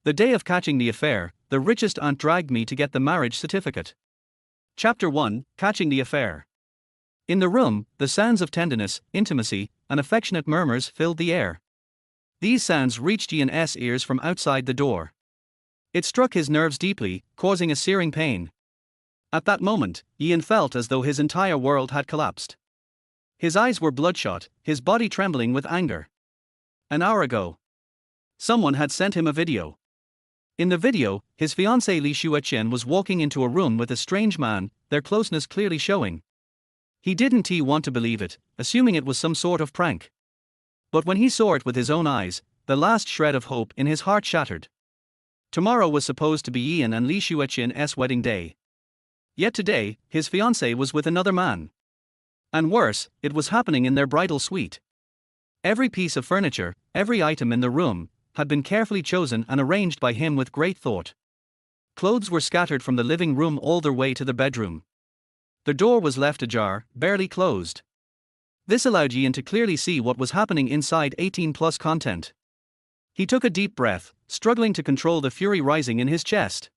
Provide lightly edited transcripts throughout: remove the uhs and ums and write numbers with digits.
The day of catching the affair, the richest aunt dragged me to get the marriage certificate. Chapter 1, Catching the Affair. In the room, the sounds of tenderness, intimacy, and affectionate murmurs filled the air. These sounds reached Ian's ears from outside the door. It struck his nerves deeply, causing a searing pain. At that moment, Ian felt as though his entire world had collapsed. His eyes were bloodshot, his body trembling with anger. An hour ago, someone had sent him a video. In the video, his fiancée Li Xueqian was walking into a room with a strange man, their closeness clearly showing. He didn't want to believe it, assuming it was some sort of prank. But when he saw it with his own eyes, the last shred of hope in his heart shattered. Tomorrow was supposed to be Ian and Li Xueqian's wedding day. Yet today, his fiancée was with another man. And worse, it was happening in their bridal suite. Every piece of furniture, every item in the room, had been carefully chosen and arranged by him with great thought. Clothes were scattered from the living room all their way to the bedroom. The door was left ajar, barely closed. This allowed Ian to clearly see what was happening inside 18+ content. He took a deep breath, struggling to control the fury rising in his chest.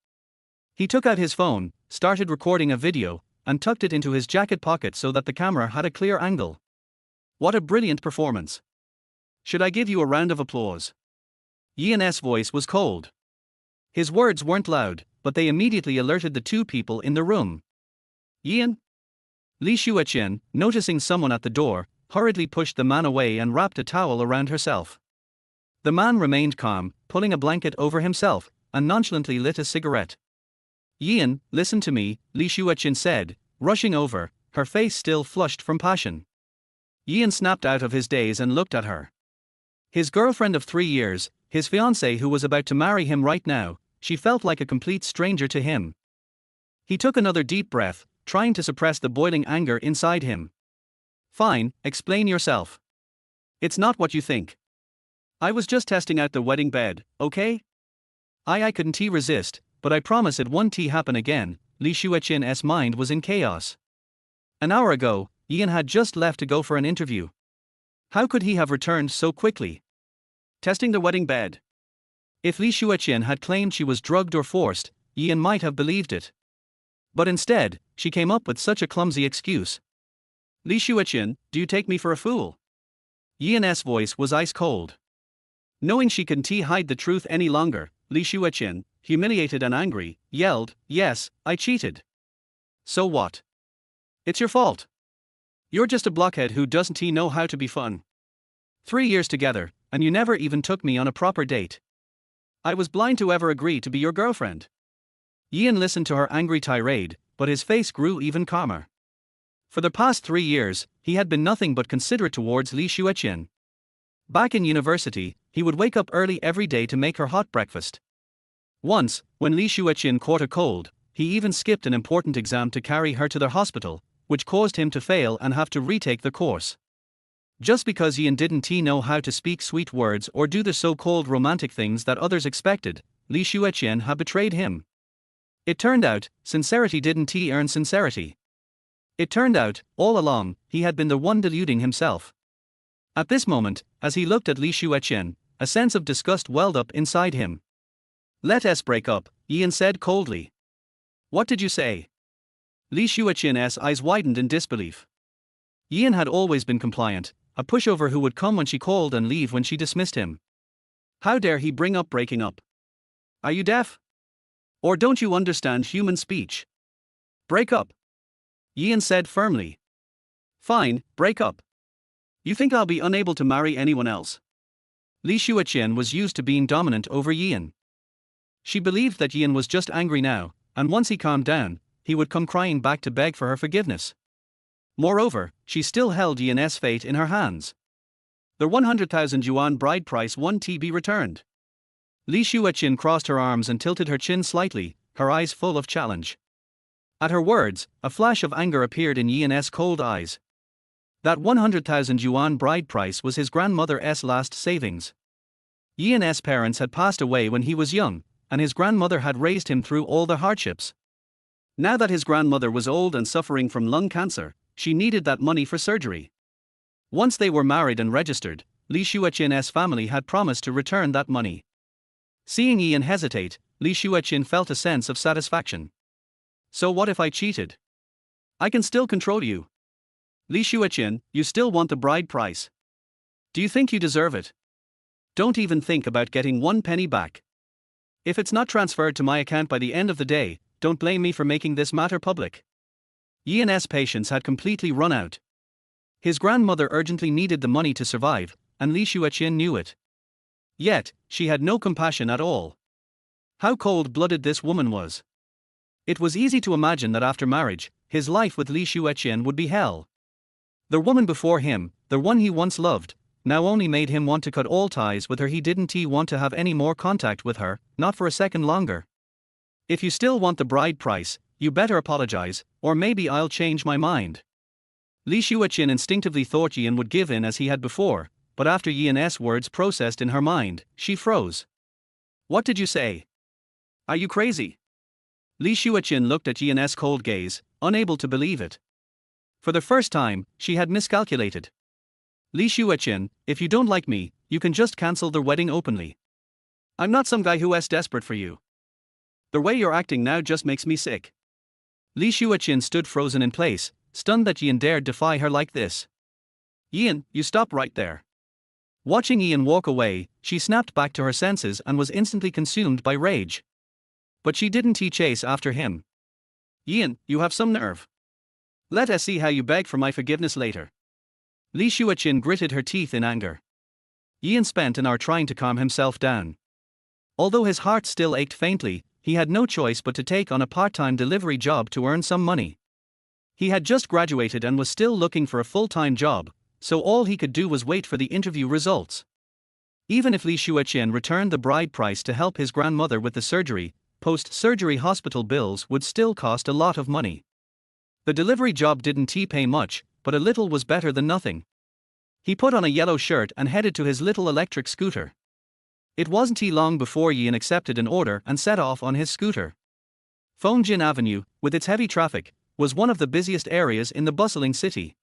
He took out his phone, started recording a video, and tucked it into his jacket pocket so that the camera had a clear angle. What a brilliant performance! Should I give you a round of applause? Ian's voice was cold. His words weren't loud, but they immediately alerted the two people in the room. Ian? Li Xueqian, noticing someone at the door, hurriedly pushed the man away and wrapped a towel around herself. The man remained calm, pulling a blanket over himself, and nonchalantly lit a cigarette. Ian, listen to me, Li Xueqian said, rushing over, her face still flushed from passion. Ian snapped out of his daze and looked at her. His girlfriend of 3 years, his fiancée who was about to marry him right now, she felt like a complete stranger to him. He took another deep breath, trying to suppress the boiling anger inside him. Fine, explain yourself. It's not what you think. I was just testing out the wedding bed, okay? I couldn't resist, but I promise it won't happen again. Li Xueqian's mind was in chaos. An hour ago, Ian had just left to go for an interview. How could he have returned so quickly? Testing the wedding bed. If Li Xueqian had claimed she was drugged or forced, Ian might have believed it. But instead, she came up with such a clumsy excuse. Li Xueqian, do you take me for a fool? Ian's voice was ice cold. Knowing she couldn't hide the truth any longer, Li Xueqian, humiliated and angry, yelled, yes, I cheated. So what? It's your fault. You're just a blockhead who doesn't know how to be fun. 3 years together, and you never even took me on a proper date. I was blind to ever agree to be your girlfriend. Ian listened to her angry tirade, but his face grew even calmer. For the past 3 years, he had been nothing but considerate towards Li Xueqian. Back in university, he would wake up early every day to make her hot breakfast. Once, when Li Xueqian caught a cold, he even skipped an important exam to carry her to their hospital, which caused him to fail and have to retake the course. Just because Ian didn't know how to speak sweet words or do the so-called romantic things that others expected, Li Xueqian had betrayed him. It turned out, sincerity didn't earn sincerity. It turned out, all along, he had been the one deluding himself. At this moment, as he looked at Li Xueqian, a sense of disgust welled up inside him. Let us break up, Ian said coldly. What did you say? Li Xueqian's eyes widened in disbelief. Ian had always been compliant, a pushover who would come when she called and leave when she dismissed him. How dare he bring up breaking up? Are you deaf? Or don't you understand human speech? Break up. Ian said firmly. Fine, break up. You think I'll be unable to marry anyone else? Li Xueqian was used to being dominant over Ian. She believed that Ian was just angry now, and once he calmed down, he would come crying back to beg for her forgiveness. Moreover, she still held Ian's fate in her hands. The 100,000 yuan bride price won to be returned. Li Xueqian crossed her arms and tilted her chin slightly, her eyes full of challenge. At her words, a flash of anger appeared in Ian's cold eyes. That 100,000 yuan bride price was his grandmother's last savings. Ian's parents had passed away when he was young, and his grandmother had raised him through all the hardships. Now that his grandmother was old and suffering from lung cancer, she needed that money for surgery. Once they were married and registered, Li Xueqian's family had promised to return that money. Seeing Ian hesitate, Li Xueqian felt a sense of satisfaction. So what if I cheated? I can still control you. Li Xueqian, you still want the bride price. Do you think you deserve it? Don't even think about getting 1 penny back. If it's not transferred to my account by the end of the day, don't blame me for making this matter public. Ian's patience had completely run out. His grandmother urgently needed the money to survive, and Li Xueqian knew it. Yet, she had no compassion at all. How cold-blooded this woman was. It was easy to imagine that after marriage, his life with Li Xueqian would be hell. The woman before him, the one he once loved, now only made him want to cut all ties with her. He didn't want to have any more contact with her, not for a second longer. If you still want the bride price, you better apologize, or maybe I'll change my mind. Li Xueqian instinctively thought Ian would give in as he had before, but after Ian's words processed in her mind, she froze. What did you say? Are you crazy? Li Xueqian looked at Ian's cold gaze, unable to believe it. For the first time, she had miscalculated. Li Xueqian, if you don't like me, you can just cancel the wedding openly. I'm not some guy who's desperate for you. The way you're acting now just makes me sick. Li Xueqian stood frozen in place, stunned that Ian dared defy her like this. Ian, you stop right there. Watching Ian walk away, she snapped back to her senses and was instantly consumed by rage. But she didn't chase after him. Ian, you have some nerve. Let us see how you beg for my forgiveness later. Li Xueqian gritted her teeth in anger. Ian spent an hour trying to calm himself down. Although his heart still ached faintly, he had no choice but to take on a part-time delivery job to earn some money. He had just graduated and was still looking for a full-time job, so all he could do was wait for the interview results. Even if Li Xueqian returned the bride price to help his grandmother with the surgery, post-surgery hospital bills would still cost a lot of money. The delivery job didn't pay much, but a little was better than nothing. He put on a yellow shirt and headed to his little electric scooter. It wasn't long before Ian accepted an order and set off on his scooter. Fongjin Avenue, with its heavy traffic, was one of the busiest areas in the bustling city.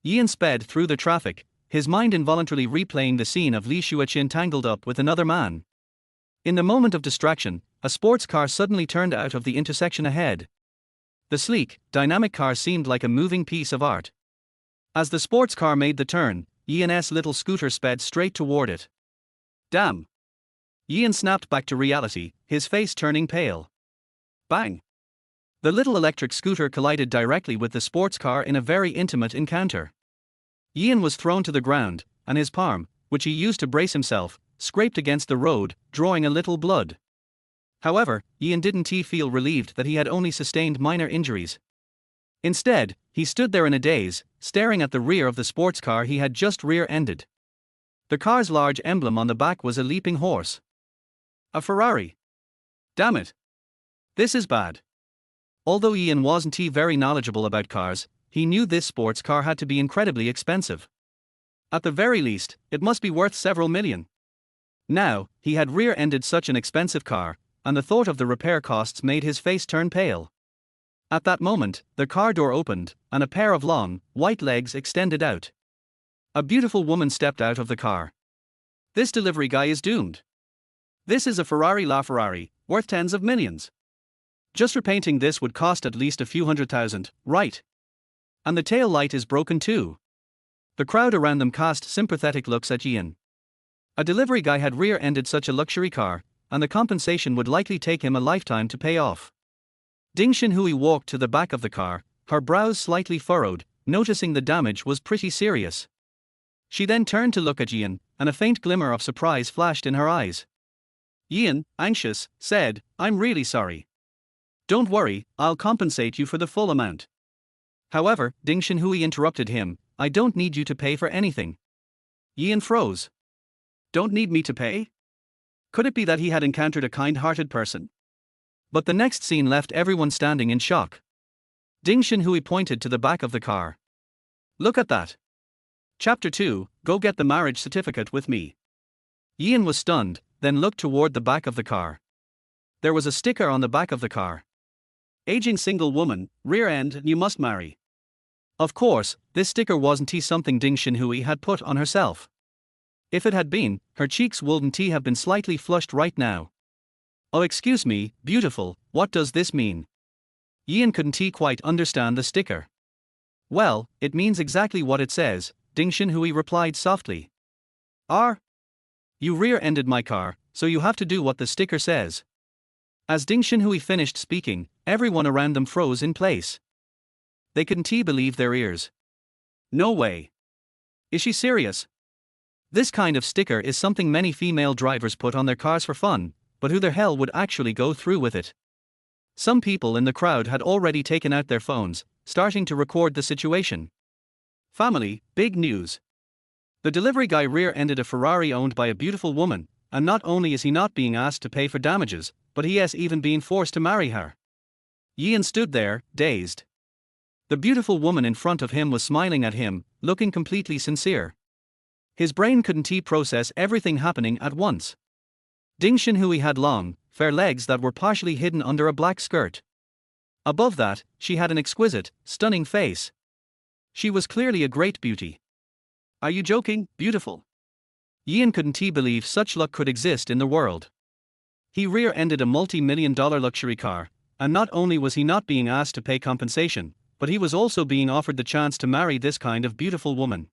Ian sped through the traffic, his mind involuntarily replaying the scene of Li Xueqian tangled up with another man. In the moment of distraction, a sports car suddenly turned out of the intersection ahead. The sleek, dynamic car seemed like a moving piece of art. As the sports car made the turn, Ian's little scooter sped straight toward it. Damn! Ian snapped back to reality, his face turning pale. Bang! The little electric scooter collided directly with the sports car in a very intimate encounter. Ian was thrown to the ground, and his palm, which he used to brace himself, scraped against the road, drawing a little blood. However, Ian didn't feel relieved that he had only sustained minor injuries. Instead, he stood there in a daze, staring at the rear of the sports car he had just rear-ended. The car's large emblem on the back was a leaping horse. A Ferrari. Damn it. This is bad. Although Ian wasn't very knowledgeable about cars, he knew this sports car had to be incredibly expensive. At the very least, it must be worth several million. Now, he had rear-ended such an expensive car, and the thought of the repair costs made his face turn pale. At that moment, the car door opened, and a pair of long, white legs extended out. A beautiful woman stepped out of the car. This delivery guy is doomed. This is a Ferrari LaFerrari, worth tens of millions. Just repainting this would cost at least a few $100,000, right? And the tail light is broken too. The crowd around them cast sympathetic looks at Ian. A delivery guy had rear-ended such a luxury car, and the compensation would likely take him a lifetime to pay off. Ding Xinhui walked to the back of the car, her brows slightly furrowed, noticing the damage was pretty serious. She then turned to look at Ian, and a faint glimmer of surprise flashed in her eyes. Ian, anxious, said, "I'm really sorry. Don't worry, I'll compensate you for the full amount." However, Ding Xinhui interrupted him, "I don't need you to pay for anything." Ian froze. Don't need me to pay? Could it be that he had encountered a kind-hearted person? But the next scene left everyone standing in shock. Ding Xinhui pointed to the back of the car. Look at that. Chapter 2, Go get the marriage certificate with me. Ian was stunned, then looked toward the back of the car. There was a sticker on the back of the car. Aging single woman, rear end, you must marry. Of course, this sticker wasn't something Ding Xinhui had put on herself. If it had been, her cheeks wouldn't have been slightly flushed right now. Oh, excuse me, beautiful, what does this mean? Ian couldn't quite understand the sticker. Well, it means exactly what it says, Ding Xinhui replied softly. You rear-ended my car, so you have to do what the sticker says. As Ding Xinhui finished speaking, everyone around them froze in place. They couldn't believe their ears. No way. Is she serious? This kind of sticker is something many female drivers put on their cars for fun, but who the hell would actually go through with it? Some people in the crowd had already taken out their phones, starting to record the situation. Family, big news. The delivery guy rear-ended a Ferrari owned by a beautiful woman, and not only is he not being asked to pay for damages, but he has even been forced to marry her. Ian stood there, dazed. The beautiful woman in front of him was smiling at him, looking completely sincere. His brain couldn't process everything happening at once. Ding Xinhui had long, fair legs that were partially hidden under a black skirt. Above that, she had an exquisite, stunning face. She was clearly a great beauty. Are you joking, beautiful? Ian couldn't believe such luck could exist in the world. He rear-ended a multi-million-dollar luxury car, and not only was he not being asked to pay compensation, but he was also being offered the chance to marry this kind of beautiful woman.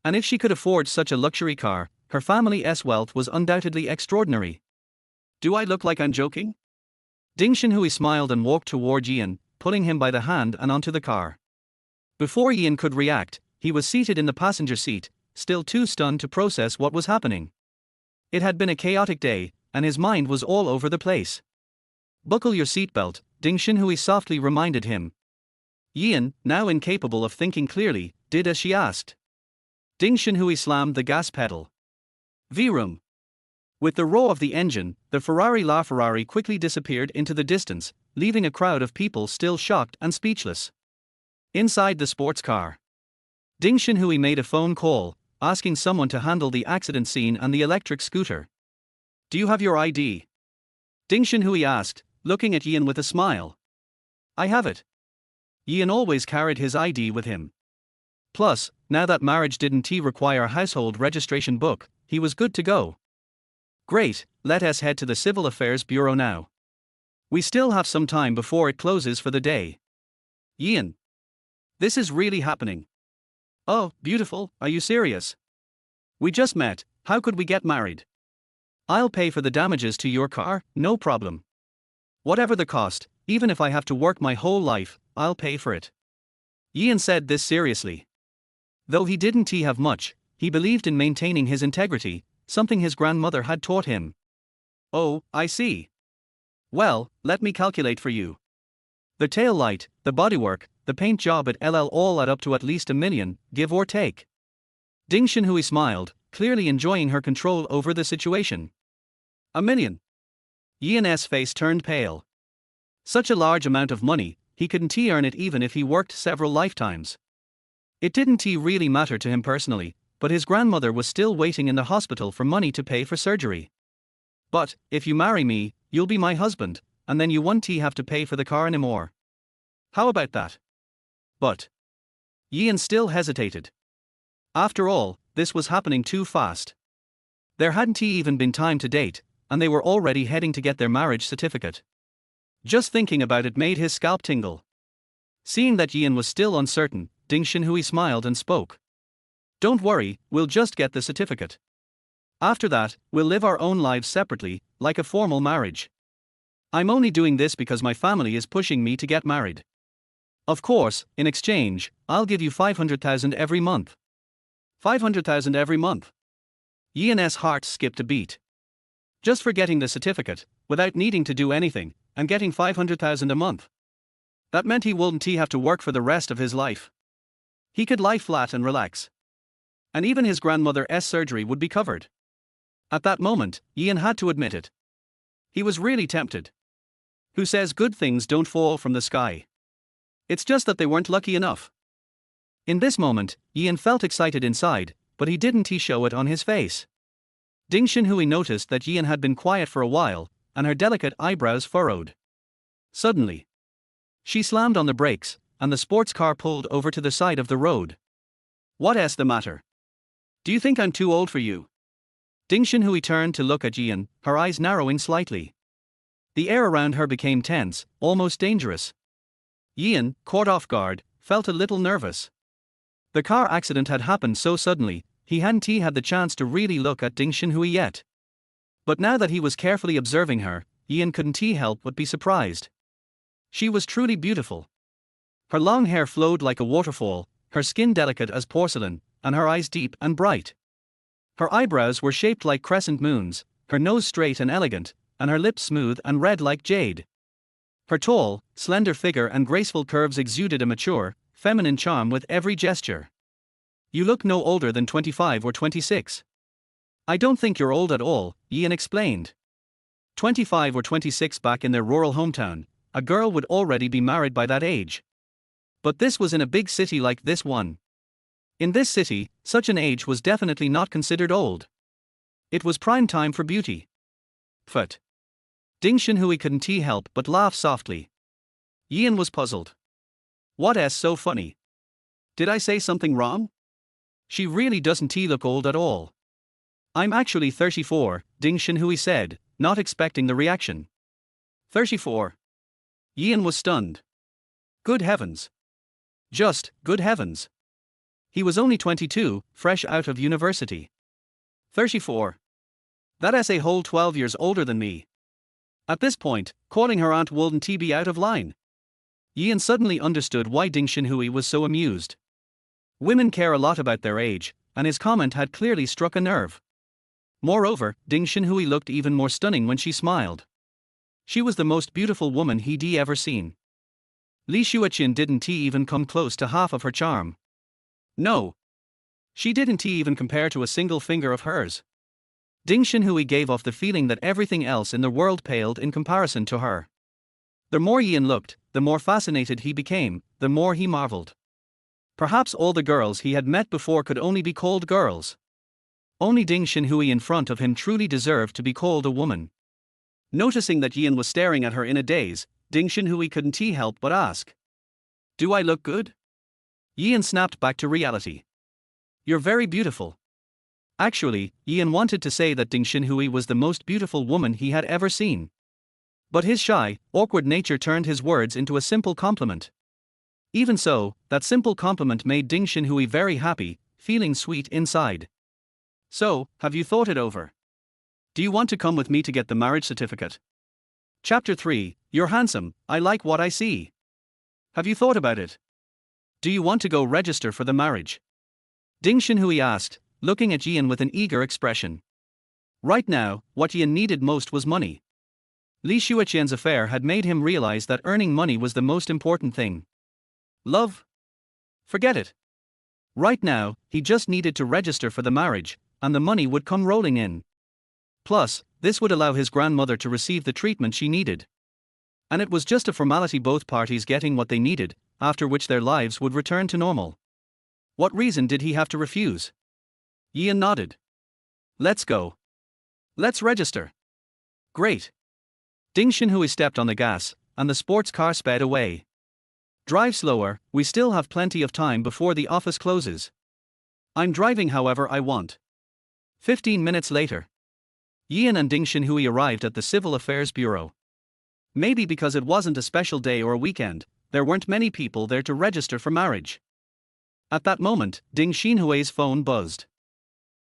And if she could afford such a luxury car, her family's wealth was undoubtedly extraordinary. Do I look like I'm joking? Ding Xinhui smiled and walked toward Ian, pulling him by the hand and onto the car. Before Ian could react, he was seated in the passenger seat, still too stunned to process what was happening. It had been a chaotic day, and his mind was all over the place. Buckle your seatbelt, Ding Xinhui softly reminded him. Ian, now incapable of thinking clearly, did as she asked. Ding Xinhui slammed the gas pedal. Vroom. With the roar of the engine, the Ferrari quickly disappeared into the distance, leaving a crowd of people still shocked and speechless. Inside the sports car, Ding Xinhui made a phone call, asking someone to handle the accident scene and the electric scooter. Do you have your ID? Ding Xinhui asked, looking at Ian with a smile. I have it. Ian always carried his ID with him. Plus, now that marriage didn't require a household registration book, he was good to go. Great, let us head to the Civil Affairs Bureau now. We still have some time before it closes for the day. Ian. This is really happening. Oh, beautiful, are you serious? We just met, how could we get married? I'll pay for the damages to your car, no problem. Whatever the cost, even if I have to work my whole life, I'll pay for it. Ian said this seriously. Though he didn't have much, he believed in maintaining his integrity, something his grandmother had taught him. Oh, I see. Well, let me calculate for you. The tail light, the bodywork, the paint job at LL all add up to at least $1 million, give or take. Ding Xinhui smiled, clearly enjoying her control over the situation. $1 million. Ian's face turned pale. Such a large amount of money, he couldn't earn it even if he worked several lifetimes. It didn't really matter to him personally, but his grandmother was still waiting in the hospital for money to pay for surgery. But, if you marry me, you'll be my husband, and then you won't have to pay for the car anymore. How about that? But Ian still hesitated. After all, this was happening too fast. There hadn't even been time to date, and they were already heading to get their marriage certificate. Just thinking about it made his scalp tingle. Seeing that Ian was still uncertain, Ding Xinhui smiled and spoke. Don't worry, we'll just get the certificate. After that, we'll live our own lives separately, like a formal marriage. I'm only doing this because my family is pushing me to get married. Of course, in exchange, I'll give you 500,000 every month. 500,000 every month. Ian's heart skipped a beat. Just for getting the certificate, without needing to do anything, and getting 500,000 a month. That meant he wouldn't have to work for the rest of his life. He could lie flat and relax. And even his grandmother's surgery would be covered. At that moment, Ian had to admit it. He was really tempted. Who says good things don't fall from the sky? It's just that they weren't lucky enough. In this moment, Ian felt excited inside, but he didn't show it on his face. Ding Xinhui noticed that Ian had been quiet for a while, and her delicate eyebrows furrowed. Suddenly, she slammed on the brakes, and the sports car pulled over to the side of the road. What's the matter? Do you think I'm too old for you? Ding Xinhui turned to look at Yian, her eyes narrowing slightly. The air around her became tense, almost dangerous. Yian, caught off guard, felt a little nervous. The car accident had happened so suddenly, he hadn't had the chance to really look at Ding Xinhui yet. But now that he was carefully observing her, Yian couldn't help but be surprised. She was truly beautiful. Her long hair flowed like a waterfall, her skin delicate as porcelain, and her eyes deep and bright. Her eyebrows were shaped like crescent moons, her nose straight and elegant, and her lips smooth and red like jade. Her tall, slender figure and graceful curves exuded a mature, feminine charm with every gesture. You look no older than 25 or 26. I don't think you're old at all, Yian explained. 25 or 26 back in their rural hometown, a girl would already be married by that age. But this was in a big city like this one. In this city, such an age was definitely not considered old. It was prime time for beauty. But Ding Xinhui couldn't help but laugh softly. Yian was puzzled. What's so funny? Did I say something wrong? She really doesn't look old at all. I'm actually 34, Ding Xinhui said, not expecting the reaction. 34. Yian was stunned. Good heavens. Just, good heavens. He was only 22, fresh out of university. 34. That's a whole 12 years older than me. At this point, calling her aunt wouldn't be out of line. Yian suddenly understood why Ding Xinhui was so amused. Women care a lot about their age, and his comment had clearly struck a nerve. Moreover, Ding Xinhui looked even more stunning when she smiled. She was the most beautiful woman he'd ever seen. Li Xueqian didn't even come close to half of her charm. No. She didn't even compare to a single finger of hers. Ding Xinhui gave off the feeling that everything else in the world paled in comparison to her. The more Yian looked, the more fascinated he became, the more he marveled. Perhaps all the girls he had met before could only be called girls. Only Ding Xinhui in front of him truly deserved to be called a woman. Noticing that Yian was staring at her in a daze, Ding Xinhui couldn't help but ask. Do I look good? Yian snapped back to reality. You're very beautiful. Actually, Yian wanted to say that Ding Xinhui was the most beautiful woman he had ever seen. But his shy, awkward nature turned his words into a simple compliment. Even so, that simple compliment made Ding Xinhui very happy, feeling sweet inside. So, have you thought it over? Do you want to come with me to get the marriage certificate? Chapter 3, You're handsome, I like what I see. Have you thought about it? Do you want to go register for the marriage? Ding Xinhui asked, looking at Yian with an eager expression. Right now, what Yian needed most was money. Li Xueqian's affair had made him realize that earning money was the most important thing. Love? Forget it. Right now, he just needed to register for the marriage, and the money would come rolling in. Plus, this would allow his grandmother to receive the treatment she needed. And it was just a formality, both parties getting what they needed, after which their lives would return to normal. What reason did he have to refuse? Yian nodded. Let's go. Let's register. Great. Ding Xinhui stepped on the gas, and the sports car sped away. Drive slower, we still have plenty of time before the office closes. I'm driving however I want. 15 minutes later. Yian and Ding Xinhui arrived at the Civil Affairs Bureau. Maybe because it wasn't a special day or a weekend, there weren't many people there to register for marriage. At that moment, Ding Xinhui's phone buzzed.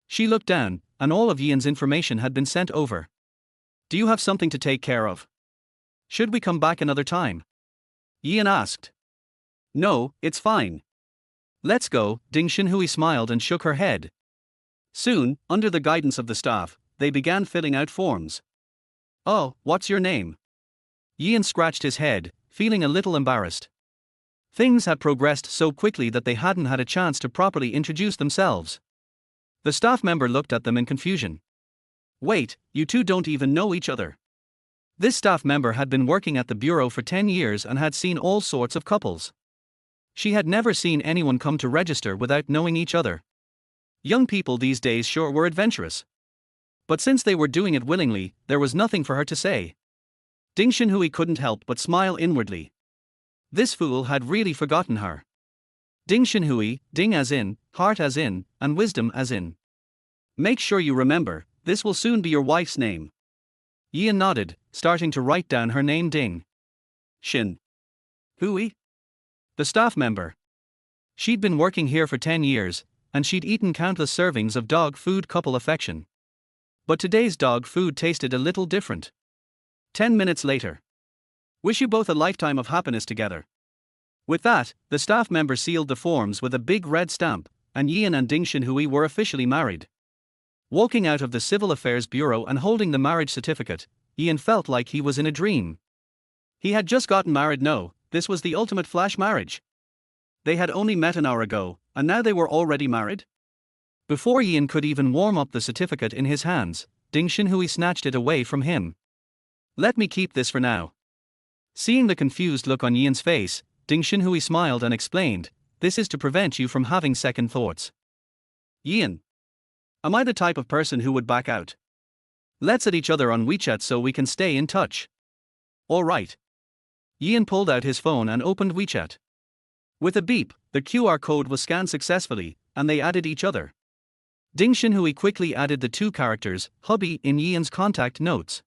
She looked down, and all of Yian's information had been sent over. Do you have something to take care of? Should we come back another time? Yian asked. No, it's fine. Let's go, Ding Xinhui smiled and shook her head. Soon, under the guidance of the staff, they began filling out forms. Oh, what's your name? Yian scratched his head, feeling a little embarrassed. Things had progressed so quickly that they hadn't had a chance to properly introduce themselves. The staff member looked at them in confusion. Wait, you two don't even know each other. This staff member had been working at the bureau for 10 years and had seen all sorts of couples. She had never seen anyone come to register without knowing each other. Young people these days sure were adventurous. But since they were doing it willingly, there was nothing for her to say. Ding Xinhui couldn't help but smile inwardly. This fool had really forgotten her. Ding Xinhui, ding as in, heart as in, and wisdom as in. Make sure you remember, This will soon be your wife's name. Yian nodded, starting to write down her name. Ding Xin Hui. The staff member. She'd been working here for 10 years, and she'd eaten countless servings of dog food couple affection. But today's dog food tasted a little different. 10 minutes later. Wish you both a lifetime of happiness together. With that, the staff member sealed the forms with a big red stamp, and Yian and Ding Xinhui were officially married. Walking out of the Civil Affairs Bureau and holding the marriage certificate, Yian felt like he was in a dream. He had just gotten married. No, this was the ultimate flash marriage. They had only met an hour ago, and now they were already married? Before Yian could even warm up the certificate in his hands, Ding Xinhui snatched it away from him. Let me keep this for now. Seeing the confused look on Yian's face, Ding Xinhui smiled and explained, this is to prevent you from having second thoughts. Yian. Am I the type of person who would back out? Let's add each other on WeChat so we can stay in touch. Alright. Yian pulled out his phone and opened WeChat. With a beep, the QR code was scanned successfully, and they added each other. Ding Xinhui quickly added the 2 characters, hubby, in Yian's contact notes.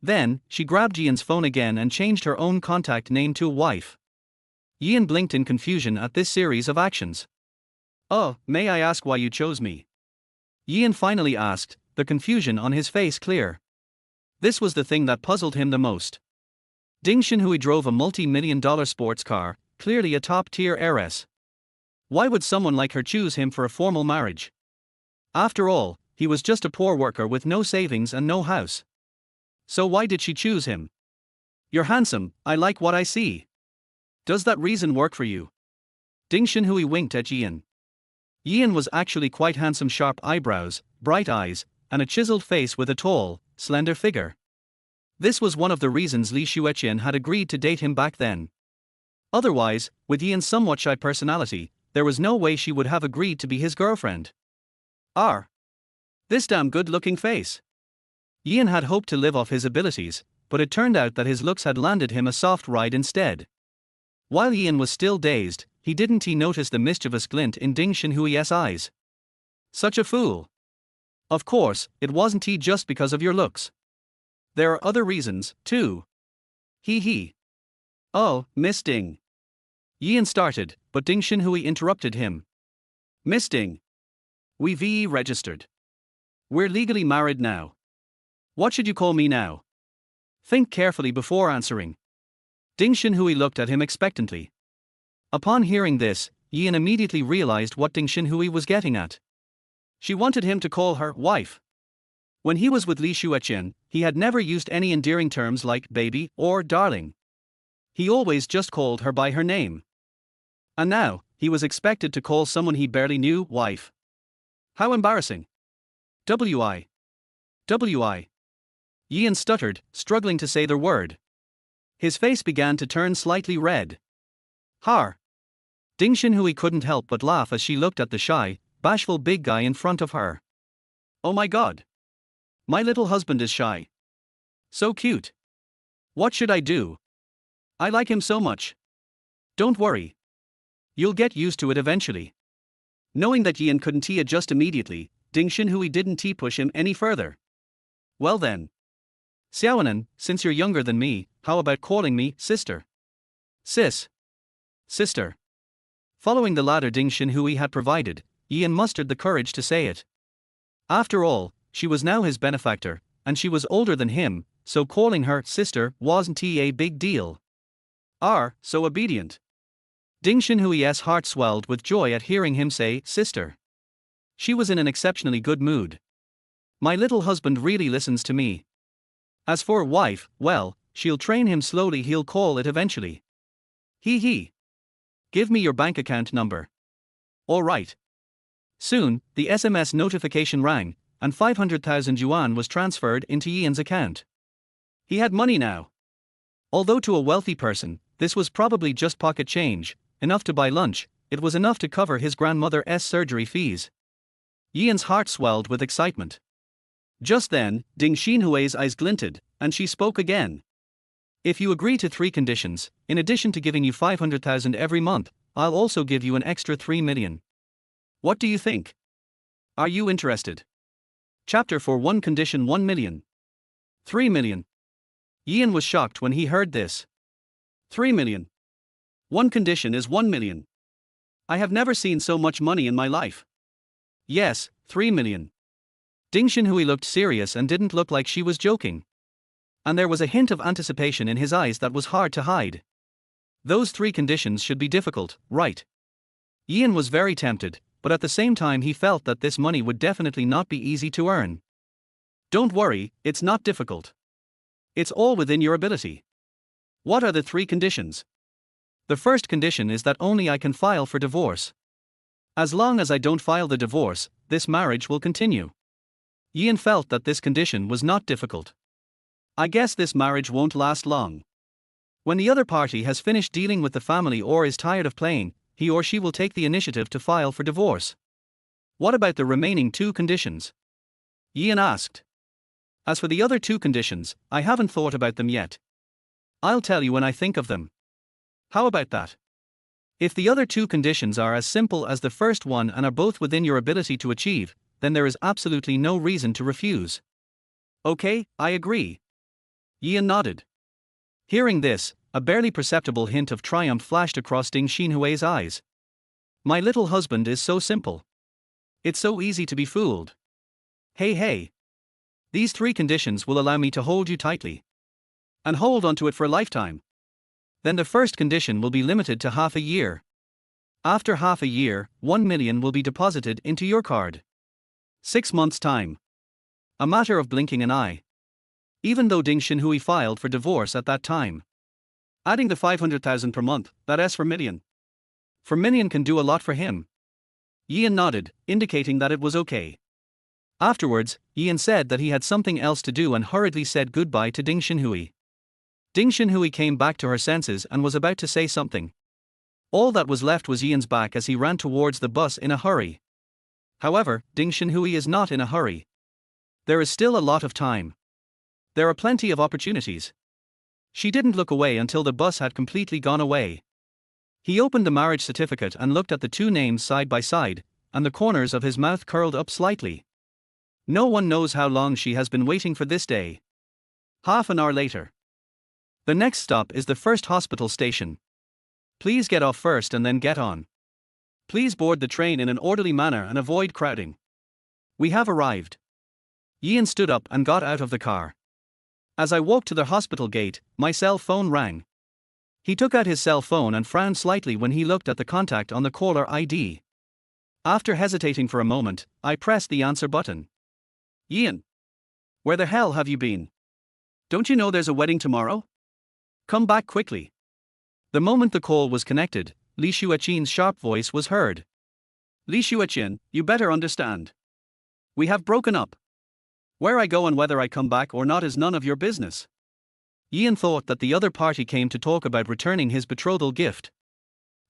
Then, she grabbed Yian's phone again and changed her own contact name to wife. Yian blinked in confusion at this series of actions. Oh, may I ask why you chose me? Yian finally asked, the confusion on his face clear. This was the thing that puzzled him the most. Ding Xinhui drove a multi-million-dollar sports car, clearly a top-tier heiress. Why would someone like her choose him for a formal marriage? After all, he was just a poor worker with no savings and no house. So why did she choose him? You're handsome, I like what I see. Does that reason work for you? Ding Xinhui winked at Yian. Yian was actually quite handsome, sharp eyebrows, bright eyes, and a chiseled face with a tall, slender figure. This was one of the reasons Li Xueqian had agreed to date him back then. Otherwise, with Yian's somewhat shy personality, there was no way she would have agreed to be his girlfriend. This damn good-looking face. Yian had hoped to live off his abilities, but it turned out that his looks had landed him a soft ride instead. While Yian was still dazed, he didn't notice the mischievous glint in Ding Xinhui's eyes. Such a fool. Of course, it wasn't he just because of your looks. There are other reasons, too. He. Oh, Miss Ding. Yian started, but Ding Xinhui interrupted him. Miss Ding. We've registered. We're legally married now. What should you call me now? Think carefully before answering. Ding Xinhui looked at him expectantly. Upon hearing this, Yian immediately realized what Ding Xinhui was getting at. She wanted him to call her wife. When he was with Li Xueqian, he had never used any endearing terms like baby or darling. He always just called her by her name. And now, he was expected to call someone he barely knew wife. How embarrassing. Wi. Yian stuttered, struggling to say the word. His face began to turn slightly red. Ding Xinhui couldn't help but laugh as she looked at the shy, bashful big guy in front of her. Oh my god. My little husband is shy. So cute. What should I do? I like him so much. Don't worry. You'll get used to it eventually. Knowing that Yian couldn't adjust immediately, Ding Xinhui didn't push him any further. Well then. Xiaonan, since you're younger than me, how about calling me sister? Sister. Following the ladder Ding Xinhui had provided, Yian mustered the courage to say it. After all, she was now his benefactor, and she was older than him, so calling her sister wasn't a big deal. So obedient. Ding Xinhui's heart swelled with joy at hearing him say sister. She was in an exceptionally good mood. My little husband really listens to me. As for wife, well, she'll train him slowly, he'll call it eventually. He. Give me your bank account number. All right. Soon, the SMS notification rang, and 500,000 yuan was transferred into Yian's account. He had money now. Although to a wealthy person, this was probably just pocket change, enough to buy lunch, it was enough to cover his grandmother's surgery fees. Yian's heart swelled with excitement. Just then, Ding Xinhui's eyes glinted, and she spoke again. If you agree to 3 conditions, in addition to giving you 500,000 every month, I'll also give you an extra 3 million. What do you think? Are you interested? Chapter for one condition 1 million. 3 million. Ian was shocked when he heard this. 3 million. One condition is 1 million. I have never seen so much money in my life. Yes, 3 million. Ding Xinhui looked serious and didn't look like she was joking. And there was a hint of anticipation in his eyes that was hard to hide. Those 3 conditions should be difficult, right? Ian was very tempted, but at the same time he felt that this money would definitely not be easy to earn. Don't worry, it's not difficult. It's all within your ability. What are the 3 conditions? The first condition is that only I can file for divorce. As long as I don't file the divorce, this marriage will continue. Ian felt that this condition was not difficult. I guess this marriage won't last long. When the other party has finished dealing with the family or is tired of playing, he or she will take the initiative to file for divorce. What about the remaining 2 conditions? Ian asked. As for the other 2 conditions, I haven't thought about them yet. I'll tell you when I think of them. How about that? If the other 2 conditions are as simple as the first one and are both within your ability to achieve, then there is absolutely no reason to refuse. Okay, I agree. Ian nodded. Hearing this, a barely perceptible hint of triumph flashed across Ding Xinhui's eyes. My little husband is so simple. It's so easy to be fooled. Hey. These 3 conditions will allow me to hold you tightly. And hold onto it for a lifetime. Then the first condition will be limited to half a year. After half a year, 1 million will be deposited into your card. 6 months' time. A matter of blinking an eye. Even though Ding Xinhui filed for divorce at that time. Adding the 500,000 per month, that's for million. For million can do a lot for him. Ian nodded, indicating that it was okay. Afterwards, Ian said that he had something else to do and hurriedly said goodbye to Ding Xinhui. Ding Xinhui came back to her senses and was about to say something. All that was left was Ian's back as he ran towards the bus in a hurry. However, Ding Xinhui is not in a hurry. There is still a lot of time. There are plenty of opportunities. She didn't look away until the bus had completely gone away. He opened the marriage certificate and looked at the 2 names side by side, and the corners of his mouth curled up slightly. No one knows how long she has been waiting for this day. Half an hour later. The next stop is the first hospital station. Please get off first and then get on. Please board the train in an orderly manner and avoid crowding. We have arrived. Ian stood up and got out of the car. As I walked to the hospital gate, my cell phone rang. He took out his cell phone and frowned slightly when he looked at the contact on the caller ID. After hesitating for a moment, I pressed the answer button. Ian. Where the hell have you been? Don't you know there's a wedding tomorrow? Come back quickly. The moment the call was connected, Li Xueqian's sharp voice was heard. Li Xueqian, you better understand. We have broken up. Where I go and whether I come back or not is none of your business. Ian thought that the other party came to talk about returning his betrothal gift.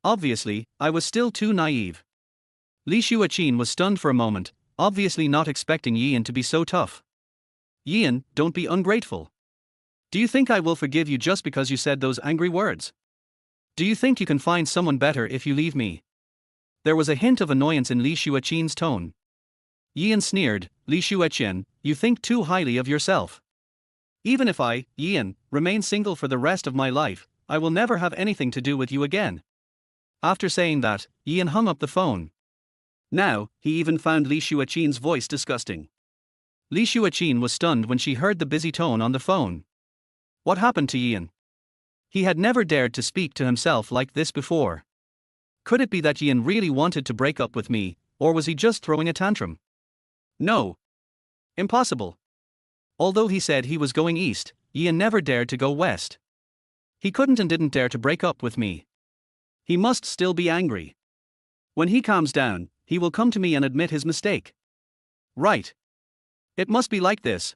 Obviously, I was still too naive. Li Xueqian was stunned for a moment, obviously not expecting Ian to be so tough. Ian, don't be ungrateful. Do you think I will forgive you just because you said those angry words? Do you think you can find someone better if you leave me? There was a hint of annoyance in Li Xueqian's tone. Ian sneered, Li Xueqian, you think too highly of yourself. Even if I, Ian, remain single for the rest of my life, I will never have anything to do with you again. After saying that, Ian hung up the phone. Now, he even found Li Xueqian's voice disgusting. Li Xueqian was stunned when she heard the busy tone on the phone. What happened to Ian? He had never dared to speak to himself like this before. Could it be that Ian really wanted to break up with me, or was he just throwing a tantrum? No. Impossible. Although he said he was going east, Ian never dared to go west. He couldn't and didn't dare to break up with me. He must still be angry. When he calms down, he will come to me and admit his mistake. Right. It must be like this.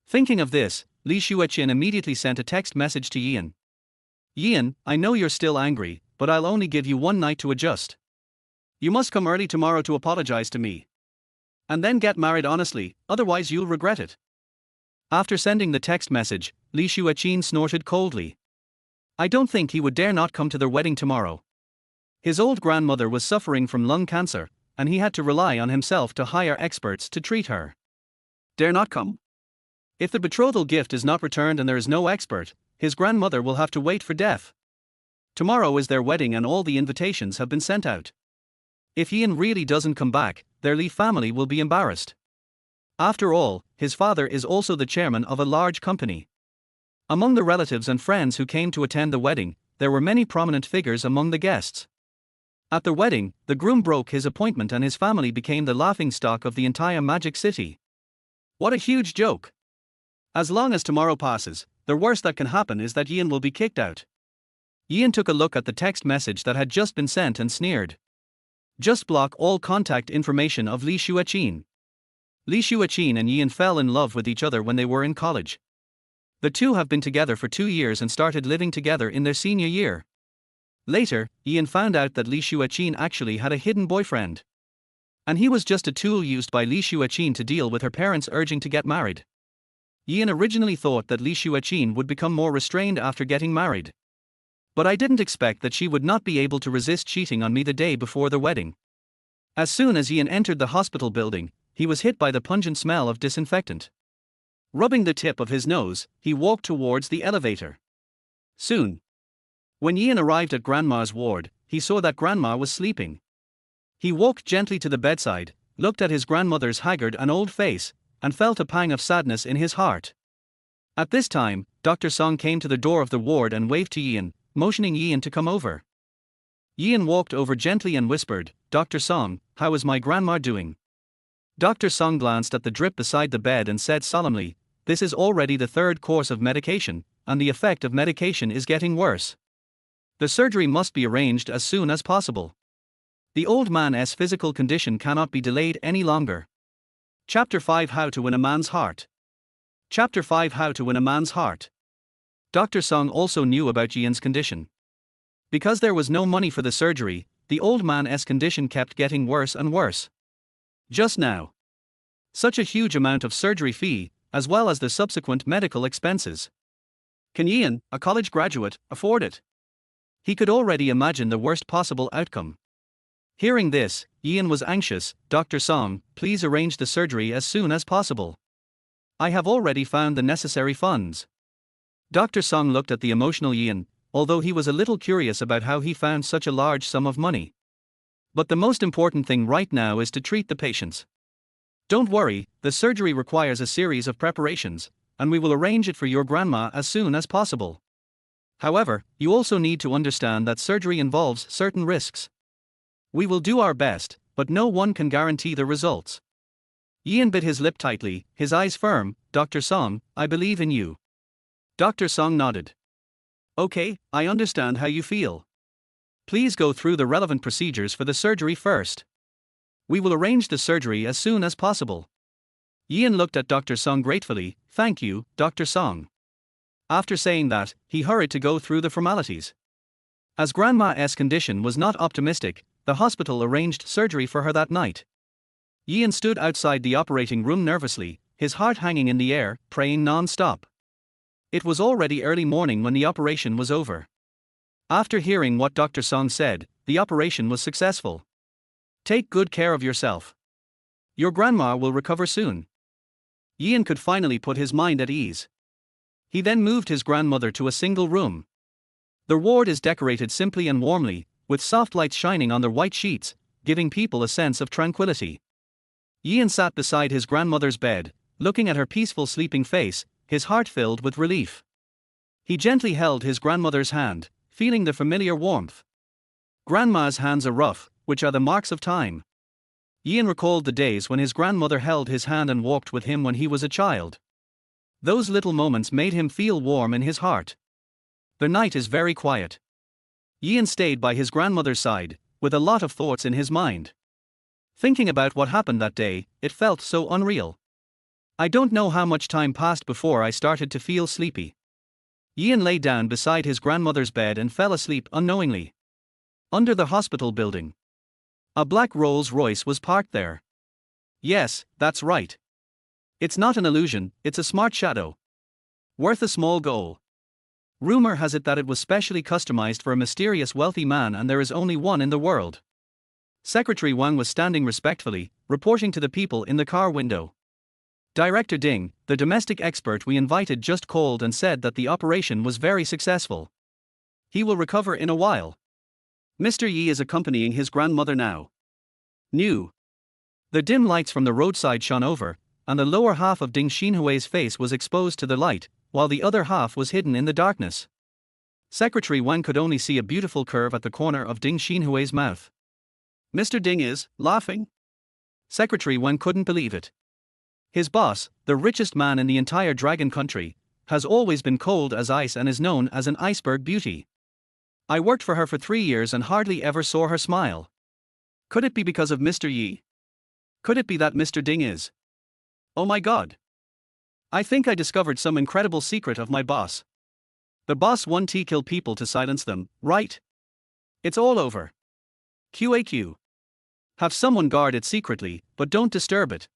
Thinking of this, Li Xueqian immediately sent a text message to Ian. Ian, I know you're still angry, but I'll only give you 1 night to adjust. You must come early tomorrow to apologize to me. And then get married honestly, otherwise you'll regret it. After sending the text message, Li Xueqian snorted coldly. I don't think he would dare not come to their wedding tomorrow. His old grandmother was suffering from lung cancer, and he had to rely on himself to hire experts to treat her. dare not come. If the betrothal gift is not returned and there is no expert, his grandmother will have to wait for death. Tomorrow is their wedding and all the invitations have been sent out. If Ian really doesn't come back, their Li family will be embarrassed. After all, his father is also the chairman of a large company. Among the relatives and friends who came to attend the wedding, there were many prominent figures among the guests. At the wedding, the groom broke his appointment and his family became the laughingstock of the entire Magic City. What a huge joke! As long as tomorrow passes, the worst that can happen is that Ian will be kicked out. Ian took a look at the text message that had just been sent and sneered. Just block all contact information of Li Xueqian. Li Xueqian and Ian fell in love with each other when they were in college. The two have been together for 2 years and started living together in their senior year. Later, Ian found out that Li Xueqian actually had a hidden boyfriend. And he was just a tool used by Li Xueqian to deal with her parents urging to get married. Ian originally thought that Li Xueqian would become more restrained after getting married. But I didn't expect that she would not be able to resist cheating on me the day before the wedding. As soon as Ian entered the hospital building, he was hit by the pungent smell of disinfectant. Rubbing the tip of his nose, he walked towards the elevator. Soon. When Ian arrived at Grandma's ward, he saw that Grandma was sleeping. He walked gently to the bedside, looked at his grandmother's haggard and old face, and felt a pang of sadness in his heart. At this time, Dr. Song came to the door of the ward and waved to Ian, motioning Ian to come over. Ian walked over gently and whispered, "Dr. Song, how is my grandma doing?" Dr. Song glanced at the drip beside the bed and said solemnly, "This is already the 3rd course of medication, and the effect of medication is getting worse. The surgery must be arranged as soon as possible. The old man's physical condition cannot be delayed any longer." Chapter 5: How to Win a Man's Heart. Chapter 5: How to Win a Man's Heart. Dr. Song also knew about Ian's condition. Because there was no money for the surgery, the old man's condition kept getting worse and worse. Just now. Such a huge amount of surgery fee, as well as the subsequent medical expenses. Can Ian, a college graduate, afford it? He could already imagine the worst possible outcome. Hearing this, Ian was anxious. "Dr. Song, please arrange the surgery as soon as possible. I have already found the necessary funds." Dr. Song looked at the emotional Ian, although he was a little curious about how he found such a large sum of money. "But the most important thing right now is to treat the patients. Don't worry, the surgery requires a series of preparations, and we will arrange it for your grandma as soon as possible. However, you also need to understand that surgery involves certain risks. We will do our best, but no one can guarantee the results." Ian bit his lip tightly, his eyes firm. "Dr. Song, I believe in you." Dr. Song nodded. "Okay, I understand how you feel. Please go through the relevant procedures for the surgery first. We will arrange the surgery as soon as possible." Ian looked at Dr. Song gratefully. "Thank you, Dr. Song." After saying that, he hurried to go through the formalities. As Grandma's condition was not optimistic, the hospital arranged surgery for her that night. Ian stood outside the operating room nervously, his heart hanging in the air, praying non-stop. It was already early morning when the operation was over. After hearing what Dr. Song said, the operation was successful. "Take good care of yourself. Your grandma will recover soon." Ian could finally put his mind at ease. He then moved his grandmother to a single room. The ward is decorated simply and warmly, with soft lights shining on their white sheets, giving people a sense of tranquility. Ian sat beside his grandmother's bed, looking at her peaceful sleeping face, his heart filled with relief. He gently held his grandmother's hand, feeling the familiar warmth. Grandma's hands are rough, which are the marks of time. Ian recalled the days when his grandmother held his hand and walked with him when he was a child. Those little moments made him feel warm in his heart. The night is very quiet. Ian stayed by his grandmother's side, with a lot of thoughts in his mind. Thinking about what happened that day, it felt so unreal. "I don't know how much time passed before I started to feel sleepy." Ian lay down beside his grandmother's bed and fell asleep unknowingly. Under the hospital building, a black Rolls-Royce was parked there. Yes, that's right. It's not an illusion, it's a smart shadow. Worth a small goal. Rumor has it that it was specially customized for a mysterious wealthy man and there is only one in the world. Secretary Wang was standing respectfully, reporting to the people in the car window. Director Ding, the domestic expert we invited, just called and said that the operation was very successful. He will recover in a while. Mr. Yi is accompanying his grandmother now. New. The dim lights from the roadside shone over, and the lower half of Ding Xinhui's face was exposed to the light, while the other half was hidden in the darkness. Secretary Wang could only see a beautiful curve at the corner of Ding Xinhui's mouth. Mr. Ding is laughing? Secretary Wang couldn't believe it. His boss, the richest man in the entire dragon country, has always been cold as ice and is known as an iceberg beauty. I worked for her for 3 years and hardly ever saw her smile. Could it be because of Mr. Yi? Could it be that Mr. Ding is? Oh my god. I think I discovered some incredible secret of my boss. The boss won't kill people to silence them, right? It's all over. QAQ. Have someone guard it secretly, but don't disturb it.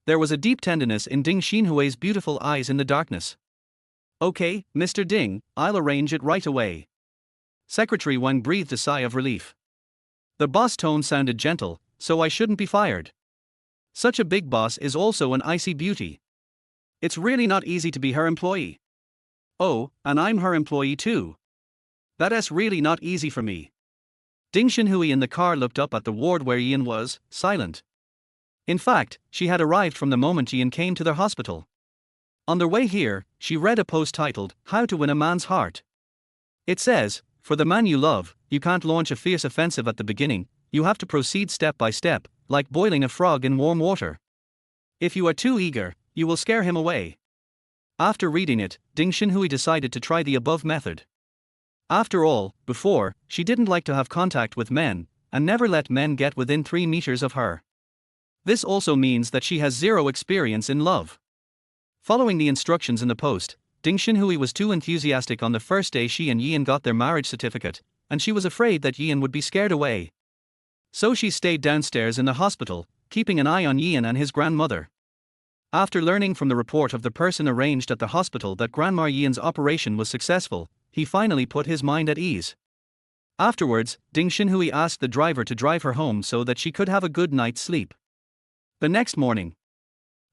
There was a deep tenderness in Ding Xinhui's beautiful eyes in the darkness. Okay, Mr. Ding, I'll arrange it right away. Secretary Wang breathed a sigh of relief. The boss tone sounded gentle, so I shouldn't be fired. Such a big boss is also an icy beauty. It's really not easy to be her employee. Oh, and I'm her employee too. That's really not easy for me. Ding Xinhui in the car looked up at the ward where Ian was, silent. In fact, she had arrived from the moment Ian came to their hospital. On their way here, she read a post titled, How to Win a Man's Heart. It says, for the man you love, you can't launch a fierce offensive at the beginning, you have to proceed step by step, like boiling a frog in warm water. If you are too eager, you will scare him away. After reading it, Ding Xinhui decided to try the above method. After all, before, she didn't like to have contact with men, and never let men get within 3 meters of her. This also means that she has zero experience in love. Following the instructions in the post, Ding Xinhui was too enthusiastic on the first day she and Yian got their marriage certificate, and she was afraid that Yian would be scared away. So she stayed downstairs in the hospital, keeping an eye on Yian and his grandmother. After learning from the report of the person arranged at the hospital that Grandma Yian's operation was successful, he finally put his mind at ease. Afterwards, Ding Xinhui asked the driver to drive her home so that she could have a good night's sleep. The next morning,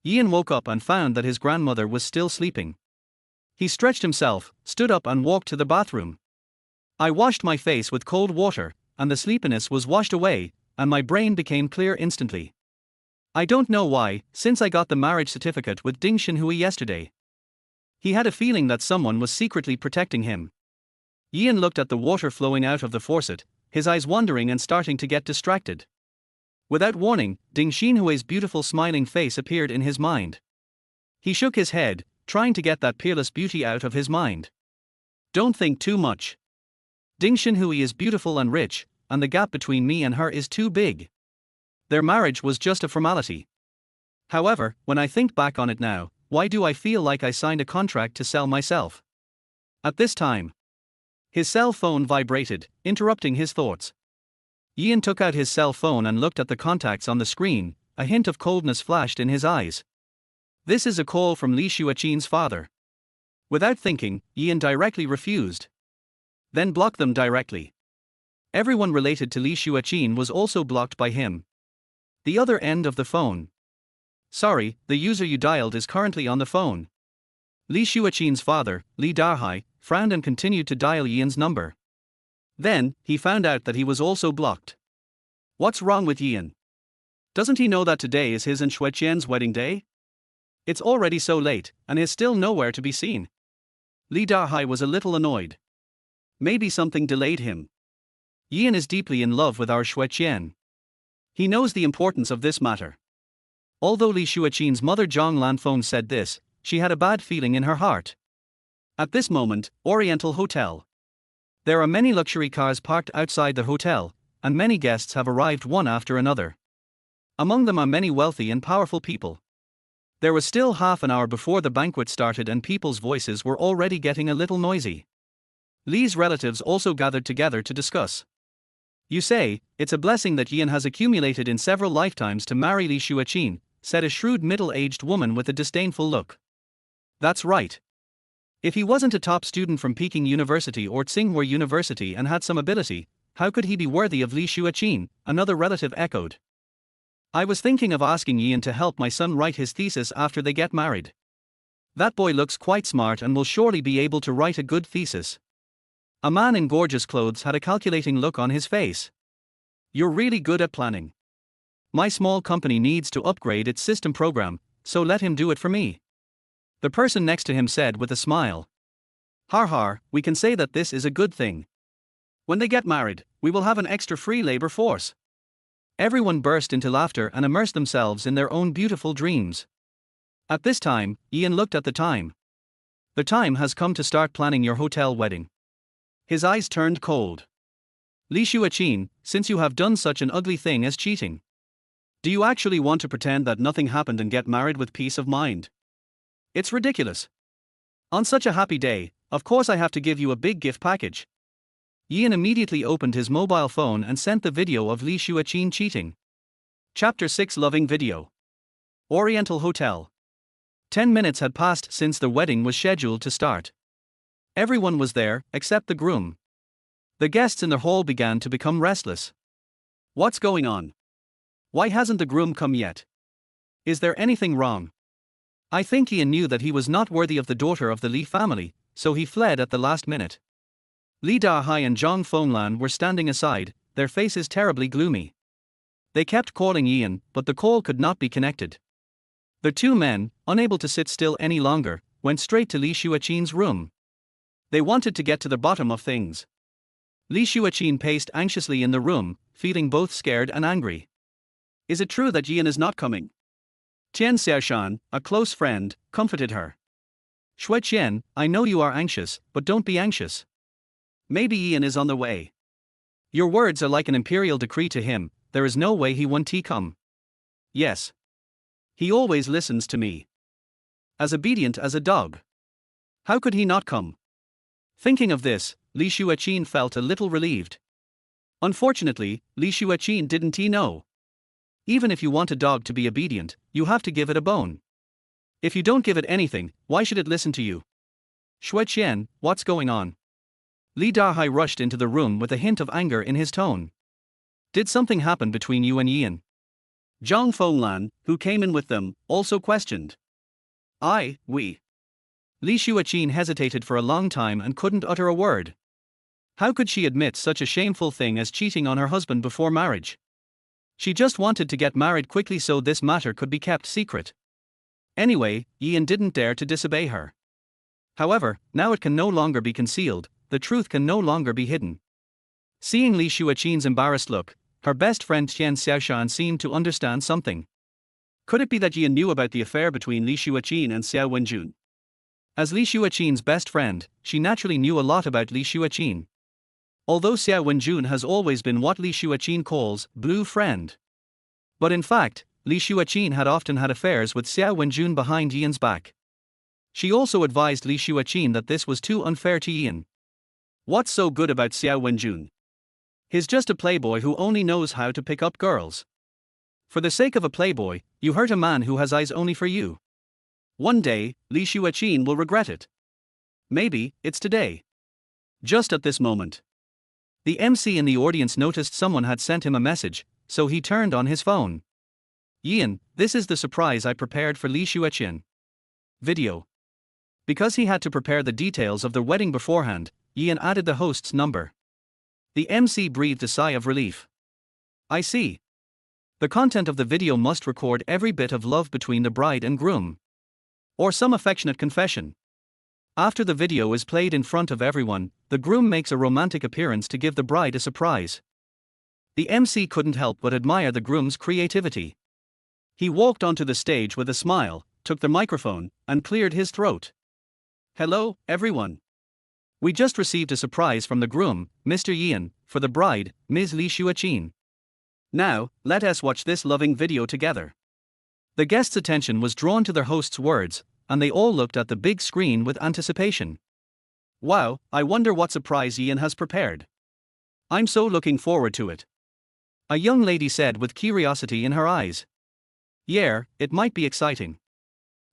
Yian woke up and found that his grandmother was still sleeping. He stretched himself, stood up and walked to the bathroom. I washed my face with cold water, and the sleepiness was washed away, and my brain became clear instantly. I don't know why, since I got the marriage certificate with Ding Xinhui yesterday. He had a feeling that someone was secretly protecting him. Yian looked at the water flowing out of the faucet, his eyes wandering and starting to get distracted. Without warning, Ding Xinhui's beautiful smiling face appeared in his mind. He shook his head, trying to get that peerless beauty out of his mind. Don't think too much. Ding Xinhui is beautiful and rich, and the gap between me and her is too big. Their marriage was just a formality. However, when I think back on it now, why do I feel like I signed a contract to sell myself? At this time, his cell phone vibrated, interrupting his thoughts. Yian took out his cell phone and looked at the contacts on the screen, a hint of coldness flashed in his eyes. This is a call from Li Xueqian's father. Without thinking, Yian directly refused. Then blocked them directly. Everyone related to Li Xueqian was also blocked by him. The other end of the phone. Sorry, the user you dialed is currently on the phone. Li Xueqian's father, Li Dahai, frowned and continued to dial Yian's number. Then, he found out that he was also blocked. What's wrong with Yian? Doesn't he know that today is his and Xueqian's wedding day? It's already so late, and is still nowhere to be seen. Li Dahai was a little annoyed. Maybe something delayed him. Yian is deeply in love with our Xueqian. He knows the importance of this matter. Although Li Xueqian's mother Zhang Lanfeng said this, she had a bad feeling in her heart. At this moment, Oriental Hotel. There are many luxury cars parked outside the hotel, and many guests have arrived one after another. Among them are many wealthy and powerful people. There was still half an hour before the banquet started and people's voices were already getting a little noisy. Li's relatives also gathered together to discuss. You say, it's a blessing that Yian has accumulated in several lifetimes to marry Li Xueqian, said a shrewd middle-aged woman with a disdainful look. That's right. If he wasn't a top student from Peking University or Tsinghua University and had some ability, how could he be worthy of Li Xueqian? Another relative echoed. I was thinking of asking Ian to help my son write his thesis after they get married. That boy looks quite smart and will surely be able to write a good thesis. A man in gorgeous clothes had a calculating look on his face. You're really good at planning. My small company needs to upgrade its system program, so let him do it for me. The person next to him said with a smile. Har har, we can say that this is a good thing. When they get married, we will have an extra free labor force. Everyone burst into laughter and immersed themselves in their own beautiful dreams. At this time, Ian looked at the time. The time has come to start planning your hotel wedding. His eyes turned cold. Li Xueqian, since you have done such an ugly thing as cheating, do you actually want to pretend that nothing happened and get married with peace of mind? It's ridiculous. On such a happy day, of course I have to give you a big gift package. Ian immediately opened his mobile phone and sent the video of Li Xueqian cheating. Chapter 6 Loving Video. Oriental Hotel. 10 minutes had passed since the wedding was scheduled to start. Everyone was there, except the groom. The guests in the hall began to become restless. What's going on? Why hasn't the groom come yet? Is there anything wrong? I think Ian knew that he was not worthy of the daughter of the Li family, so he fled at the last minute. Li Dahai and Zhang Fenglan were standing aside, their faces terribly gloomy. They kept calling Ian, but the call could not be connected. The two men, unable to sit still any longer, went straight to Li Xueqian's room. They wanted to get to the bottom of things. Li Xueqian paced anxiously in the room, feeling both scared and angry. Is it true that Ian is not coming? Tian Xiaoshan, a close friend, comforted her. Xueqian, I know you are anxious, but don't be anxious. Maybe Ian is on the way. Your words are like an imperial decree to him, there is no way he won't come. Yes. He always listens to me. As obedient as a dog. How could he not come? Thinking of this, Li Xueqian felt a little relieved. Unfortunately, Li Xueqian didn't know. Even if you want a dog to be obedient, you have to give it a bone. If you don't give it anything, why should it listen to you? Xueqian, what's going on? Li Dahai rushed into the room with a hint of anger in his tone. Did something happen between you and Ian? Zhang Fenglan, who came in with them, also questioned. We. Li Xueqian hesitated for a long time and couldn't utter a word. How could she admit such a shameful thing as cheating on her husband before marriage? She just wanted to get married quickly so this matter could be kept secret. Anyway, Ian didn't dare to disobey her. However, now it can no longer be concealed, the truth can no longer be hidden. Seeing Li Xueqian's embarrassed look, her best friend Tian Xiaoshan seemed to understand something. Could it be that Ian knew about the affair between Li Xueqian and Xiao Wenjun? As Li Xueqian's best friend, she naturally knew a lot about Li Xueqian. Although Xiao Wenjun has always been what Li Xueqian calls blue friend. But in fact, Li Xueqian had often had affairs with Xiao Wenjun behind Ian's back. She also advised Li Xueqian that this was too unfair to Ian. What's so good about Xiao Wenjun? He's just a playboy who only knows how to pick up girls. For the sake of a playboy, you hurt a man who has eyes only for you. One day, Li Xueqian will regret it. Maybe, it's today. Just at this moment. The MC in the audience noticed someone had sent him a message, so he turned on his phone. Ian, this is the surprise I prepared for Li Xueqian. Video. Because he had to prepare the details of the wedding beforehand, Ian added the host's number. The MC breathed a sigh of relief. I see. The content of the video must record every bit of love between the bride and groom. Or some affectionate confession. After the video is played in front of everyone, the groom makes a romantic appearance to give the bride a surprise. The MC couldn't help but admire the groom's creativity. He walked onto the stage with a smile, took the microphone, and cleared his throat. Hello, everyone. We just received a surprise from the groom, Mr. Ian, for the bride, Ms. Li Xueqian. Now, let us watch this loving video together. The guests' attention was drawn to their host's words, and they all looked at the big screen with anticipation. Wow, I wonder what surprise Ian has prepared. I'm so looking forward to it. A young lady said with curiosity in her eyes. Yeah, it might be exciting.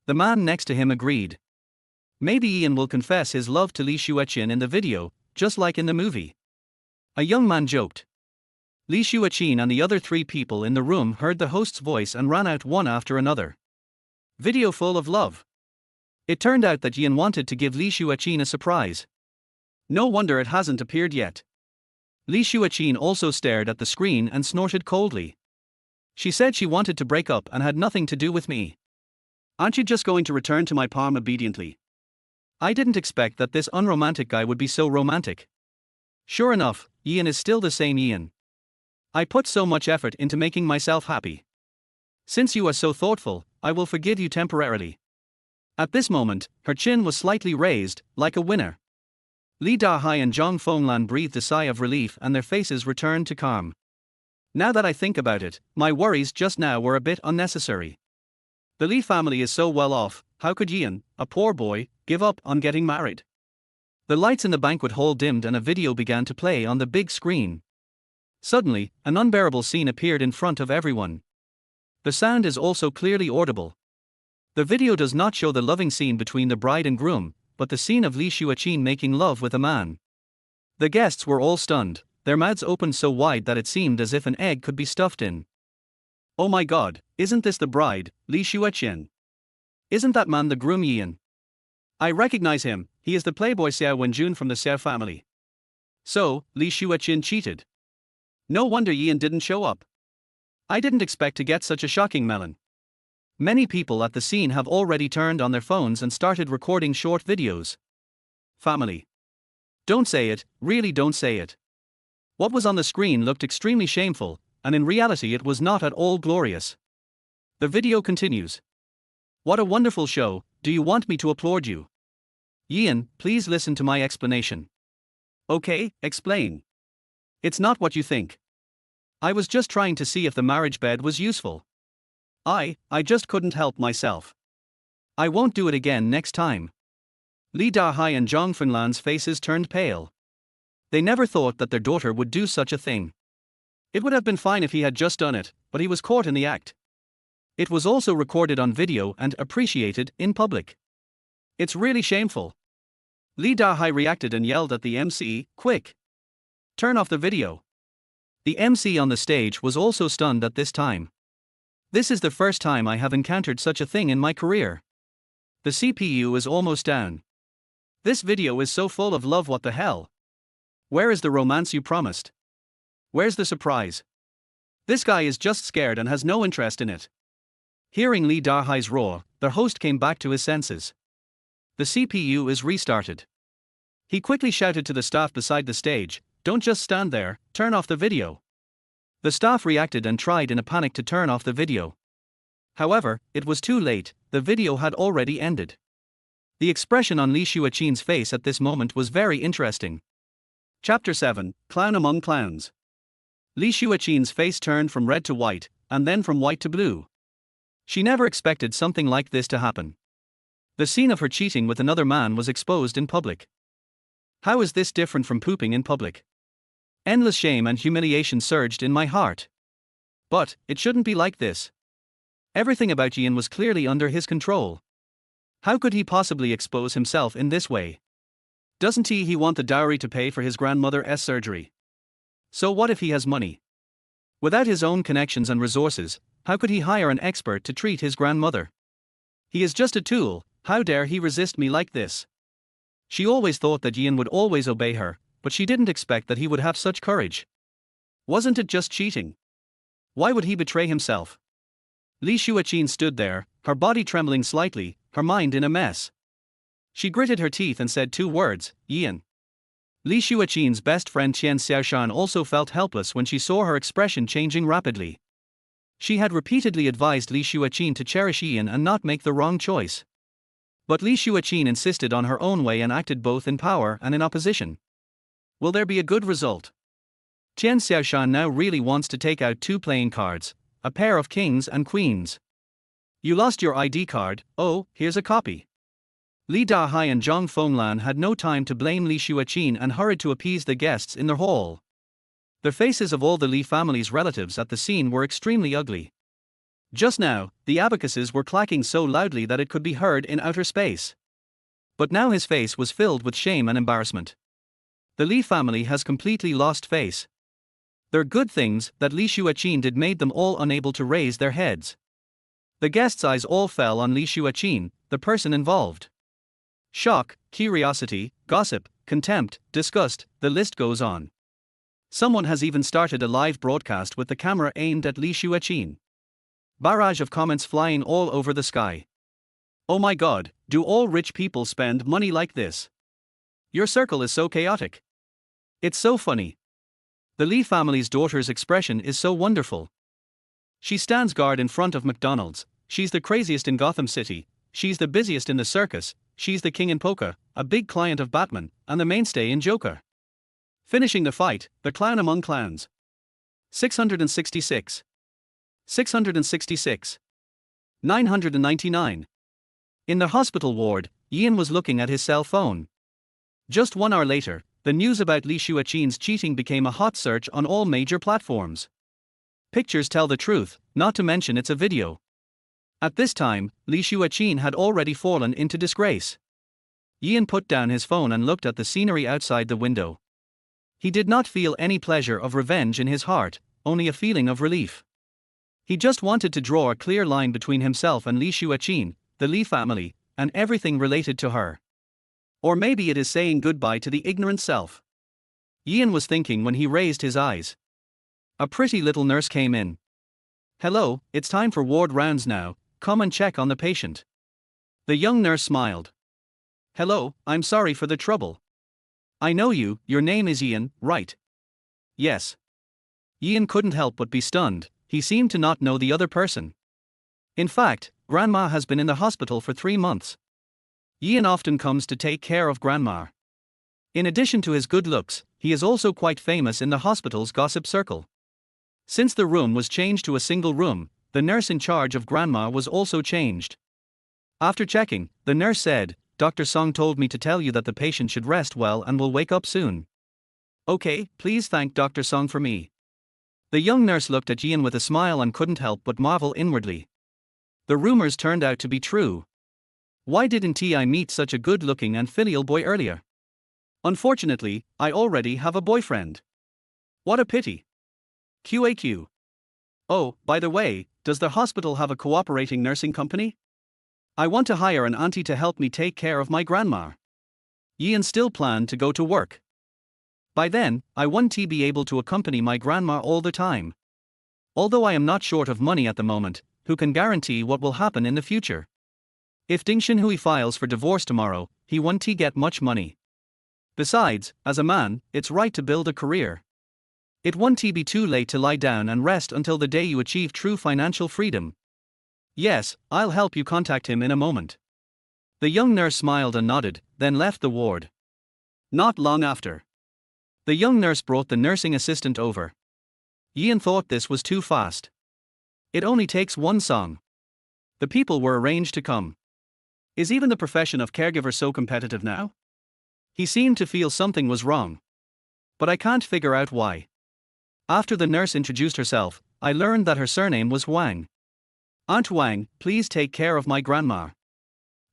The man next to him agreed. Maybe Ian will confess his love to Li Xueqian in the video, just like in the movie. A young man joked. Li Xueqian and the other 3 people in the room heard the host's voice and ran out one after another. Video full of love. It turned out that Yan wanted to give Li Xueqian a surprise. No wonder it hasn't appeared yet. Li Xueqian also stared at the screen and snorted coldly. She said she wanted to break up and had nothing to do with me. Aren't you just going to return to my palm obediently? I didn't expect that this unromantic guy would be so romantic. Sure enough, Yan is still the same Yan. I put so much effort into making myself happy. Since you are so thoughtful, I will forgive you temporarily. At this moment, her chin was slightly raised, like a winner. Li Dahai and Zhang Fenglan breathed a sigh of relief and their faces returned to calm. Now that I think about it, my worries just now were a bit unnecessary. The Li family is so well off, how could Yan, a poor boy, give up on getting married? The lights in the banquet hall dimmed and a video began to play on the big screen. Suddenly, an unbearable scene appeared in front of everyone. The sound is also clearly audible. The video does not show the loving scene between the bride and groom, but the scene of Li Xueqian making love with a man. The guests were all stunned, their mouths opened so wide that it seemed as if an egg could be stuffed in. Oh my god, isn't this the bride, Li Xueqian? Isn't that man the groom Yan? I recognize him, he is the playboy Xiao Wenjun from the Xiao family. So, Li Xueqian cheated. No wonder Yan didn't show up. I didn't expect to get such a shocking melon. Many people at the scene have already turned on their phones and started recording short videos. Family. Don't say it, really don't say it. What was on the screen looked extremely shameful, and in reality it was not at all glorious. The video continues. What a wonderful show, do you want me to applaud you? Yan, please listen to my explanation. Okay, explain. It's not what you think. I was just trying to see if the marriage bed was useful. I just couldn't help myself. I won't do it again next time. Li Dahai and Zhang Fenglan's faces turned pale. They never thought that their daughter would do such a thing. It would have been fine if he had just done it, but he was caught in the act. It was also recorded on video and appreciated in public. It's really shameful. Li Dahai reacted and yelled at the MC, quick! Turn off the video. The MC on the stage was also stunned at this time. This is the first time I have encountered such a thing in my career. The CPU is almost down. This video is so full of love, what the hell? Where is the romance you promised? Where's the surprise? This guy is just scared and has no interest in it. Hearing Li Dahai's roar, the host came back to his senses. The CPU is restarted. He quickly shouted to the staff beside the stage, don't just stand there, turn off the video. The staff reacted and tried in a panic to turn off the video. However, it was too late, the video had already ended. The expression on Li Xueqian's face at this moment was very interesting. Chapter 7, Clown Among Clowns. Li Xueqian's face turned from red to white, and then from white to blue. She never expected something like this to happen. The scene of her cheating with another man was exposed in public. How is this different from pooping in public? Endless shame and humiliation surged in my heart. But, it shouldn't be like this. Everything about Yan was clearly under his control. How could he possibly expose himself in this way? Doesn't he want the dowry to pay for his grandmother's surgery? So what if he has money? Without his own connections and resources, how could he hire an expert to treat his grandmother? He is just a tool, how dare he resist me like this? She always thought that Yan would always obey her, but she didn't expect that he would have such courage. Wasn't it just cheating? Why would he betray himself? Li Xueqian stood there, her body trembling slightly, her mind in a mess. She gritted her teeth and said 2 words, Yan. Li Xueqian's best friend Qian Xiaoshan also felt helpless when she saw her expression changing rapidly. She had repeatedly advised Li Xueqian to cherish Yan and not make the wrong choice. But Li Xueqian insisted on her own way and acted both in power and in opposition. Will there be a good result? Qian Xiaoshan now really wants to take out 2 playing cards, a pair of kings and queens. You lost your ID card, oh, here's a copy. Li Dahai and Zhang Fenglan had no time to blame Li Xueqian and hurried to appease the guests in the hall. The faces of all the Li family's relatives at the scene were extremely ugly. Just now, the abacuses were clacking so loudly that it could be heard in outer space. But now his face was filled with shame and embarrassment. The Li family has completely lost face. Their good things that Li Xueqian did made them all unable to raise their heads. The guests' eyes all fell on Li Xueqian, the person involved. Shock, curiosity, gossip, contempt, disgust, the list goes on. Someone has even started a live broadcast with the camera aimed at Li Xueqian. Barrage of comments flying all over the sky. Oh my god, do all rich people spend money like this? Your circle is so chaotic. It's so funny. The Li family's daughter's expression is so wonderful. She stands guard in front of McDonald's. She's the craziest in Gotham City. She's the busiest in the circus. She's the king in poker, a big client of Batman, and the mainstay in Joker. Finishing the fight, the clown among clowns. 666. 666. 999. In the hospital ward, Ian was looking at his cell phone. Just 1 hour later, the news about Li Xueqian's cheating became a hot search on all major platforms. Pictures tell the truth, not to mention it's a video. At this time, Li Xueqian had already fallen into disgrace. Ian put down his phone and looked at the scenery outside the window. He did not feel any pleasure of revenge in his heart, only a feeling of relief. He just wanted to draw a clear line between himself and Li Xueqian, the Li family, and everything related to her. Or maybe it is saying goodbye to the ignorant self. Ian was thinking when he raised his eyes. A pretty little nurse came in. Hello, it's time for ward rounds now, come and check on the patient. The young nurse smiled. Hello, I'm sorry for the trouble. I know you, your name is Ian, right? Yes. Ian couldn't help but be stunned, he seemed to not know the other person. In fact, Grandma has been in the hospital for 3 months. Ian often comes to take care of Grandma. In addition to his good looks, he is also quite famous in the hospital's gossip circle. Since the room was changed to a single room, the nurse in charge of Grandma was also changed. After checking, the nurse said, Dr. Song told me to tell you that the patient should rest well and will wake up soon. Okay, please thank Dr. Song for me. The young nurse looked at Ian with a smile and couldn't help but marvel inwardly. The rumors turned out to be true. Why didn't I meet such a good-looking and filial boy earlier? Unfortunately, I already have a boyfriend. What a pity. QAQ. Oh, by the way, does the hospital have a cooperating nursing company? I want to hire an auntie to help me take care of my grandma. Ian still planned to go to work. By then, I want to be able to accompany my grandma all the time. Although I am not short of money at the moment, who can guarantee what will happen in the future? If Ding Xinhui files for divorce tomorrow, he won't get much money. Besides, as a man, it's right to build a career. It won't be too late to lie down and rest until the day you achieve true financial freedom. Yes, I'll help you contact him in a moment. The young nurse smiled and nodded, then left the ward. Not long after, the young nurse brought the nursing assistant over. Ian thought this was too fast. It only takes one song. The people were arranged to come. Is even the profession of caregiver so competitive now? He seemed to feel something was wrong. But I can't figure out why. After the nurse introduced herself, I learned that her surname was Wang. Aunt Wang, please take care of my grandma.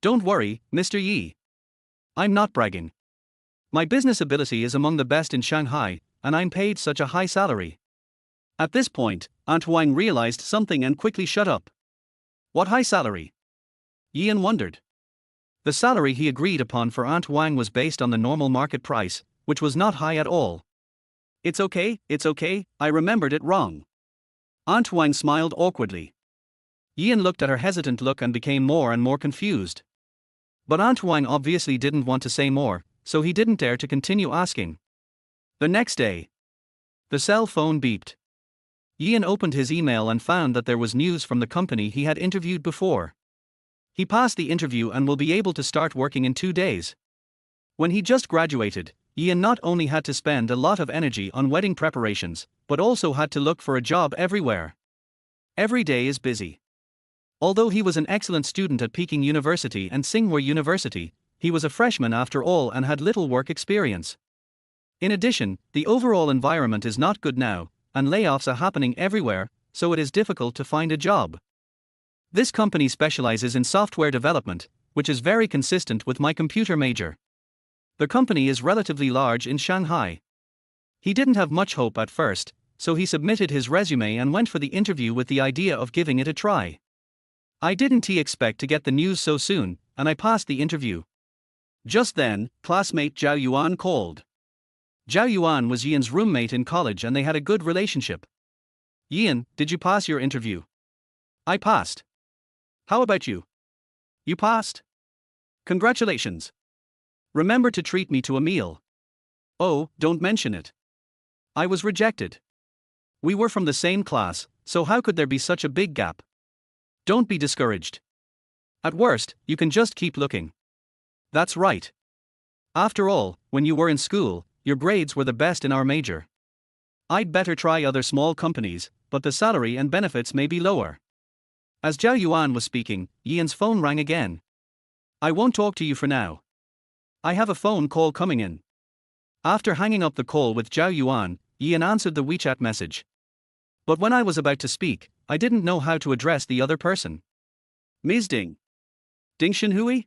Don't worry, Mr. Yi. I'm not bragging. My business ability is among the best in Shanghai, and I'm paid such a high salary. At this point, Aunt Wang realized something and quickly shut up. What high salary? Ian wondered. The salary he agreed upon for Aunt Wang was based on the normal market price, which was not high at all. It's okay, I remembered it wrong. Aunt Wang smiled awkwardly. Ian looked at her hesitant look and became more and more confused. But Aunt Wang obviously didn't want to say more, so he didn't dare to continue asking. The next day, the cell phone beeped. Ian opened his email and found that there was news from the company he had interviewed before. He passed the interview and will be able to start working in 2 days. When he just graduated, Ian not only had to spend a lot of energy on wedding preparations, but also had to look for a job everywhere. Every day is busy. Although he was an excellent student at Peking University and Tsinghua University, he was a freshman after all and had little work experience. In addition, the overall environment is not good now, and layoffs are happening everywhere, so it is difficult to find a job. This company specializes in software development, which is very consistent with my computer major. The company is relatively large in Shanghai. He didn't have much hope at first, so he submitted his resume and went for the interview with the idea of giving it a try. I didn't expect to get the news so soon, and I passed the interview. Just then, classmate Zhao Yuan called. Zhao Yuan was Yian's roommate in college and they had a good relationship. Yian, did you pass your interview? I passed. How about you? You passed? Congratulations. Remember to treat me to a meal. Oh, don't mention it. I was rejected. We were from the same class, so how could there be such a big gap? Don't be discouraged. At worst, you can just keep looking. That's right. After all, when you were in school, your grades were the best in our major. I'd better try other small companies, but the salary and benefits may be lower. As Zhao Yuan was speaking, Yian's phone rang again. I won't talk to you for now. I have a phone call coming in. After hanging up the call with Zhao Yuan, Yian answered the WeChat message. But when I was about to speak, I didn't know how to address the other person. Ms. Ding. Ding Shenhui?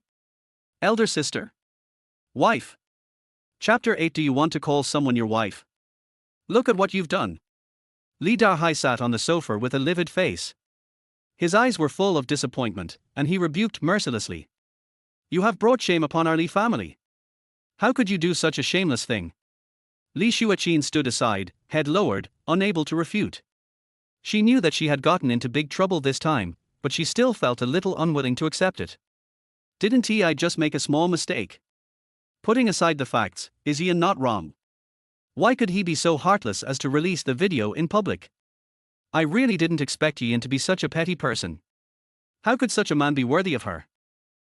Elder sister? Wife? Chapter 8. Do you want to call someone your wife? Look at what you've done. Li Dahai sat on the sofa with a livid face. His eyes were full of disappointment, and he rebuked mercilessly. You have brought shame upon our Li family. How could you do such a shameless thing? Li Xueqian stood aside, head lowered, unable to refute. She knew that she had gotten into big trouble this time, but she still felt a little unwilling to accept it. Didn't I just make a small mistake? Putting aside the facts, is Yian not wrong? Why could he be so heartless as to release the video in public? I really didn't expect Yian to be such a petty person. How could such a man be worthy of her?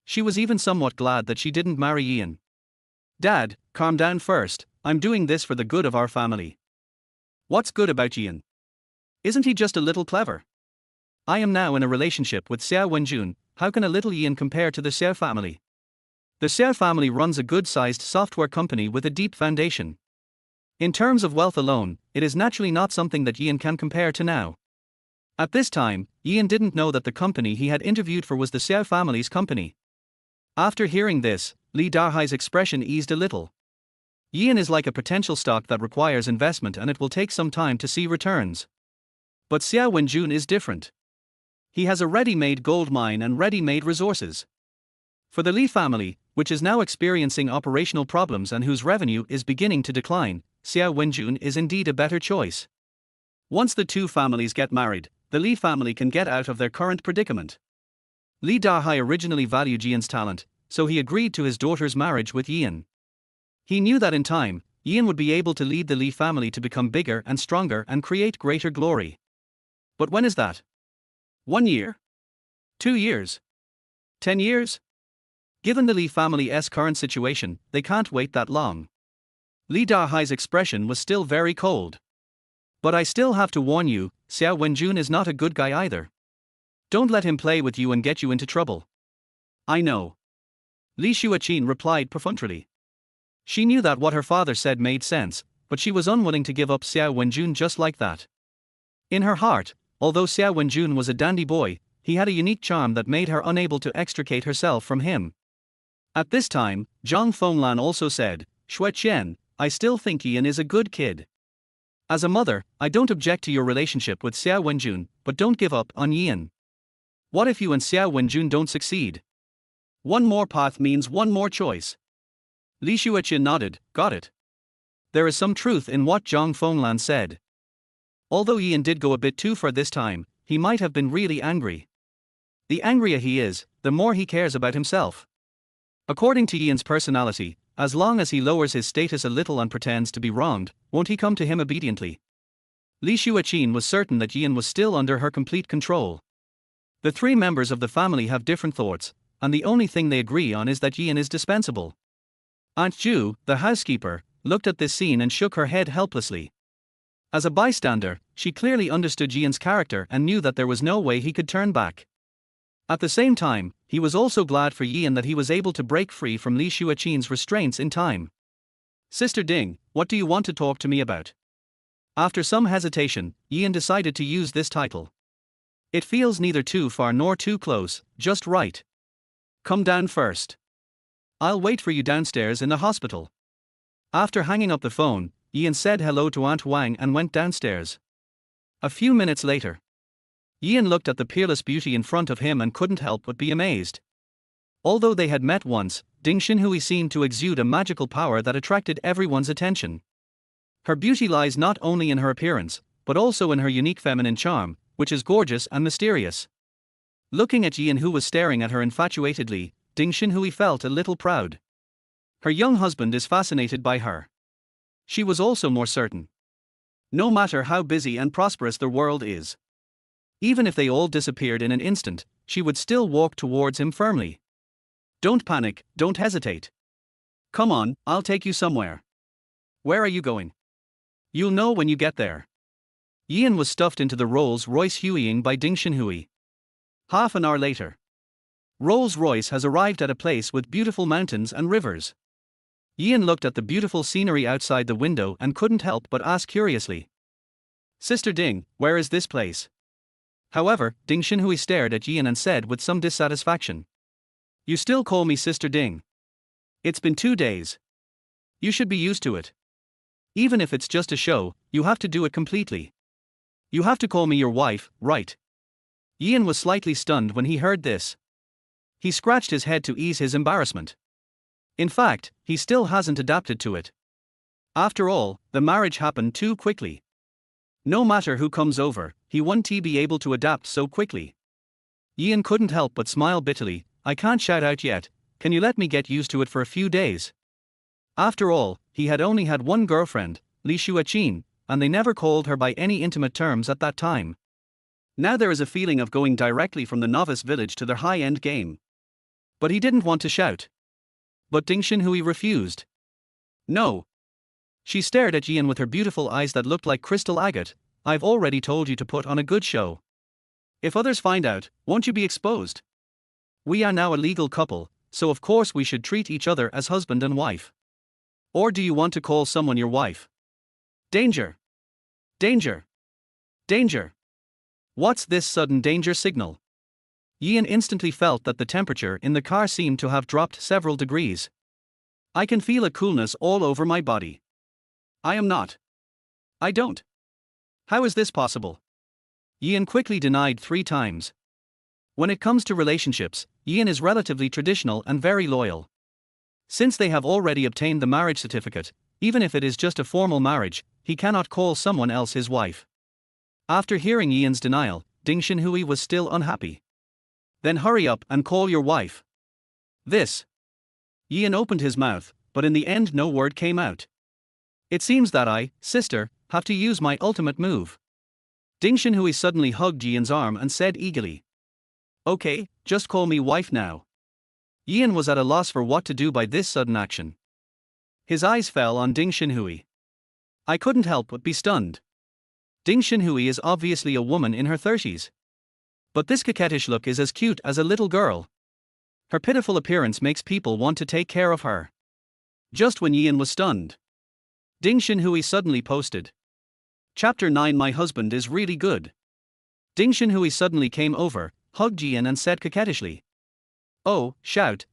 She was even somewhat glad that she didn't marry Yian. Dad, calm down first, I'm doing this for the good of our family. What's good about Yian? Isn't he just a little clever? I am now in a relationship with Xiao Wenjun, how can a little Yian compare to the Xiao family? The Xiao family runs a good-sized software company with a deep foundation. In terms of wealth alone, it is naturally not something that Yian can compare to now. At this time, Yian didn't know that the company he had interviewed for was the Xiao family's company. After hearing this, Li Dahai's expression eased a little. Yian is like a potential stock that requires investment and it will take some time to see returns. But Xiao Wenjun is different. He has a ready-made gold mine and ready-made resources. For the Li family, which is now experiencing operational problems and whose revenue is beginning to decline, Xiao Wenjun is indeed a better choice. Once the two families get married, the Li family can get out of their current predicament. Li Dahai originally valued Yian's talent, so he agreed to his daughter's marriage with Yian. He knew that in time, Yian would be able to lead the Li family to become bigger and stronger and create greater glory. But when is that? 1 year? 2 years? 10 years? Given the Li family's current situation, they can't wait that long. Li Dahai's expression was still very cold. But I still have to warn you, Xiao Wenjun is not a good guy either. Don't let him play with you and get you into trouble. I know. Li Xueqian replied perfunctorily. She knew that what her father said made sense, but she was unwilling to give up Xiao Wenjun just like that. In her heart, although Xiao Wenjun was a dandy boy, he had a unique charm that made her unable to extricate herself from him. At this time, Zhang Fenglan also said, Xueqian, I still think Yian is a good kid. As a mother, I don't object to your relationship with Xiao Wenjun, but don't give up on Yian. What if you and Xiao Wenjun don't succeed? One more path means one more choice. Li Xueqian nodded, got it. There is some truth in what Zhang Fenglan said. Although Yian did go a bit too far this time, he might have been really angry. The angrier he is, the more he cares about himself. According to Yian's personality, as long as he lowers his status a little and pretends to be wronged, won't he come to him obediently? Li Xueqian was certain that Yian was still under her complete control. The three members of the family have different thoughts, and the only thing they agree on is that Yian is dispensable. Aunt Ju, the housekeeper, looked at this scene and shook her head helplessly. As a bystander, she clearly understood Yian's character and knew that there was no way he could turn back. At the same time, he was also glad for Yian that he was able to break free from Li Xueqian's restraints in time. Sister Ding, what do you want to talk to me about? After some hesitation, Yian decided to use this title. It feels neither too far nor too close, just right. Come down first. I'll wait for you downstairs in the hospital. After hanging up the phone, Yian said hello to Aunt Wang and went downstairs. A few minutes later, Ian looked at the peerless beauty in front of him and couldn't help but be amazed. Although they had met once, Ding Xinhui seemed to exude a magical power that attracted everyone's attention. Her beauty lies not only in her appearance, but also in her unique feminine charm, which is gorgeous and mysterious. Looking at Ian, who was staring at her infatuatedly, Ding Xinhui felt a little proud. Her young husband is fascinated by her. She was also more certain. No matter how busy and prosperous the world is, even if they all disappeared in an instant, she would still walk towards him firmly. Don't panic, don't hesitate. Come on, I'll take you somewhere. Where are you going? You'll know when you get there. Ian was stuffed into the Rolls-Royce hurrying by Ding Xinhui. Half an hour later, Rolls-Royce has arrived at a place with beautiful mountains and rivers. Ian looked at the beautiful scenery outside the window and couldn't help but ask curiously, Sister Ding, where is this place? However, Ding Xinhui stared at Ian and said with some dissatisfaction, You still call me Sister Ding? It's been 2 days. You should be used to it. Even if it's just a show, you have to do it completely. You have to call me your wife, right? Ian was slightly stunned when he heard this. He scratched his head to ease his embarrassment. In fact, he still hasn't adapted to it. After all, the marriage happened too quickly. No matter who comes over, he won't be able to adapt so quickly. Ian couldn't help but smile bitterly. I can't shout out yet, can you let me get used to it for a few days? After all, he had only had one girlfriend, Li Xueqian, and they never called her by any intimate terms at that time. Now there is a feeling of going directly from the novice village to their high-end game. But he didn't want to shout. But Ding Xinhui refused. No. She stared at Ian with her beautiful eyes that looked like crystal agate. I've already told you to put on a good show. If others find out, won't you be exposed? We are now a legal couple, so of course we should treat each other as husband and wife. Or do you want to call someone your wife? Danger! Danger! Danger! What's this sudden danger signal? Ian instantly felt that the temperature in the car seemed to have dropped several degrees. I can feel a coolness all over my body. I am not. I don't. How is this possible? Ian quickly denied 3 times. When it comes to relationships, Ian is relatively traditional and very loyal. Since they have already obtained the marriage certificate, even if it is just a formal marriage, he cannot call someone else his wife. After hearing Ian's denial, Ding Xinhui was still unhappy. Then hurry up and call your wife. This. Ian opened his mouth, but in the end no word came out. It seems that I, sister, have to use my ultimate move. Ding Xinhui suddenly hugged Ian's arm and said eagerly, Okay, just call me wife now. Ian was at a loss for what to do by this sudden action. His eyes fell on Ding Xinhui. I couldn't help but be stunned. Ding Xinhui is obviously a woman in her 30s. But this coquettish look is as cute as a little girl. Her pitiful appearance makes people want to take care of her. Just when Ian was stunned, Ding Xinhui suddenly posted, Chapter 9 My husband is really good. Ding Xinhui suddenly came over, hugged Ian and said coquettishly, Oh, shout,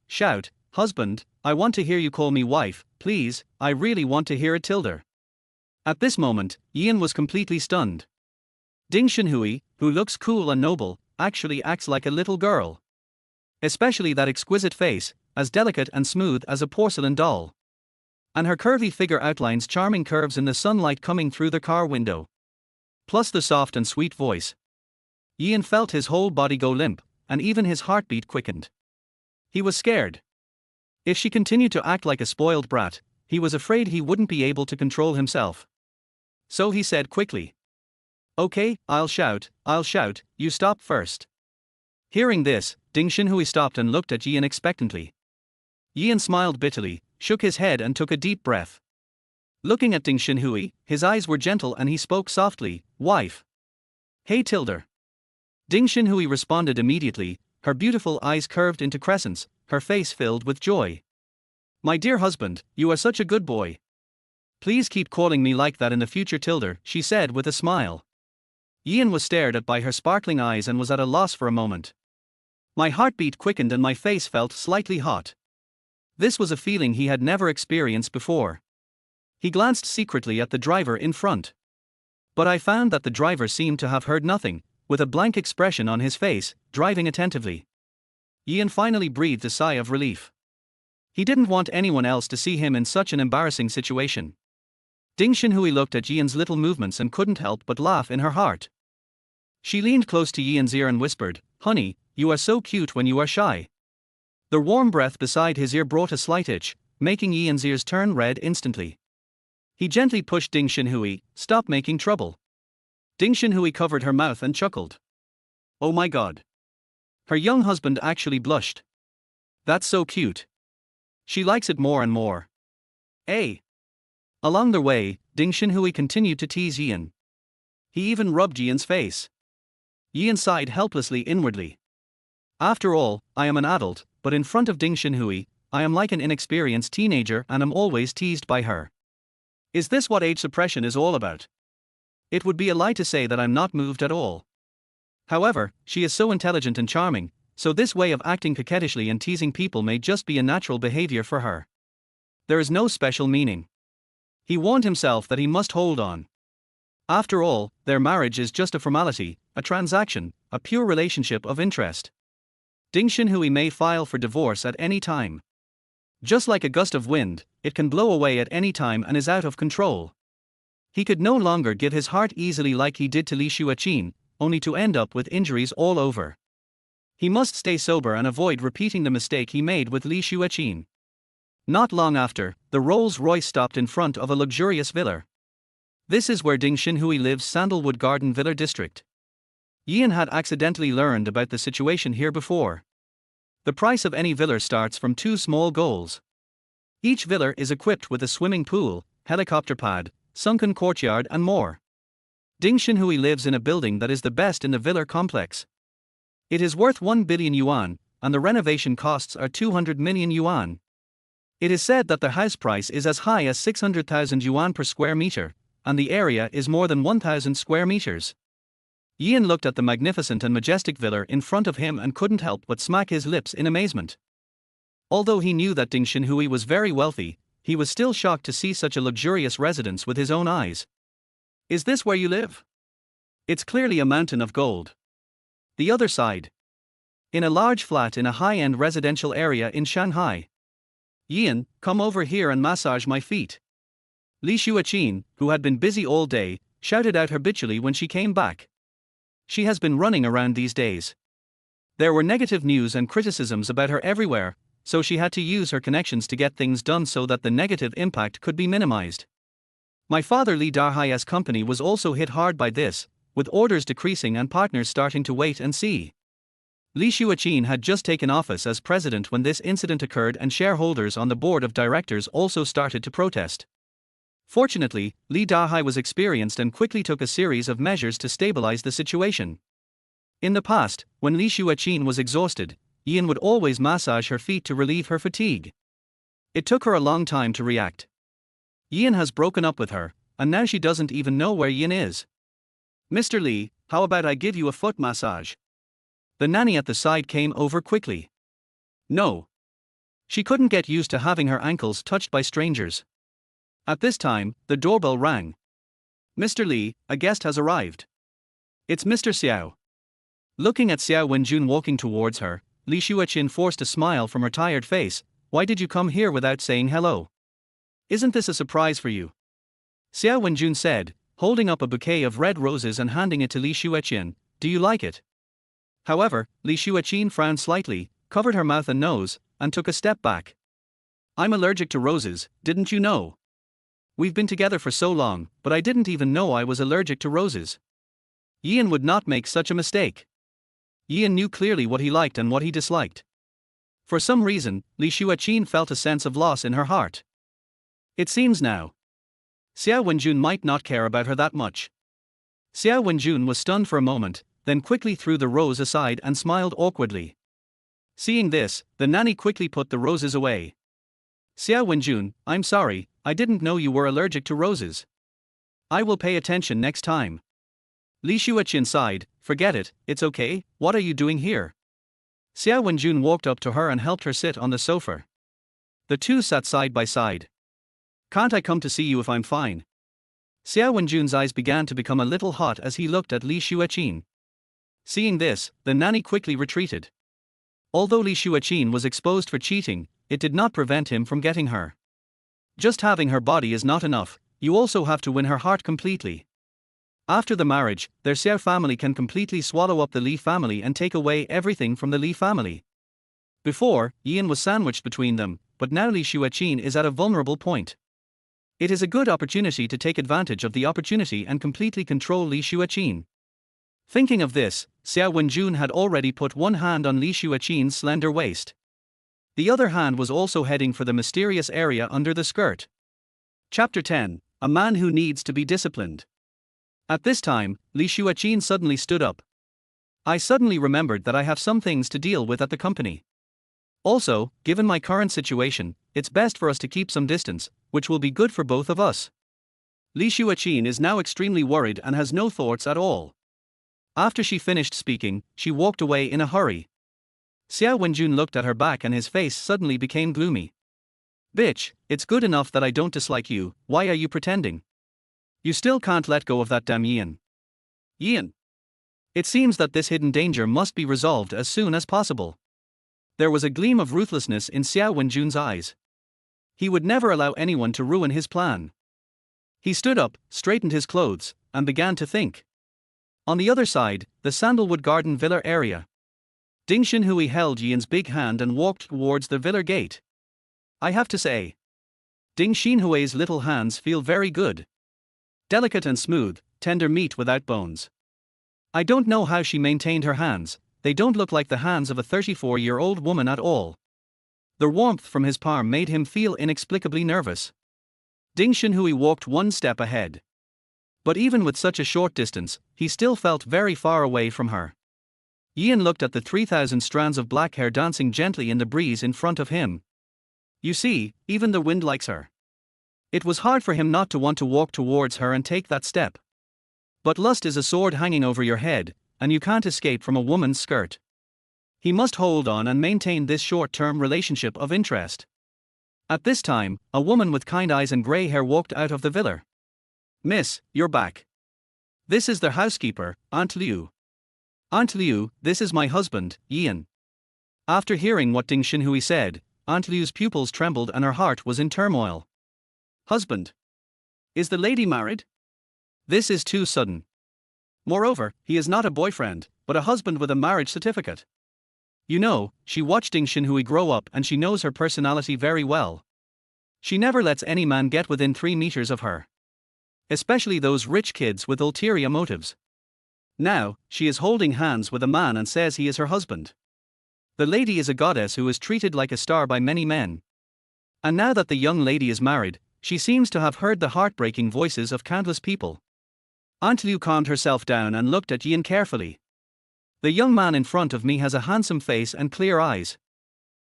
husband, I want to hear you call me wife, please, I really want to hear it Tilda. At this moment, Ian was completely stunned. Ding Xinhui, who looks cool and noble, actually acts like a little girl. Especially that exquisite face, as delicate and smooth as a porcelain doll. And her curvy figure outlines charming curves in the sunlight coming through the car window. Plus the soft and sweet voice. Ian felt his whole body go limp, and even his heartbeat quickened. He was scared. If she continued to act like a spoiled brat, he was afraid he wouldn't be able to control himself. So he said quickly, Okay, I'll shout, you stop first. Hearing this, Ding Xinhui stopped and looked at Ian expectantly. Ian smiled bitterly, shook his head and took a deep breath. Looking at Ding Xinhui, his eyes were gentle and he spoke softly, Wife. Hey Tilda. Ding Xinhui responded immediately, her beautiful eyes curved into crescents, her face filled with joy. My dear husband, you are such a good boy. Please keep calling me like that in the future Tilda, she said with a smile. Ian was stared at by her sparkling eyes and was at a loss for a moment. My heartbeat quickened and my face felt slightly hot. This was a feeling he had never experienced before. He glanced secretly at the driver in front. But I found that the driver seemed to have heard nothing, with a blank expression on his face, driving attentively. Ian finally breathed a sigh of relief. He didn't want anyone else to see him in such an embarrassing situation. Ding Xinhui looked at Ian's little movements and couldn't help but laugh in her heart. She leaned close to Ian's ear and whispered, "Honey, you are so cute when you are shy." The warm breath beside his ear brought a slight itch, making Ian's ears turn red instantly. He gently pushed Ding Xinhui, "Stop making trouble." Ding Xinhui covered her mouth and chuckled. Oh my god. Her young husband actually blushed. That's so cute. She likes it more and more. Eh? Along the way, Ding Xinhui continued to tease Ian. He even rubbed Ian's face. Ian sighed helplessly inwardly. After all, I am an adult, but in front of Ding Xinhui, I am like an inexperienced teenager and am always teased by her. Is this what age suppression is all about? It would be a lie to say that I'm not moved at all. However, she is so intelligent and charming, so this way of acting coquettishly and teasing people may just be a natural behavior for her. There is no special meaning. He warned himself that he must hold on. After all, their marriage is just a formality, a transaction, a pure relationship of interest. Ding Xinhui may file for divorce at any time. Just like a gust of wind, it can blow away at any time and is out of control. He could no longer give his heart easily like he did to Li Xueqian, only to end up with injuries all over. He must stay sober and avoid repeating the mistake he made with Li Xueqian. Not long after, the Rolls-Royce stopped in front of a luxurious villa. This is where Ding Xinhui lives, Sandalwood Garden Villa District. Ian had accidentally learned about the situation here before. The price of any villa starts from 2 small goals. Each villa is equipped with a swimming pool, helicopter pad, sunken courtyard and more. Ding Xinhui lives in a building that is the best in the villa complex. It is worth 1 billion yuan, and the renovation costs are 200 million yuan. It is said that the house price is as high as 600,000 yuan per square meter, and the area is more than 1,000 square meters. Ian looked at the magnificent and majestic villa in front of him and couldn't help but smack his lips in amazement. Although he knew that Ding Xinhui was very wealthy, he was still shocked to see such a luxurious residence with his own eyes. Is this where you live? It's clearly a mountain of gold. The other side. In a large flat in a high-end residential area in Shanghai. Ian, come over here and massage my feet. Li Xueqian, who had been busy all day, shouted out habitually when she came back. She has been running around these days. There were negative news and criticisms about her everywhere, so she had to use her connections to get things done so that the negative impact could be minimized. My father Li Dahai's company was also hit hard by this, with orders decreasing and partners starting to wait and see. Li Xueqian had just taken office as president when this incident occurred, and shareholders on the board of directors also started to protest. Fortunately, Li Dahai was experienced and quickly took a series of measures to stabilize the situation. In the past, when Li Xueqian was exhausted, Ian would always massage her feet to relieve her fatigue. It took her a long time to react. Ian has broken up with her, and now she doesn't even know where Ian is. Mr. Li, how about I give you a foot massage? The nanny at the side came over quickly. No. She couldn't get used to having her ankles touched by strangers. At this time, the doorbell rang. Mr. Li, a guest has arrived. It's Mr. Xiao. Looking at Xiao Wenjun walking towards her, Li Xueqian forced a smile from her tired face. Why did you come here without saying hello? Isn't this a surprise for you? Xiao Wenjun said, holding up a bouquet of red roses and handing it to Li Xueqian. Do you like it? However, Li Xueqian frowned slightly, covered her mouth and nose, and took a step back. I'm allergic to roses, didn't you know? We've been together for so long, but I didn't even know I was allergic to roses. Ian would not make such a mistake. Ian knew clearly what he liked and what he disliked. For some reason, Li Xueqian felt a sense of loss in her heart. It seems now. Xiao Wenjun might not care about her that much. Xiao Wenjun was stunned for a moment, then quickly threw the rose aside and smiled awkwardly. Seeing this, the nanny quickly put the roses away. Xiao Wenjun, I'm sorry, I didn't know you were allergic to roses. I will pay attention next time. Li Xueqian sighed, forget it, it's okay, what are you doing here? Xiao Wenjun walked up to her and helped her sit on the sofa. The two sat side by side. Can't I come to see you if I'm fine? Xiao Wenjun's eyes began to become a little hot as he looked at Li Xueqian. Seeing this, the nanny quickly retreated. Although Li Xueqian was exposed for cheating, it did not prevent him from getting her. Just having her body is not enough, you also have to win her heart completely. After the marriage, their Xiao family can completely swallow up the Li family and take away everything from the Li family. Before, Yan was sandwiched between them, but now Li Xueqian is at a vulnerable point. It is a good opportunity to take advantage of the opportunity and completely control Li Xueqian. Thinking of this, Xiao Wenjun had already put one hand on Li Xueqian's slender waist. The other hand was also heading for the mysterious area under the skirt. Chapter 10: A Man Who Needs to Be Disciplined. At this time, Li Xueqian suddenly stood up. I suddenly remembered that I have some things to deal with at the company. Also, given my current situation, it's best for us to keep some distance, which will be good for both of us. Li Xueqian is now extremely worried and has no thoughts at all. After she finished speaking, she walked away in a hurry. Xiao Wenjun looked at her back and his face suddenly became gloomy. Bitch, it's good enough that I don't dislike you, why are you pretending? You still can't let go of that damn Yan. Yan. It seems that this hidden danger must be resolved as soon as possible. There was a gleam of ruthlessness in Xiao Wenjun's eyes. He would never allow anyone to ruin his plan. He stood up, straightened his clothes, and began to think. On the other side, the Sandalwood Garden Villa area. Ding Xinhui held Yan's big hand and walked towards the villa gate. I have to say, Ding Xinhui's little hands feel very good. Delicate and smooth, tender meat without bones. I don't know how she maintained her hands, they don't look like the hands of a 34-year-old woman at all. The warmth from his palm made him feel inexplicably nervous. Ding Xinhui walked one step ahead. But even with such a short distance, he still felt very far away from her. Yan looked at the 3,000 strands of black hair dancing gently in the breeze in front of him. You see, even the wind likes her. It was hard for him not to want to walk towards her and take that step. But lust is a sword hanging over your head, and you can't escape from a woman's skirt. He must hold on and maintain this short-term relationship of interest. At this time, a woman with kind eyes and grey hair walked out of the villa. Miss, you're back. This is their housekeeper, Aunt Liu. Aunt Liu, this is my husband, Yan. After hearing what Ding Xinhui said, Aunt Liu's pupils trembled and her heart was in turmoil. Husband? Is the lady married? This is too sudden. Moreover, he is not a boyfriend, but a husband with a marriage certificate. You know, she watched Ding Xinhui grow up and she knows her personality very well. She never lets any man get within 3 meters of her. Especially those rich kids with ulterior motives. Now, she is holding hands with a man and says he is her husband. The lady is a goddess who is treated like a star by many men. And now that the young lady is married, she seems to have heard the heartbreaking voices of countless people. Aunt Liu calmed herself down and looked at Yan carefully. The young man in front of me has a handsome face and clear eyes.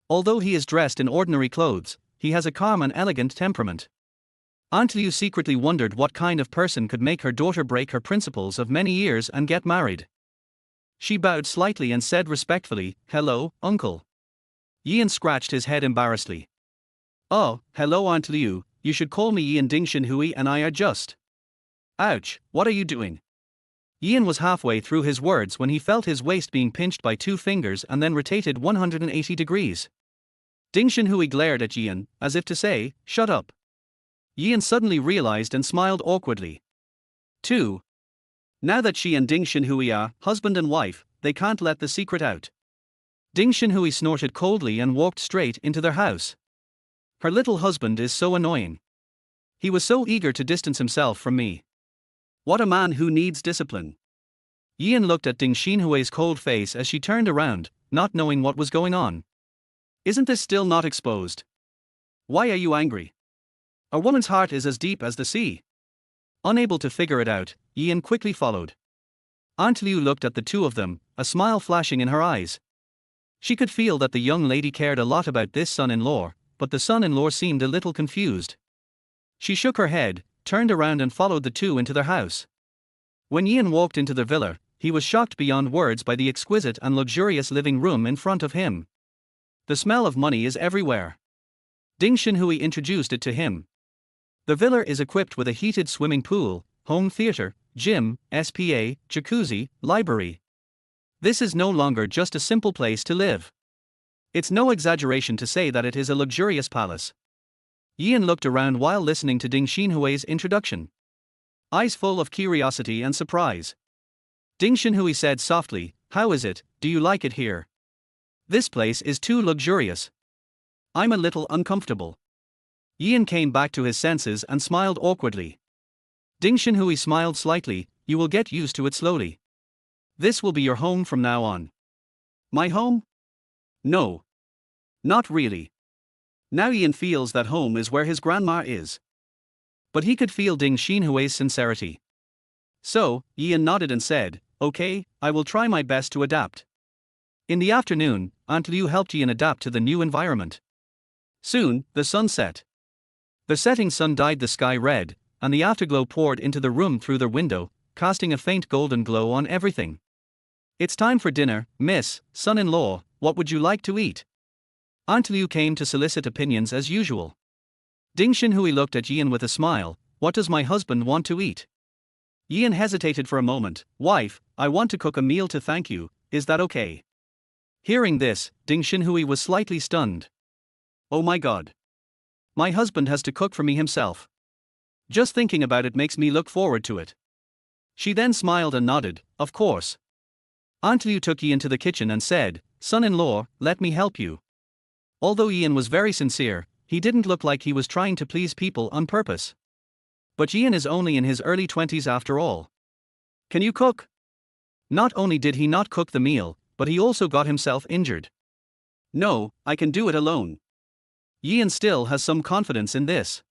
Although he is dressed in ordinary clothes, he has a calm and elegant temperament. Aunt Liu secretly wondered what kind of person could make her daughter break her principles of many years and get married. She bowed slightly and said respectfully, "Hello, uncle." Yan scratched his head embarrassedly. "Oh, hello Aunt Liu, you should call me Yan. Ding Xinhui and I are just." "Ouch, what are you doing?" Yan was halfway through his words when he felt his waist being pinched by 2 fingers and then rotated 180 degrees. Ding Xinhui glared at Yan, as if to say, "Shut up." Yan suddenly realized and smiled awkwardly. 2. Now that she and Ding Xinhui are husband and wife, they can't let the secret out. Ding Xinhui snorted coldly and walked straight into their house. Her little husband is so annoying. He was so eager to distance himself from me. What a man who needs discipline. Yan looked at Ding Xinhui's cold face as she turned around, not knowing what was going on. Isn't this still not exposed? Why are you angry? A woman's heart is as deep as the sea. Unable to figure it out, Yan quickly followed. Aunt Liu looked at the two of them, a smile flashing in her eyes. She could feel that the young lady cared a lot about this son-in-law, but the son-in-law seemed a little confused. She shook her head, turned around and followed the two into their house. When Yan walked into the villa, he was shocked beyond words by the exquisite and luxurious living room in front of him. The smell of money is everywhere. Ding Xinhui introduced it to him. The villa is equipped with a heated swimming pool, home theater, gym, SPA, jacuzzi, library. This is no longer just a simple place to live. It's no exaggeration to say that it is a luxurious palace. Yian looked around while listening to Ding Xinhui's introduction, eyes full of curiosity and surprise. Ding Xinhui said softly, "How is it, do you like it here? This place is too luxurious. I'm a little uncomfortable." Yian came back to his senses and smiled awkwardly. Ding Xinhui smiled slightly, "You will get used to it slowly. This will be your home from now on." "My home? No. Not really." Now Yian feels that home is where his grandma is. But he could feel Ding Xinhui's sincerity. So, Yian nodded and said, "Okay, I will try my best to adapt." In the afternoon, Aunt Liu helped Yian adapt to the new environment. Soon, the sun set. The setting sun dyed the sky red, and the afterglow poured into the room through the window, casting a faint golden glow on everything. "It's time for dinner, Miss Son-in-law, what would you like to eat?" Aunt Liu came to solicit opinions as usual. Ding Xinhui looked at Yian with a smile, "What does my husband want to eat?" Yian hesitated for a moment. "Wife, I want to cook a meal to thank you, is that okay?" Hearing this, Ding Xinhui was slightly stunned. "Oh my god. My husband has to cook for me himself. Just thinking about it makes me look forward to it." She then smiled and nodded, "Of course." Aunt Liu took Yian to the kitchen and said, "Son-in-law, let me help you." Although Yian was very sincere, he didn't look like he was trying to please people on purpose. But Yian is only in his early 20s after all. "Can you cook?" Not only did he not cook the meal, but he also got himself injured. "No, I can do it alone." Yian still has some confidence in this.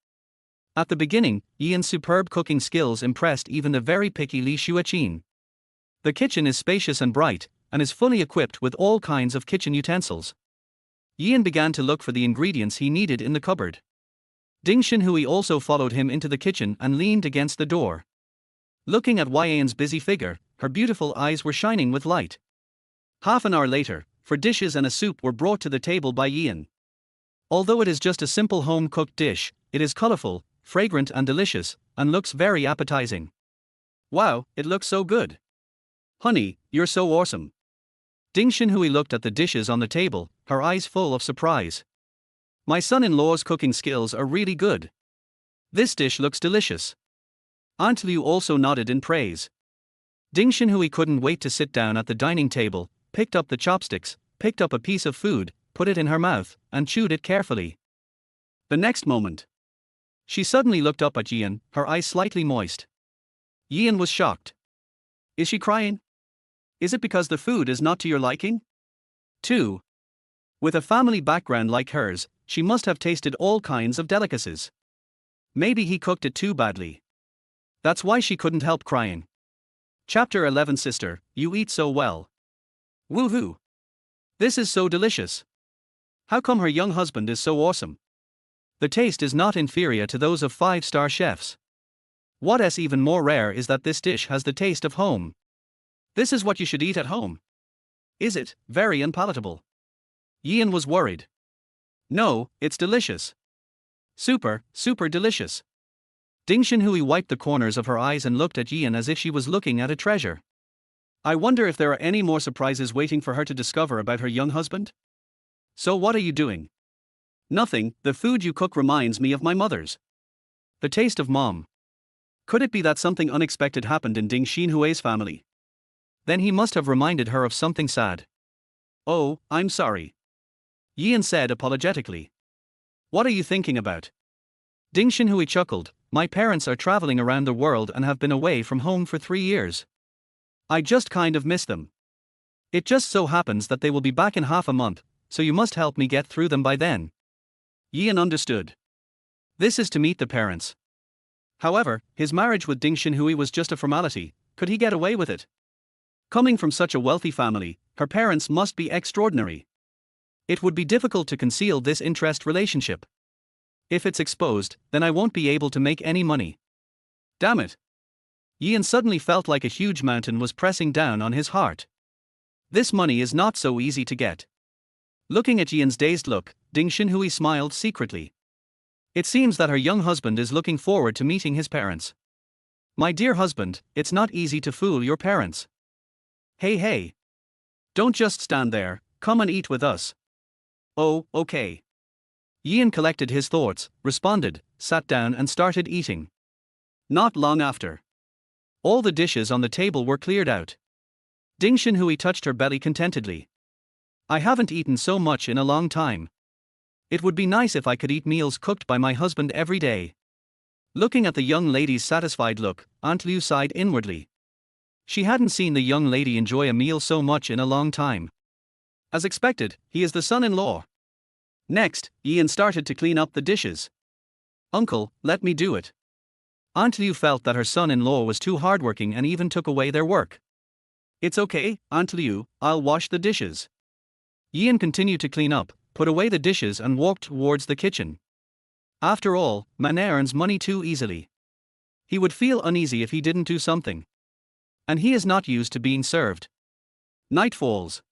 At the beginning, Yian's superb cooking skills impressed even the very picky Li Xueqian. The kitchen is spacious and bright, and is fully equipped with all kinds of kitchen utensils. Yian began to look for the ingredients he needed in the cupboard. Ding Xinhui also followed him into the kitchen and leaned against the door. Looking at Yian's busy figure, her beautiful eyes were shining with light. Half an hour later, four dishes and a soup were brought to the table by Yian. Although it is just a simple home-cooked dish, it is colorful, fragrant and delicious, and looks very appetizing. "Wow, it looks so good. Honey, you're so awesome." Ding Xinhui looked at the dishes on the table, her eyes full of surprise. "My son-in-law's cooking skills are really good. This dish looks delicious." Aunt Liu also nodded in praise. Ding Xinhui couldn't wait to sit down at the dining table, picked up the chopsticks, picked up a piece of food, put it in her mouth, and chewed it carefully. The next moment, she suddenly looked up at Yian, her eyes slightly moist. Yian was shocked. Is she crying? Is it because the food is not to your liking? 2. With a family background like hers, she must have tasted all kinds of delicacies. Maybe he cooked it too badly. That's why she couldn't help crying. Chapter 11. Sister, you eat so well. Woohoo! This is so delicious. How come her young husband is so awesome? The taste is not inferior to those of 5-star chefs. What's even more rare is that this dish has the taste of home. This is what you should eat at home. Is it very unpalatable? Yian was worried. No, it's delicious. Super delicious. Ding Xinhui wiped the corners of her eyes and looked at Yian as if she was looking at a treasure. I wonder if there are any more surprises waiting for her to discover about her young husband? So what are you doing? Nothing, the food you cook reminds me of my mother's. The taste of mom. Could it be that something unexpected happened in Ding Xinhui's family? Then he must have reminded her of something sad. Oh, I'm sorry. Yian said apologetically. What are you thinking about? Ding Xinhui chuckled. My parents are traveling around the world and have been away from home for 3 years. I just kind of miss them. It just so happens that they will be back in half a month, so you must help me get through them by then. Yian understood. This is to meet the parents. However, his marriage with Ding Xinhui was just a formality. Could he get away with it? Coming from such a wealthy family, her parents must be extraordinary. It would be difficult to conceal this interest relationship. If it's exposed, then I won't be able to make any money. Damn it. Yian suddenly felt like a huge mountain was pressing down on his heart. This money is not so easy to get. Looking at Yian's dazed look, Ding Xinhui smiled secretly. It seems that her young husband is looking forward to meeting his parents. My dear husband, it's not easy to fool your parents. Hey, hey. Don't just stand there, come and eat with us. Oh, okay. Ian collected his thoughts, responded, sat down and started eating. Not long after, all the dishes on the table were cleared out. Ding Xinhui touched her belly contentedly. I haven't eaten so much in a long time. It would be nice if I could eat meals cooked by my husband every day. Looking at the young lady's satisfied look, Aunt Liu sighed inwardly. She hadn't seen the young lady enjoy a meal so much in a long time. As expected, he is the son-in-law. Next, Ian started to clean up the dishes. Uncle, let me do it. Aunt Liu felt that her son-in-law was too hardworking and even took away their work. It's okay, Aunt Liu, I'll wash the dishes. Ian continued to clean up, put away the dishes and walked towards the kitchen. After all, man earns money too easily. He would feel uneasy if he didn't do something. And he is not used to being served. Night falls.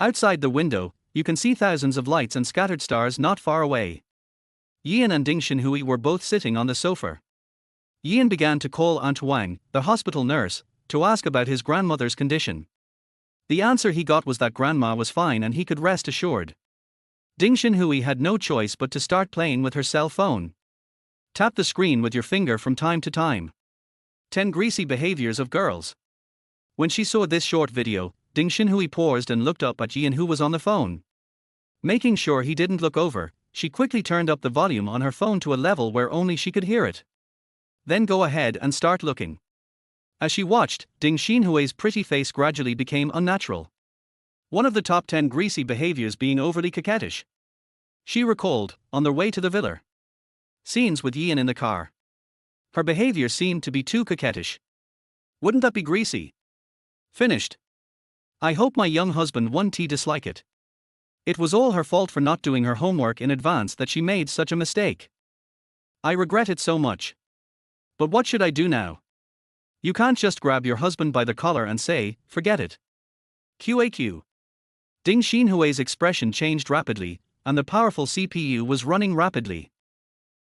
Outside the window, you can see thousands of lights and scattered stars not far away. Ian and Ding Xinhui were both sitting on the sofa. Ian began to call Aunt Wang, the hospital nurse, to ask about his grandmother's condition. The answer he got was that grandma was fine and he could rest assured. Ding Xinhui had no choice but to start playing with her cell phone. Tap the screen with your finger from time to time. 10 greasy behaviors of girls. When she saw this short video, Ding Xinhui paused and looked up at Ian, who was on the phone. Making sure he didn't look over, she quickly turned up the volume on her phone to a level where only she could hear it. Then go ahead and start looking. As she watched, Ding Xinhui's pretty face gradually became unnatural. One of the top 10 greasy behaviors being overly coquettish. She recalled, on their way to the villa. Scenes with Ian in the car. Her behavior seemed to be too coquettish. Wouldn't that be greasy? Finished. I hope my young husband won't dislike it. It was all her fault for not doing her homework in advance that she made such a mistake. I regret it so much. But what should I do now? You can't just grab your husband by the collar and say, forget it. QAQ. Ding Xinhui's expression changed rapidly, and the powerful CPU was running rapidly.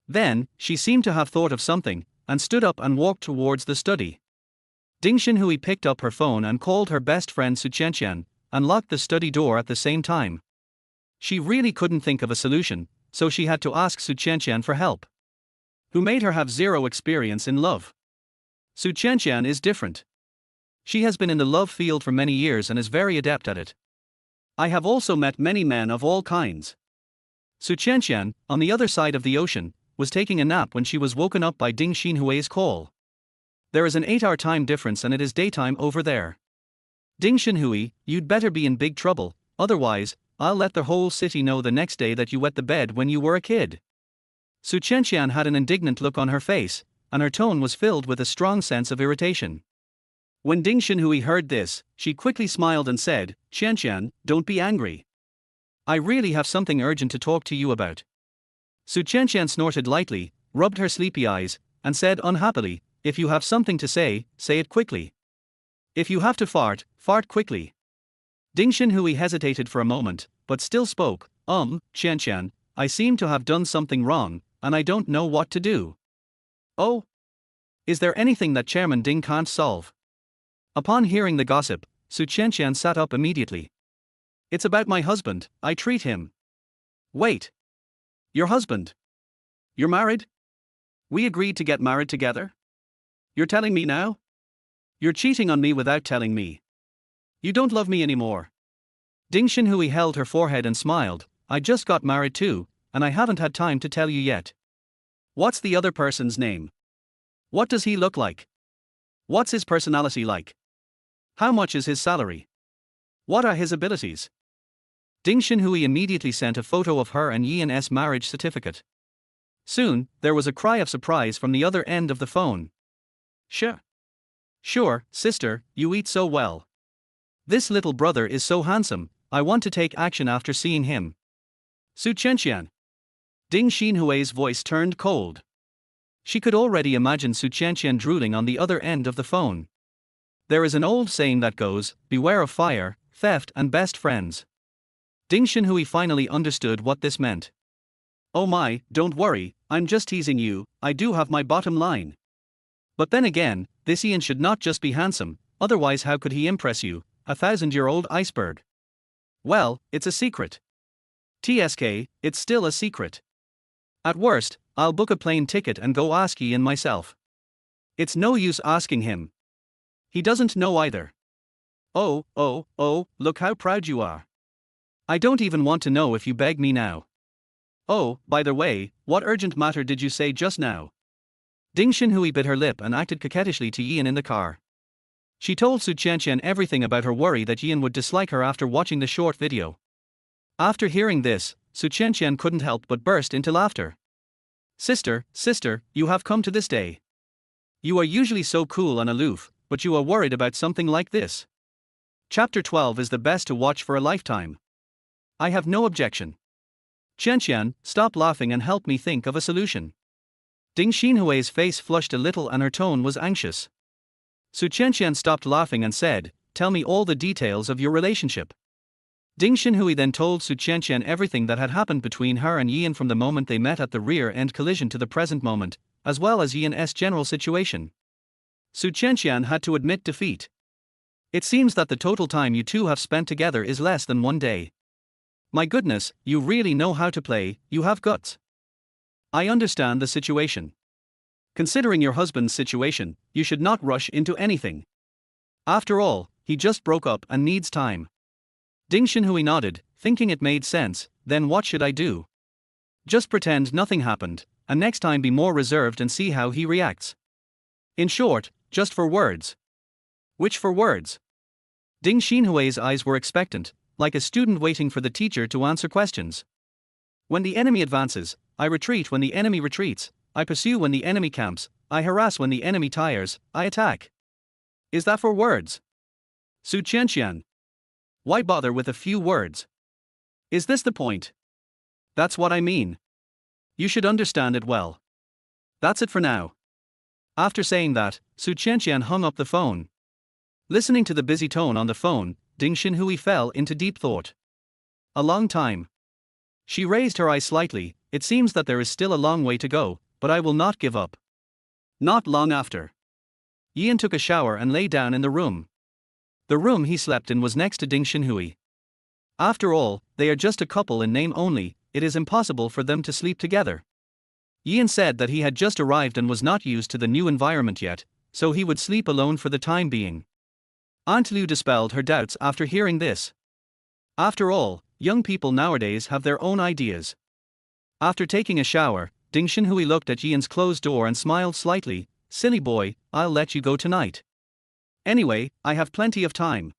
Then, she seemed to have thought of something, and stood up and walked towards the study. Ding Xinhui picked up her phone and called her best friend Li Xueqian, and locked the study door at the same time. She really couldn't think of a solution, so she had to ask Li Xueqian for help. Who made her have zero experience in love. Li Xueqian is different. She has been in the love field for many years and is very adept at it. I have also met many men of all kinds. Li Xueqian, on the other side of the ocean, was taking a nap when she was woken up by Ding Xinhui's call. There is an 8-hour time difference and it is daytime over there. Ding Xinhui, you'd better be in big trouble, otherwise, I'll let the whole city know the next day that you wet the bed when you were a kid. Li Xueqian had an indignant look on her face, and her tone was filled with a strong sense of irritation. When Ding Xinhui heard this, she quickly smiled and said, Qianqian, don't be angry. I really have something urgent to talk to you about. Li Xueqian snorted lightly, rubbed her sleepy eyes, and said unhappily, if you have something to say it quickly. If you have to fart quickly. Ding Xinhui hesitated for a moment, but still spoke, Qianqian, I seem to have done something wrong, and I don't know what to do. Oh? Is there anything that Chairman Ding can't solve? Upon hearing the gossip, Li Xueqian sat up immediately. It's about my husband, I treat him. Wait. Your husband? You're married? We agreed to get married together? You're telling me now? You're cheating on me without telling me. You don't love me anymore. Ding Xinhui held her forehead and smiled, I just got married too, and I haven't had time to tell you yet. What's the other person's name? What does he look like? What's his personality like? How much is his salary? What are his abilities? Ding Xinhui immediately sent a photo of her and Yian's marriage certificate. Soon, there was a cry of surprise from the other end of the phone. Sure, sister, you eat so well. This little brother is so handsome, I want to take action after seeing him. Li Xueqian. Ding Xinhui's voice turned cold. She could already imagine Li Xueqian drooling on the other end of the phone. There is an old saying that goes, beware of fire, theft and best friends. Ding Xinhui finally understood what this meant. Oh my, don't worry, I'm just teasing you, I do have my bottom line. But then again, this Ian should not just be handsome, otherwise how could he impress you, a 1,000-year-old iceberg? Well, it's a secret. TSK, it's still a secret. At worst, I'll book a plane ticket and go ask Ian myself. It's no use asking him. He doesn't know either. Oh, look how proud you are. I don't even want to know if you beg me now. Oh, by the way, what urgent matter did you say just now? Ding Xinhui bit her lip and acted coquettishly to Ian in the car. She told Su Qianqian everything about her worry that Ian would dislike her after watching the short video. After hearing this, Su Qianqian couldn't help but burst into laughter. Sister, you have come to this day. You are usually so cool and aloof, but you are worried about something like this. Chapter 12 is the best to watch for a lifetime. I have no objection. Qianqian, stop laughing and help me think of a solution. Ding Xinhui's face flushed a little and her tone was anxious. Su Qianqian stopped laughing and said, tell me all the details of your relationship. Ding Xinhui then told Su Qianqian everything that had happened between her and Ian from the moment they met at the rear-end collision to the present moment, as well as Ian's general situation. Su Qianqian had to admit defeat. It seems that the total time you two have spent together is less than 1 day. My goodness, you really know how to play, you have guts. I understand the situation. Considering your husband's situation, you should not rush into anything. After all, he just broke up and needs time. Ding Xinhui nodded, thinking it made sense. Then what should I do? Just pretend nothing happened, and next time be more reserved and see how he reacts. In short, just for words. Which for words? Ding Xinhui's eyes were expectant, like a student waiting for the teacher to answer questions. When the enemy advances, I retreat. When the enemy retreats, I pursue. When the enemy camps, I harass. When the enemy tires, I attack. Is that for words? Su Qianqian. Why bother with a few words? Is this the point? That's what I mean. You should understand it well. That's it for now. After saying that, Su Qianqian hung up the phone. Listening to the busy tone on the phone, Ding Xinhui fell into deep thought. A long time. She raised her eyes slightly. It seems that there is still a long way to go, but I will not give up. Not long after. Ian took a shower and lay down in the room. The room he slept in was next to Ding Xinhui. After all, they are just a couple in name only, it is impossible for them to sleep together. Ian said that he had just arrived and was not used to the new environment yet, so he would sleep alone for the time being. Aunt Liu dispelled her doubts after hearing this. After all, young people nowadays have their own ideas. After taking a shower, Ding Xinhui looked at Ian's closed door and smiled slightly. Silly boy, I'll let you go tonight. Anyway, I have plenty of time.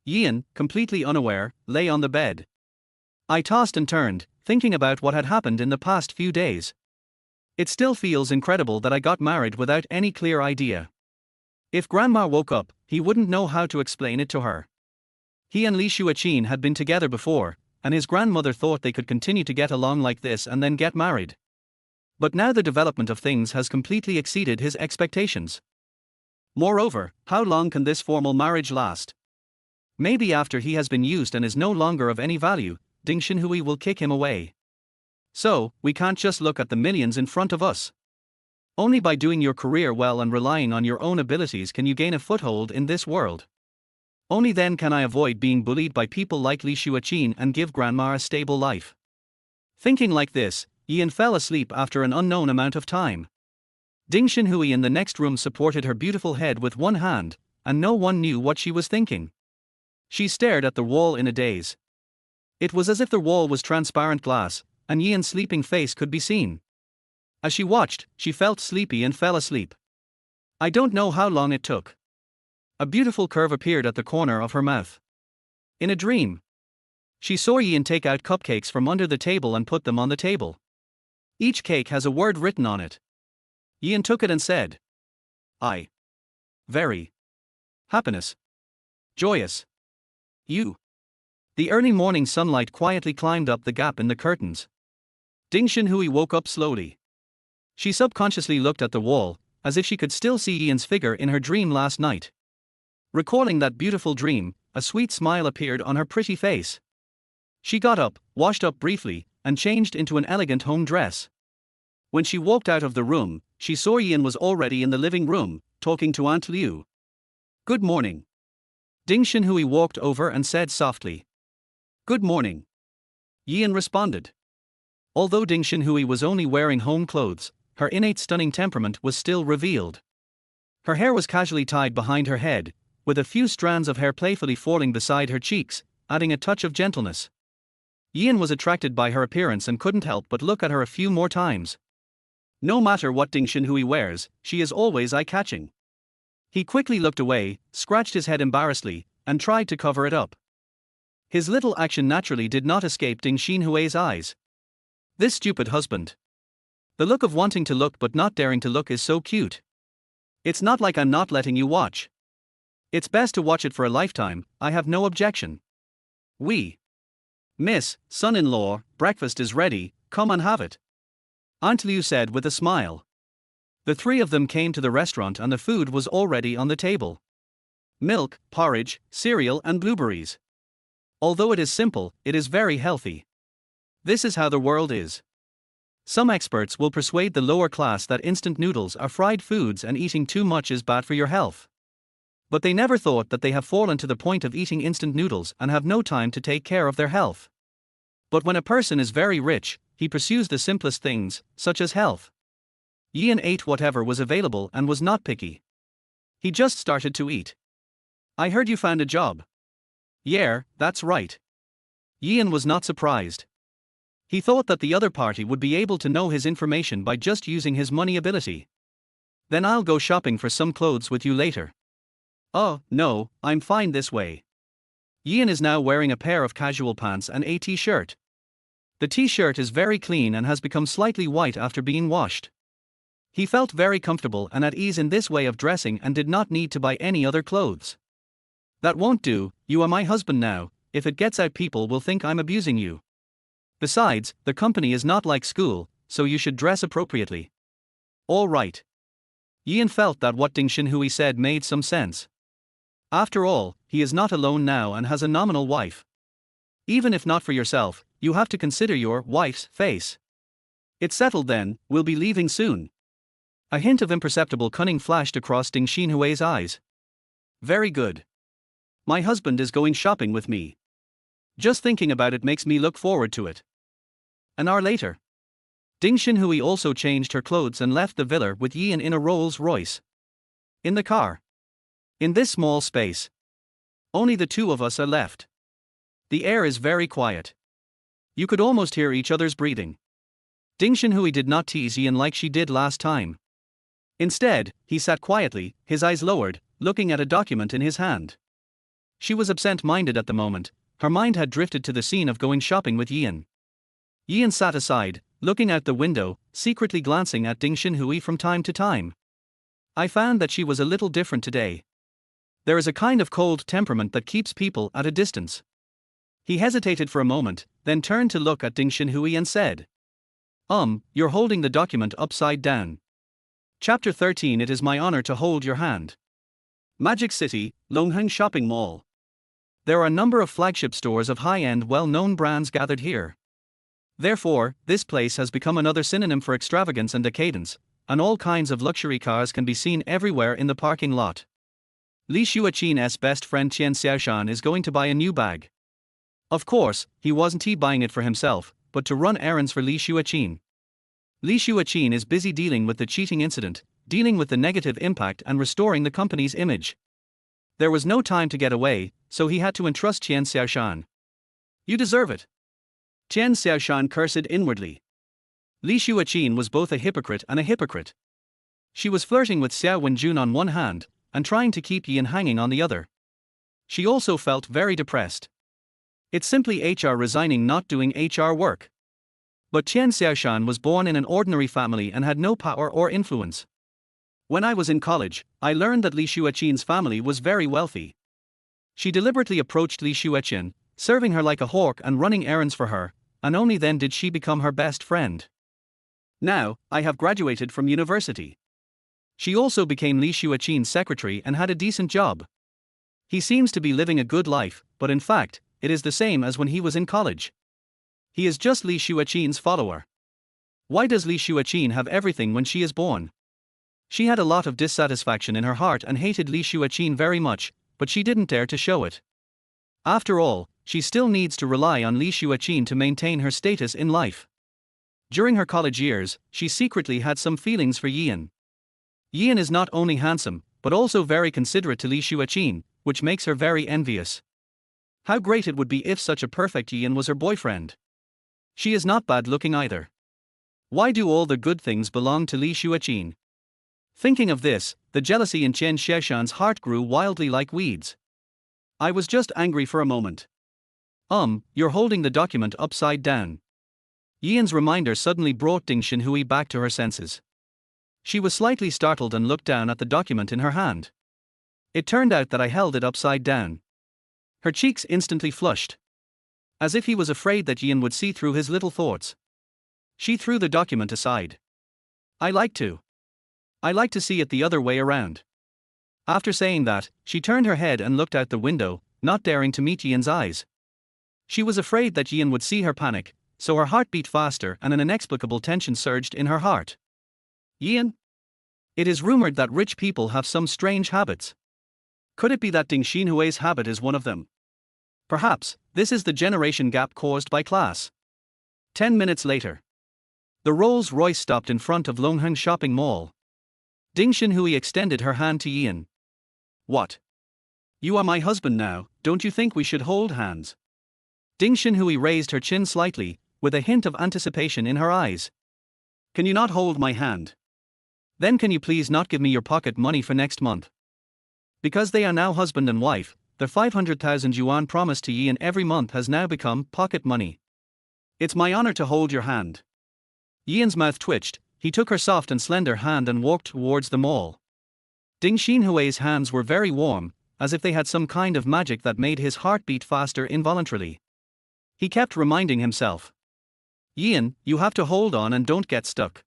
Ian, completely unaware, lay on the bed. I tossed and turned, thinking about what had happened in the past few days. It still feels incredible that I got married without any clear idea. If Grandma woke up, he wouldn't know how to explain it to her. He and Li Xueqian had been together before, and his grandmother thought they could continue to get along like this and then get married. But now the development of things has completely exceeded his expectations. Moreover, how long can this formal marriage last? Maybe after he has been used and is no longer of any value, Ding Xinhui will kick him away. So, we can't just look at the millions in front of us. Only by doing your career well and relying on your own abilities can you gain a foothold in this world. Only then can I avoid being bullied by people like Li Xueqian and give Grandma a stable life. Thinking like this, Ian fell asleep after an unknown amount of time. Ding Xinhui in the next room supported her beautiful head with one hand, and no one knew what she was thinking. She stared at the wall in a daze. It was as if the wall was transparent glass, and Ian's sleeping face could be seen. As she watched, she felt sleepy and fell asleep. I don't know how long it took. A beautiful curve appeared at the corner of her mouth. In a dream, she saw Ian take out cupcakes from under the table and put them on the table. Each cake has a word written on it. Ian took it and said, I. Very. Happiness. Joyous. You. The early morning sunlight quietly climbed up the gap in the curtains. Ding Xinhui woke up slowly. She subconsciously looked at the wall, as if she could still see Ian's figure in her dream last night. Recalling that beautiful dream, a sweet smile appeared on her pretty face. She got up, washed up briefly, and changed into an elegant home dress. When she walked out of the room, she saw Yian was already in the living room, talking to Aunt Liu. "Good morning." Ding Xinhui walked over and said softly. "Good morning." Yian responded. Although Ding Xinhui was only wearing home clothes, her innate stunning temperament was still revealed. Her hair was casually tied behind her head, with a few strands of hair playfully falling beside her cheeks, adding a touch of gentleness. Yian was attracted by her appearance and couldn't help but look at her a few more times. No matter what Ding Xinhui wears, she is always eye-catching. He quickly looked away, scratched his head embarrassedly, and tried to cover it up. His little action naturally did not escape Ding Xinhui's eyes. This stupid husband. The look of wanting to look but not daring to look is so cute. It's not like I'm not letting you watch. It's best to watch it for a lifetime, I have no objection. Miss, son-in-law, breakfast is ready, come and have it. Aunt Liu said with a smile. The three of them came to the restaurant and the food was already on the table. Milk, porridge, cereal and blueberries. Although it is simple, it is very healthy. This is how the world is. Some experts will persuade the lower class that instant noodles are fried foods and eating too much is bad for your health. But they never thought that they have fallen to the point of eating instant noodles and have no time to take care of their health. But when a person is very rich, he pursues the simplest things, such as health. Yian ate whatever was available and was not picky. He just started to eat. I heard you found a job. Yeah, that's right. Yian was not surprised. He thought that the other party would be able to know his information by just using his money ability. Then I'll go shopping for some clothes with you later. Oh, no, I'm fine this way. Yian is now wearing a pair of casual pants and a t-shirt. The t-shirt is very clean and has become slightly white after being washed. He felt very comfortable and at ease in this way of dressing and did not need to buy any other clothes. That won't do, you are my husband now, if it gets out people will think I'm abusing you. Besides, the company is not like school, so you should dress appropriately. All right. Yian felt that what Ding Xinhui said made some sense. After all, he is not alone now and has a nominal wife. Even if not for yourself, you have to consider your wife's face. It's settled then, we'll be leaving soon. A hint of imperceptible cunning flashed across Ding Xinhui's eyes. Very good. My husband is going shopping with me. Just thinking about it makes me look forward to it. An hour later. Ding Xinhui also changed her clothes and left the villa with Yian in a Rolls-Royce. In the car. In this small space. Only the two of us are left. The air is very quiet. You could almost hear each other's breathing. Ding Xinhui did not tease Yian like she did last time. Instead, he sat quietly, his eyes lowered, looking at a document in his hand. She was absent-minded at the moment, her mind had drifted to the scene of going shopping with Yian. Yian sat aside, looking out the window, secretly glancing at Ding Xinhui from time to time. I found that she was a little different today. There is a kind of cold temperament that keeps people at a distance. He hesitated for a moment, then turned to look at Ding Xinhui and said, You're holding the document upside down. Chapter 13 It is my honor to hold your hand. Magic City, Longheng Shopping Mall. There are a number of flagship stores of high-end well-known brands gathered here. Therefore, this place has become another synonym for extravagance and decadence, and all kinds of luxury cars can be seen everywhere in the parking lot. Li Xueqian's best friend Qian Xiaoshan is going to buy a new bag. Of course, he wasn't buying it for himself, but to run errands for Li Xueqian. Li Xueqian is busy dealing with the cheating incident, dealing with the negative impact and restoring the company's image. There was no time to get away, so he had to entrust Qian Xiaoshan. You deserve it. Qian Xiaoshan cursed inwardly. Li Xueqian was both a hypocrite and a hypocrite. She was flirting with Xiao Wenjun on one hand, and trying to keep Yian hanging on the other. She also felt very depressed. It's simply HR resigning, not doing HR work. But Qian Xiaoshan was born in an ordinary family and had no power or influence. When I was in college, I learned that Li Xueqian's family was very wealthy. She deliberately approached Li Xueqian, serving her like a hawk and running errands for her, and only then did she become her best friend. Now, I have graduated from university. She also became Li Xueqian's secretary and had a decent job. He seems to be living a good life, but in fact, it is the same as when he was in college. He is just Li Xueqian's follower. Why does Li Xueqian have everything when she is born? She had a lot of dissatisfaction in her heart and hated Li Xueqian very much, but she didn't dare to show it. After all, she still needs to rely on Li Xueqian to maintain her status in life. During her college years, she secretly had some feelings for Yian. Yian is not only handsome, but also very considerate to Li Xueqian, which makes her very envious. How great it would be if such a perfect Yian was her boyfriend. She is not bad looking either. Why do all the good things belong to Li Xueqian? Thinking of this, the jealousy in Chen Xiaoshan's heart grew wildly like weeds. I was just angry for a moment. You're holding the document upside down. Yian's reminder suddenly brought Ding Xinhui back to her senses. She was slightly startled and looked down at the document in her hand. It turned out that I held it upside down. Her cheeks instantly flushed. As if he was afraid that Yian would see through his little thoughts. She threw the document aside. I like to see it the other way around. After saying that, she turned her head and looked out the window, not daring to meet Yian's eyes. She was afraid that Yian would see her panic, so her heart beat faster and an inexplicable tension surged in her heart. Yian? It is rumored that rich people have some strange habits. Could it be that Ding Xinhui's habit is one of them? Perhaps, this is the generation gap caused by class. 10 minutes later. The Rolls-Royce stopped in front of Longheng Shopping Mall. Ding Xinhui extended her hand to Yian. What? You are my husband now, don't you think we should hold hands? Ding Xinhui raised her chin slightly, with a hint of anticipation in her eyes. Can you not hold my hand? Then can you please not give me your pocket money for next month? Because they are now husband and wife, the 500,000 yuan promised to Yian every month has now become pocket money. It's my honor to hold your hand. Yian's mouth twitched, he took her soft and slender hand and walked towards the mall. Ding Xinhui's hands were very warm, as if they had some kind of magic that made his heart beat faster involuntarily. He kept reminding himself. Yian, you have to hold on and don't get stuck.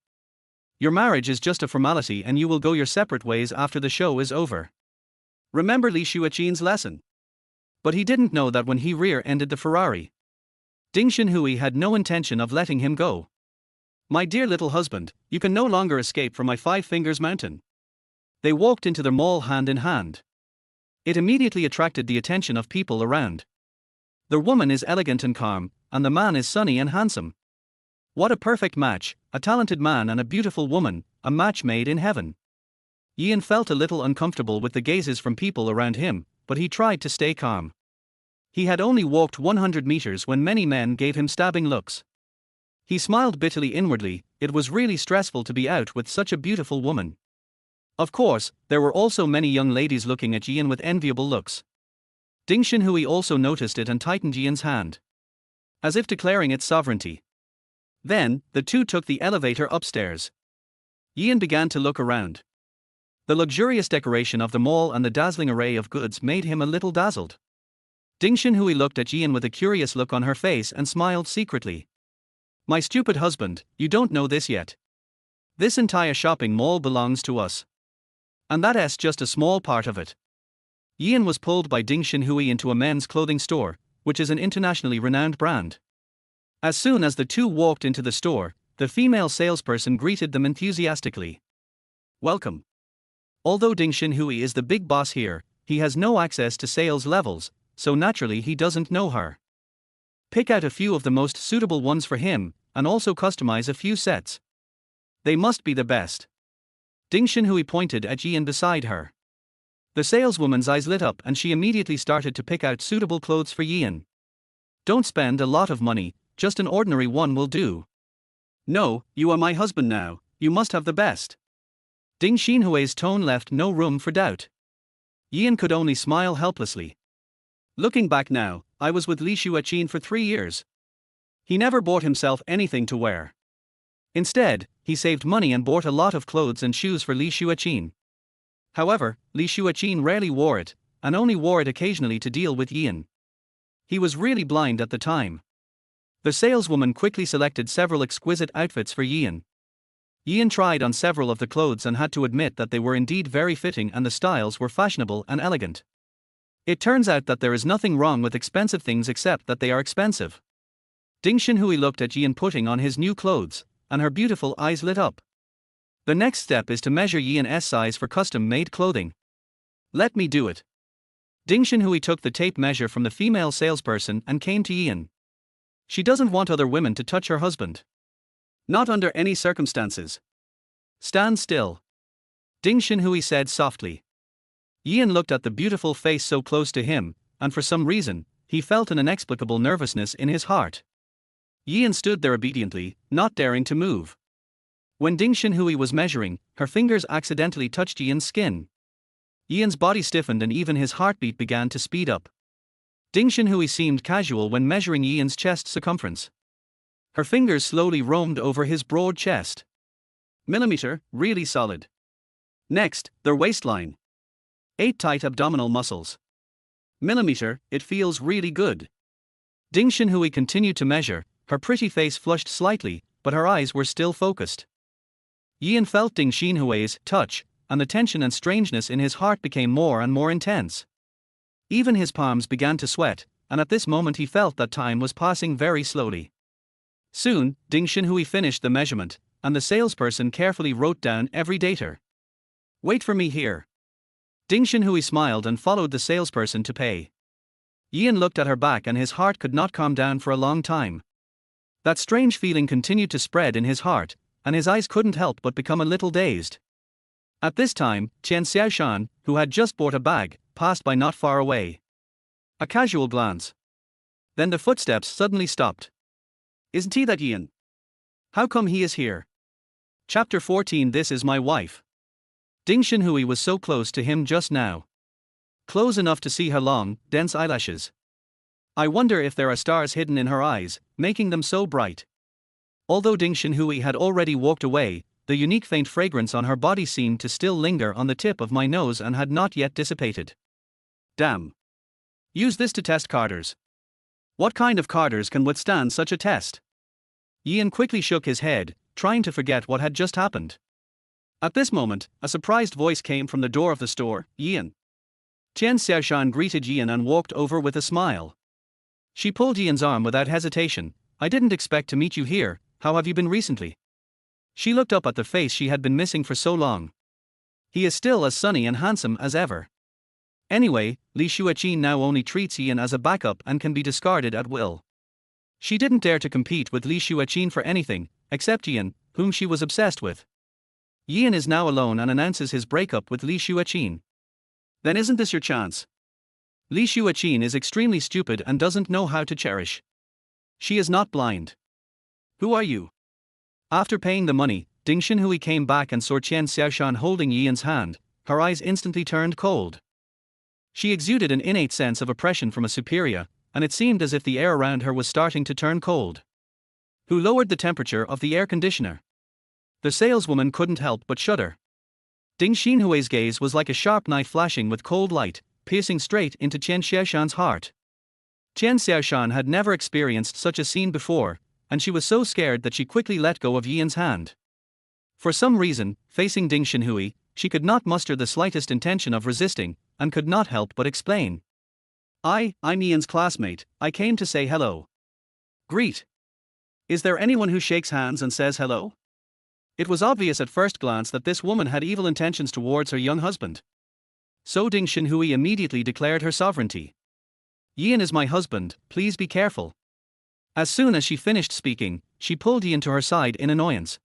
Your marriage is just a formality and you will go your separate ways after the show is over. Remember Li Xueqian's lesson. But he didn't know that when he rear-ended the Ferrari, Ding Xinhui had no intention of letting him go. My dear little husband, you can no longer escape from my Five Fingers Mountain. They walked into the mall hand in hand. It immediately attracted the attention of people around. The woman is elegant and calm, and the man is sunny and handsome. What a perfect match, a talented man and a beautiful woman, a match made in heaven. Yian felt a little uncomfortable with the gazes from people around him, but he tried to stay calm. He had only walked 100 meters when many men gave him stabbing looks. He smiled bitterly inwardly, it was really stressful to be out with such a beautiful woman. Of course, there were also many young ladies looking at Yian with enviable looks. Ding Xinhui also noticed it and tightened Yian's hand, as if declaring its sovereignty. Then, the two took the elevator upstairs. Yian began to look around. The luxurious decoration of the mall and the dazzling array of goods made him a little dazzled. Ding Xinhui looked at Yian with a curious look on her face and smiled secretly. My stupid husband, you don't know this yet. This entire shopping mall belongs to us. And that's just a small part of it. Yian was pulled by Ding Xinhui into a men's clothing store, which is an internationally renowned brand. As soon as the two walked into the store, the female salesperson greeted them enthusiastically. Welcome. Although Ding Xinhui is the big boss here, he has no access to sales levels, so naturally he doesn't know her. Pick out a few of the most suitable ones for him, and also customize a few sets. They must be the best. Ding Xinhui pointed at Yian beside her. The saleswoman's eyes lit up and she immediately started to pick out suitable clothes for Yian. Don't spend a lot of money, just an ordinary one will do. No, you are my husband now, you must have the best. Ding Xinhui's tone left no room for doubt. Yian could only smile helplessly. Looking back now, I was with Li Xueqian for 3 years. He never bought himself anything to wear. Instead, he saved money and bought a lot of clothes and shoes for Li Xueqian. However, Li Xueqian rarely wore it, and only wore it occasionally to deal with Yian. He was really blind at the time. The saleswoman quickly selected several exquisite outfits for Yian. Yian tried on several of the clothes and had to admit that they were indeed very fitting and the styles were fashionable and elegant. It turns out that there is nothing wrong with expensive things except that they are expensive. Ding Xinhui looked at Yian putting on his new clothes, and her beautiful eyes lit up. The next step is to measure Yian's size for custom-made clothing. Let me do it. Ding Xinhui took the tape measure from the female salesperson and came to Yian. She doesn't want other women to touch her husband. Not under any circumstances. Stand still. Ding Xinhui said softly. Yian looked at the beautiful face so close to him, and for some reason, he felt an inexplicable nervousness in his heart. Yian stood there obediently, not daring to move. When Ding Xinhui was measuring, her fingers accidentally touched Yian's skin. Yian's body stiffened and even his heartbeat began to speed up. Ding Xinhui seemed casual when measuring Yian's chest circumference. Her fingers slowly roamed over his broad chest. Millimeter, really solid. Next, their waistline. 8 tight abdominal muscles. Millimeter, it feels really good. Ding Xinhui continued to measure, her pretty face flushed slightly, but her eyes were still focused. Yian felt Ding Xinhui's touch, and the tension and strangeness in his heart became more and more intense. Even his palms began to sweat, and at this moment he felt that time was passing very slowly. Soon, Ding Xinhui finished the measurement, and the salesperson carefully wrote down every data. Wait for me here. Ding Xinhui smiled and followed the salesperson to pay. Yian looked at her back and his heart could not calm down for a long time. That strange feeling continued to spread in his heart, and his eyes couldn't help but become a little dazed. At this time, Qian Xiaoshan, who had just bought a bag, passed by not far away. A casual glance. Then the footsteps suddenly stopped. Isn't he that Yian? How come he is here? Chapter 14. This is my wife. Ding Xinhui was so close to him just now. Close enough to see her long, dense eyelashes. I wonder if there are stars hidden in her eyes, making them so bright. Although Ding Xinhui had already walked away, the unique faint fragrance on her body seemed to still linger on the tip of my nose and had not yet dissipated. Damn. Use this to test carders. What kind of carders can withstand such a test? Yian quickly shook his head, trying to forget what had just happened. At this moment, a surprised voice came from the door of the store. Yian. Qian Xiaoshan greeted Yian and walked over with a smile. She pulled Yian's arm without hesitation. I didn't expect to meet you here, how have you been recently? She looked up at the face she had been missing for so long. He is still as sunny and handsome as ever. Anyway, Li Xueqian now only treats Yian as a backup and can be discarded at will. She didn't dare to compete with Li Xueqian for anything, except Yian, whom she was obsessed with. Yian is now alone and announces his breakup with Li Xueqian. Then isn't this your chance? Li Xueqian is extremely stupid and doesn't know how to cherish. She is not blind. Who are you? After paying the money, Ding Xinhui came back and saw Qian Xiaoshan holding Yian's hand. Her eyes instantly turned cold. She exuded an innate sense of oppression from a superior, and it seemed as if the air around her was starting to turn cold. Who lowered the temperature of the air conditioner? The saleswoman couldn't help but shudder. Ding Xinhui's gaze was like a sharp knife flashing with cold light, piercing straight into Qian Xiaoshan's heart. Qian Xiaoshan had never experienced such a scene before, and she was so scared that she quickly let go of Yian's hand. For some reason, facing Ding Xinhui, she could not muster the slightest intention of resisting, and could not help but explain. I'm Yian's classmate, I came to say hello. Greet. Is there anyone who shakes hands and says hello? It was obvious at first glance that this woman had evil intentions towards her young husband. So Ding Xinhui immediately declared her sovereignty. Yian is my husband, please be careful. As soon as she finished speaking, she pulled Yian to her side in annoyance.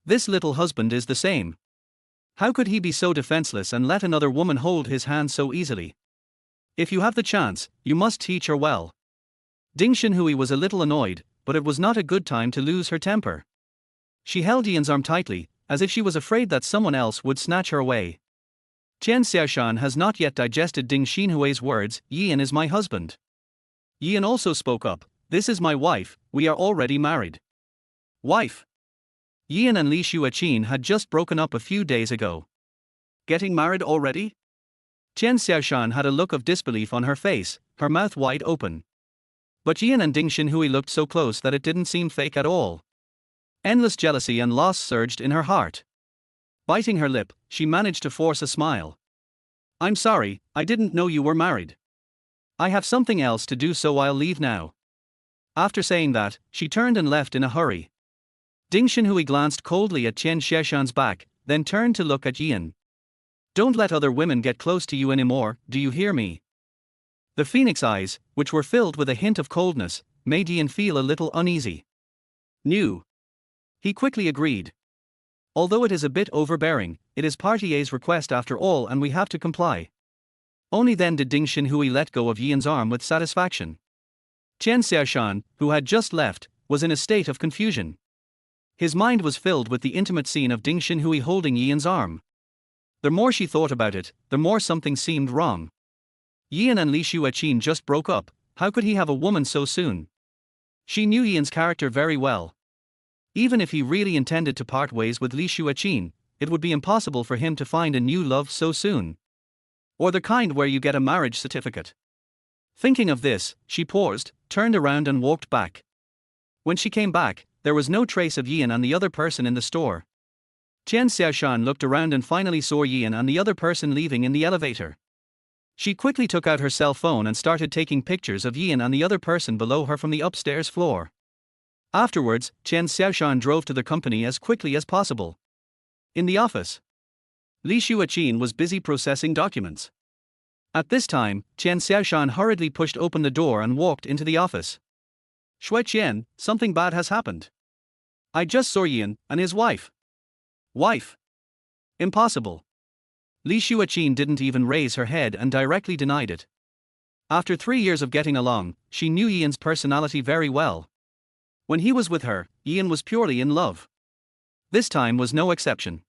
This little husband is the same. How could he be so defenseless and let another woman hold his hand so easily? If you have the chance, you must teach her well. Ding Xinhui was a little annoyed, but it was not a good time to lose her temper. She held Yian's arm tightly, as if she was afraid that someone else would snatch her away. Qian Xiaoshan has not yet digested Ding Xinhui's words. Yian is my husband. Yian also spoke up. This is my wife, we are already married. Wife? Yian and Li Xueqian had just broken up a few days ago. Getting married already? Qian Xiaoshan had a look of disbelief on her face, her mouth wide open. But Yian and Ding Xinhui looked so close that it didn't seem fake at all. Endless jealousy and loss surged in her heart. Biting her lip, she managed to force a smile. I'm sorry, I didn't know you were married. I have something else to do, so I'll leave now. After saying that, she turned and left in a hurry. Ding Xinhui glanced coldly at Chen Xiaoshan's back, then turned to look at Yan. Don't let other women get close to you anymore, do you hear me? The phoenix eyes, which were filled with a hint of coldness, made Yan feel a little uneasy. No. He quickly agreed. Although it is a bit overbearing, it is Party A's request after all and we have to comply. Only then did Ding Xinhui let go of Yan's arm with satisfaction. Chen Xiaoshan, who had just left, was in a state of confusion. His mind was filled with the intimate scene of Ding Xinhui holding Yan's arm. The more she thought about it, the more something seemed wrong. Yan and Li Xueqian just broke up, how could he have a woman so soon? She knew Yan's character very well. Even if he really intended to part ways with Li Xueqian, it would be impossible for him to find a new love so soon. Or the kind where you get a marriage certificate. Thinking of this, she paused, turned around and walked back. When she came back, there was no trace of Yan and the other person in the store. Chen Xiaoshan looked around and finally saw Yan and the other person leaving in the elevator. She quickly took out her cell phone and started taking pictures of Yan and the other person below her from the upstairs floor. Afterwards, Chen Xiaoshan drove to the company as quickly as possible. In the office, Li Xueqian was busy processing documents. At this time, Chen Xiaoshan hurriedly pushed open the door and walked into the office. Xueqian, something bad has happened. I just saw Yan and his wife. Wife? Impossible. Li Xueqian didn't even raise her head and directly denied it. After 3 years of getting along, she knew Yan's personality very well. When he was with her, Yan was purely in love. This time was no exception.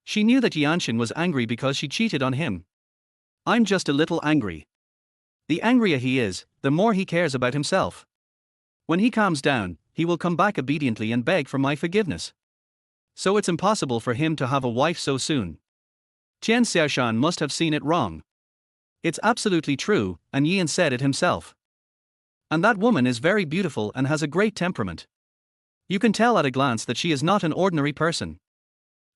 She knew that Yanshin was angry because she cheated on him. I'm just a little angry. The angrier he is, the more he cares about himself. When he calms down, he will come back obediently and beg for my forgiveness. So it's impossible for him to have a wife so soon. Chen Xiaoshan must have seen it wrong. It's absolutely true, and Yan said it himself. And that woman is very beautiful and has a great temperament. You can tell at a glance that she is not an ordinary person.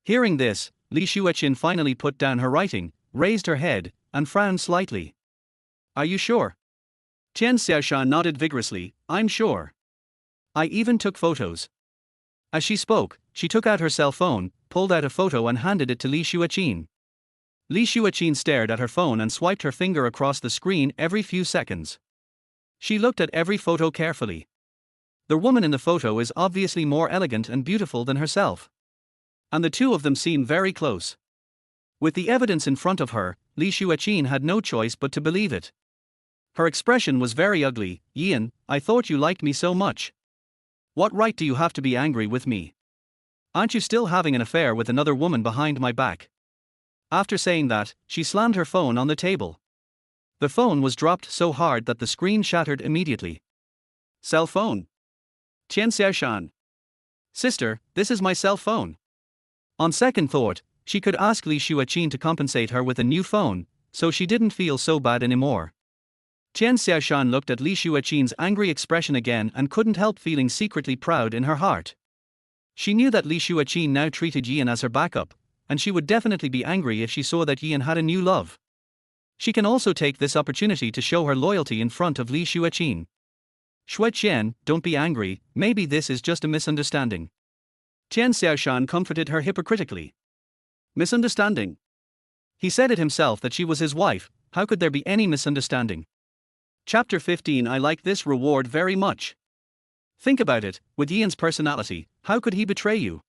Hearing this, Li Xueqian finally put down her writing, raised her head, and frowned slightly. Are you sure? Chen Xiaoshan nodded vigorously, I'm sure. I even took photos. As she spoke, she took out her cell phone, pulled out a photo and handed it to Li Xueqian. Li Xueqian stared at her phone and swiped her finger across the screen every few seconds. She looked at every photo carefully. The woman in the photo is obviously more elegant and beautiful than herself. And the two of them seem very close. With the evidence in front of her, Li Xueqian had no choice but to believe it. Her expression was very ugly. Yan, I thought you liked me so much. What right do you have to be angry with me? Aren't you still having an affair with another woman behind my back? After saying that, she slammed her phone on the table. The phone was dropped so hard that the screen shattered immediately. Cell phone? Chen Xiaoshan. Sister, this is my cell phone. On second thought, she could ask Li Xueqian to compensate her with a new phone, so she didn't feel so bad anymore. Chen Xiaoshan looked at Li Xueqian's angry expression again and couldn't help feeling secretly proud in her heart. She knew that Li Xueqian now treated Yan as her backup, and she would definitely be angry if she saw that Yan had a new love. She can also take this opportunity to show her loyalty in front of Li Xueqian. Xueqian, don't be angry, maybe this is just a misunderstanding. Chen Xiaoshan comforted her hypocritically. Misunderstanding? He said it himself that she was his wife, how could there be any misunderstanding? Chapter 15 I like this reward very much. Think about it, with Yan's personality, how could he betray you?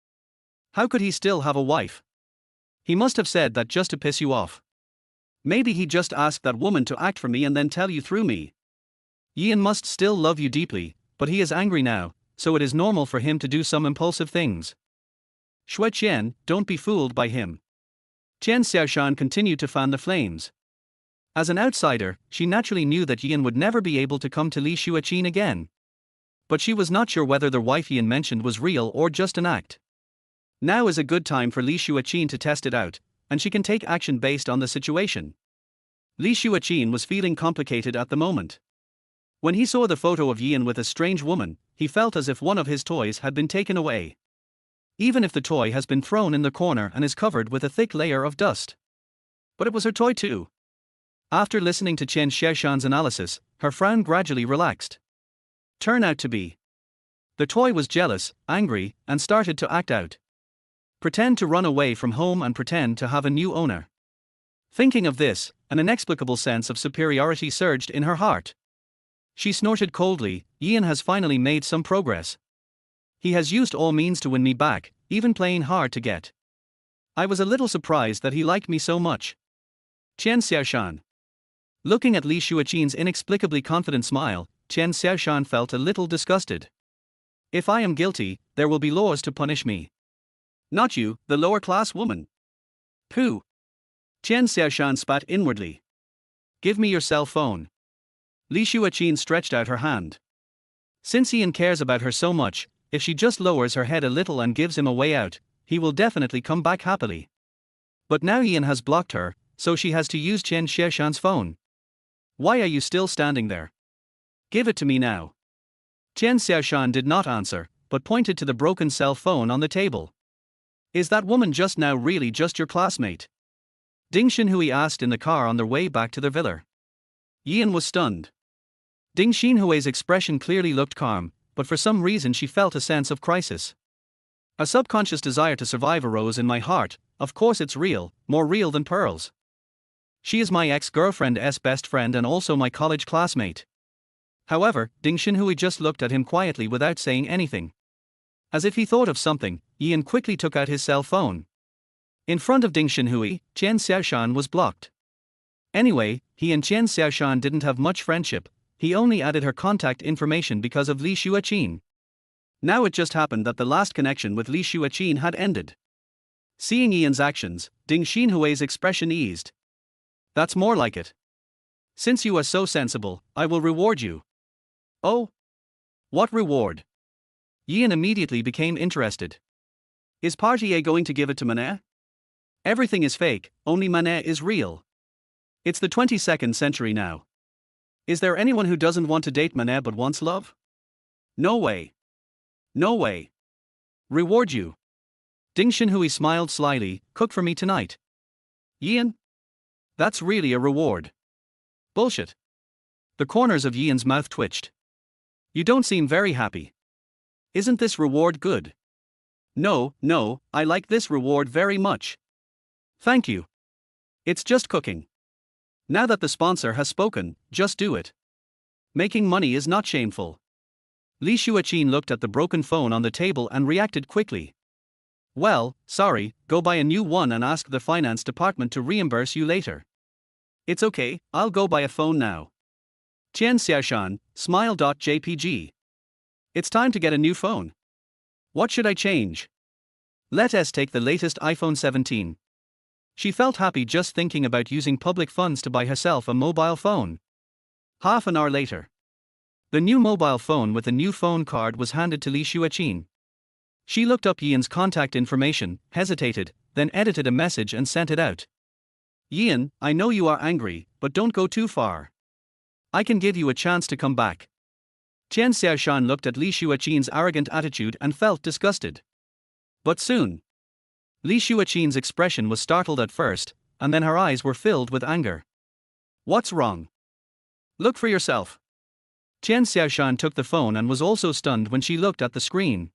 How could he still have a wife? He must have said that just to piss you off. Maybe he just asked that woman to act for me and then tell you through me. Yan must still love you deeply, but he is angry now, so it is normal for him to do some impulsive things. Xueqian, don't be fooled by him. Chen Xiaoshan continued to fan the flames. As an outsider, she naturally knew that Yan would never be able to come to Li Xueqian again. But she was not sure whether the wife Yan mentioned was real or just an act. Now is a good time for Li Xueqian to test it out, and she can take action based on the situation. Li Xueqian was feeling complicated at the moment. When he saw the photo of Yan with a strange woman, he felt as if one of his toys had been taken away. Even if the toy has been thrown in the corner and is covered with a thick layer of dust. But it was her toy too. After listening to Chen Xiaoshan's analysis, her frown gradually relaxed. turn out to be. The toy was jealous, angry, and started to act out. Pretend to run away from home and pretend to have a new owner. Thinking of this, an inexplicable sense of superiority surged in her heart. She snorted coldly. Ian has finally made some progress. He has used all means to win me back, even playing hard to get. I was a little surprised that he liked me so much. Chen Xiaoshan. Looking at Li Xueqian's inexplicably confident smile, Chen Xiaoshan felt a little disgusted. If I am guilty, there will be laws to punish me. Not you, the lower-class woman. Pooh. Chen Xiaoshan spat inwardly. Give me your cell phone. Li Xueqian stretched out her hand. Since Ian cares about her so much, if she just lowers her head a little and gives him a way out, he will definitely come back happily. But now Ian has blocked her, so she has to use Chen Xiaoshan's phone. Why are you still standing there? Give it to me now. Chen Xiaoshan did not answer, but pointed to the broken cell phone on the table. Is that woman just now really just your classmate? Ding Xinhui asked in the car on their way back to their villa. Ian was stunned. Ding Xinhui's expression clearly looked calm, but for some reason she felt a sense of crisis. A subconscious desire to survive arose in my heart. Of course it's real, more real than pearls. She is my ex-girlfriend's best friend and also my college classmate. However, Ding Xinhui just looked at him quietly without saying anything. As if he thought of something, Ian quickly took out his cell phone. In front of Ding Xinhui, Chen Xiaoshan was blocked. Anyway, he and Chen Xiaoshan didn't have much friendship. He only added her contact information because of Li Xueqian. Now it just happened that the last connection with Li Xueqian had ended. Seeing Ian's actions, Ding Xinhui's expression eased. That's more like it. Since you are so sensible, I will reward you. Oh? What reward? Ian immediately became interested. Is Party A going to give it to Manhua? Everything is fake, only Manhua is real. It's the 22nd century now. Is there anyone who doesn't want to date Manhua but wants love? No way. No way. Reward you. Ding Xinhui smiled slyly. Cook for me tonight. Ian? That's really a reward. Bullshit. The corners of Ian's mouth twitched. You don't seem very happy. Isn't this reward good? No, I like this reward very much. Thank you. It's just cooking. Now that the sponsor has spoken, just do it. Making money is not shameful. Li Xueqian looked at the broken phone on the table and reacted quickly. Well, sorry, go buy a new one and ask the finance department to reimburse you later. It's okay, I'll go buy a phone now. Chen Xiaoshan, smile.jpg. It's time to get a new phone. What should I change? Let us take the latest iPhone 17. She felt happy just thinking about using public funds to buy herself a mobile phone. Half an hour later. The new mobile phone with the new phone card was handed to Li Xueqian. She looked up Ian's contact information, hesitated, then edited a message and sent it out. Ian, I know you are angry, but don't go too far. I can give you a chance to come back. Chen Xiaoshan looked at Li Xueqian's arrogant attitude and felt disgusted. But soon. Li Xueqian's expression was startled at first, and then her eyes were filled with anger. What's wrong? Look for yourself. Chen Xiaoshan took the phone and was also stunned when she looked at the screen.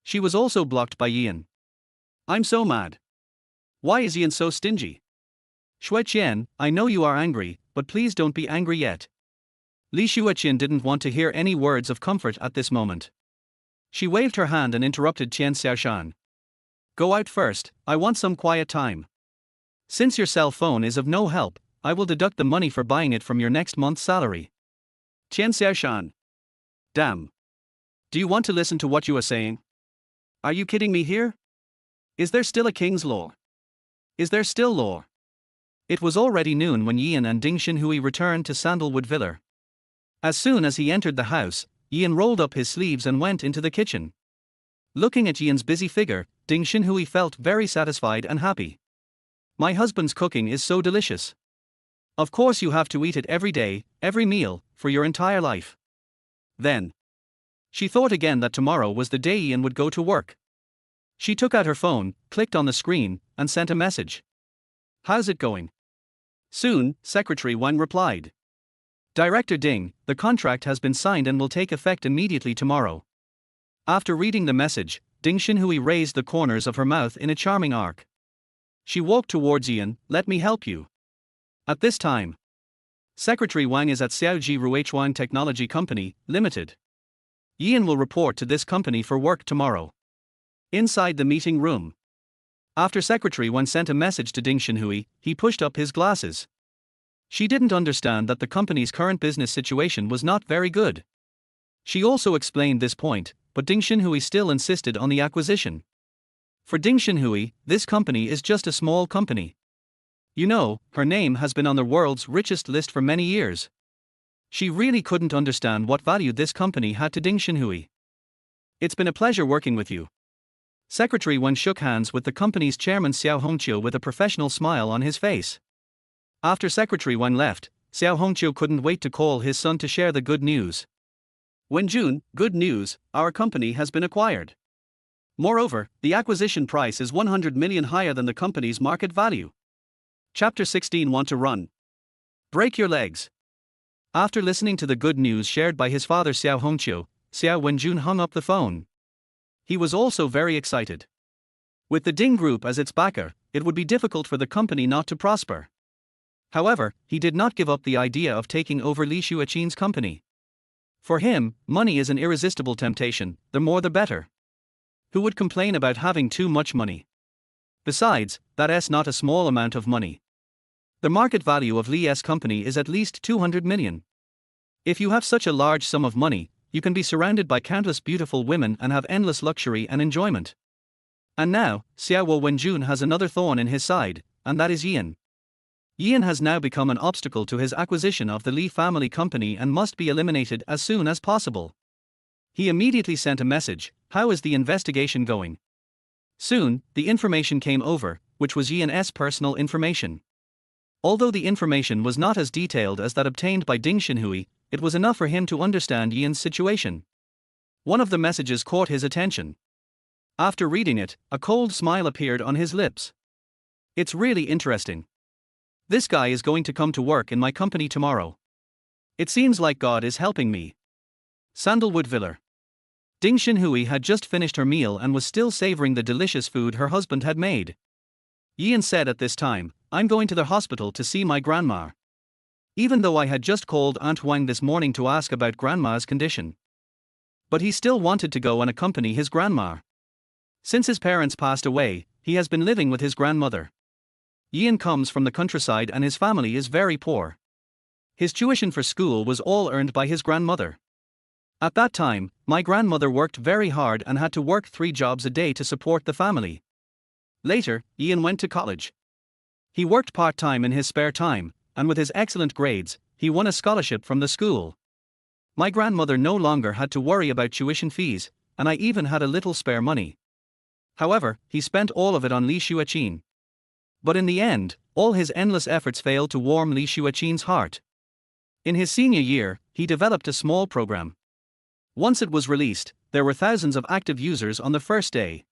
She was also blocked by Ian. I'm so mad. Why is Ian so stingy? Xueqian, I know you are angry, but please don't be angry yet. Li Xueqian didn't want to hear any words of comfort at this moment. She waved her hand and interrupted Chen Xiaoshan. Go out first, I want some quiet time. Since your cell phone is of no help, I will deduct the money for buying it from your next month's salary. Chen Xiaoshan. Damn. Do you want to listen to what you are saying? Are you kidding me here? Is there still a king's law? Is there still law? It was already noon when Ian and Ding Xinhui returned to Sandalwood Villa. As soon as he entered the house, Ian rolled up his sleeves and went into the kitchen. Looking at Ian's busy figure, Ding Xinhui felt very satisfied and happy. My husband's cooking is so delicious. Of course you have to eat it every day, every meal, for your entire life. Then. She thought again that tomorrow was the day Ian would go to work. She took out her phone, clicked on the screen, and sent a message. How's it going? Soon, Secretary Wang replied. Director Ding, the contract has been signed and will take effect immediately tomorrow. After reading the message, Ding Xinhui raised the corners of her mouth in a charming arc. She walked towards Ian. Let me help you. At this time, Secretary Wang is at Xiaoji Ruichuan Technology Company, Limited. Ian will report to this company for work tomorrow. Inside the meeting room. After Secretary Wang sent a message to Ding Xinhui, he pushed up his glasses. She didn't understand that the company's current business situation was not very good. She also explained this point, but Ding Xinhui still insisted on the acquisition. For Ding Xinhui, this company is just a small company. You know, her name has been on the world's richest list for many years. She really couldn't understand what value this company had to Ding Xinhui. It's been a pleasure working with you. Secretary Wang shook hands with the company's chairman Xiao Hongqiu with a professional smile on his face. After Secretary Wang left, Xiao Hongqiu couldn't wait to call his son to share the good news. Wenjun, good news, our company has been acquired. Moreover, the acquisition price is 100 million higher than the company's market value. Chapter 16. Want to run? Break your legs. After listening to the good news shared by his father Xiao Hongqiu, Xiao Wenjun hung up the phone. He was also very excited. With the Ding Group as its backer, it would be difficult for the company not to prosper. However, he did not give up the idea of taking over Li Xueqian's company. For him, money is an irresistible temptation, the more the better. Who would complain about having too much money? Besides, that's not a small amount of money. The market value of Li's company is at least 200 million. If you have such a large sum of money, you can be surrounded by countless beautiful women and have endless luxury and enjoyment. And now, Xiao Wenjun has another thorn in his side, and that is Ian. Ian has now become an obstacle to his acquisition of the Li family company and must be eliminated as soon as possible. He immediately sent a message, how is the investigation going? Soon, the information came over, which was Ian's personal information. Although the information was not as detailed as that obtained by Ding Xinhui, it was enough for him to understand Ian's situation. One of the messages caught his attention. After reading it, a cold smile appeared on his lips. It's really interesting. This guy is going to come to work in my company tomorrow. It seems like God is helping me. Sandalwood Villa. Ding Xinhui had just finished her meal and was still savoring the delicious food her husband had made. Ian said at this time, I'm going to the hospital to see my grandma. Even though I had just called Aunt Wang this morning to ask about grandma's condition. But he still wanted to go and accompany his grandma. Since his parents passed away, he has been living with his grandmother. Ian comes from the countryside and his family is very poor. His tuition for school was all earned by his grandmother. At that time, my grandmother worked very hard and had to work 3 jobs a day to support the family. Later, Ian went to college. He worked part-time in his spare time, and with his excellent grades, he won a scholarship from the school. My grandmother no longer had to worry about tuition fees, and I even had a little spare money. However, he spent all of it on Li Xueqian. But in the end, all his endless efforts failed to warm Li Xueqian's heart. In his senior year, he developed a small program. Once it was released, there were thousands of active users on the first day.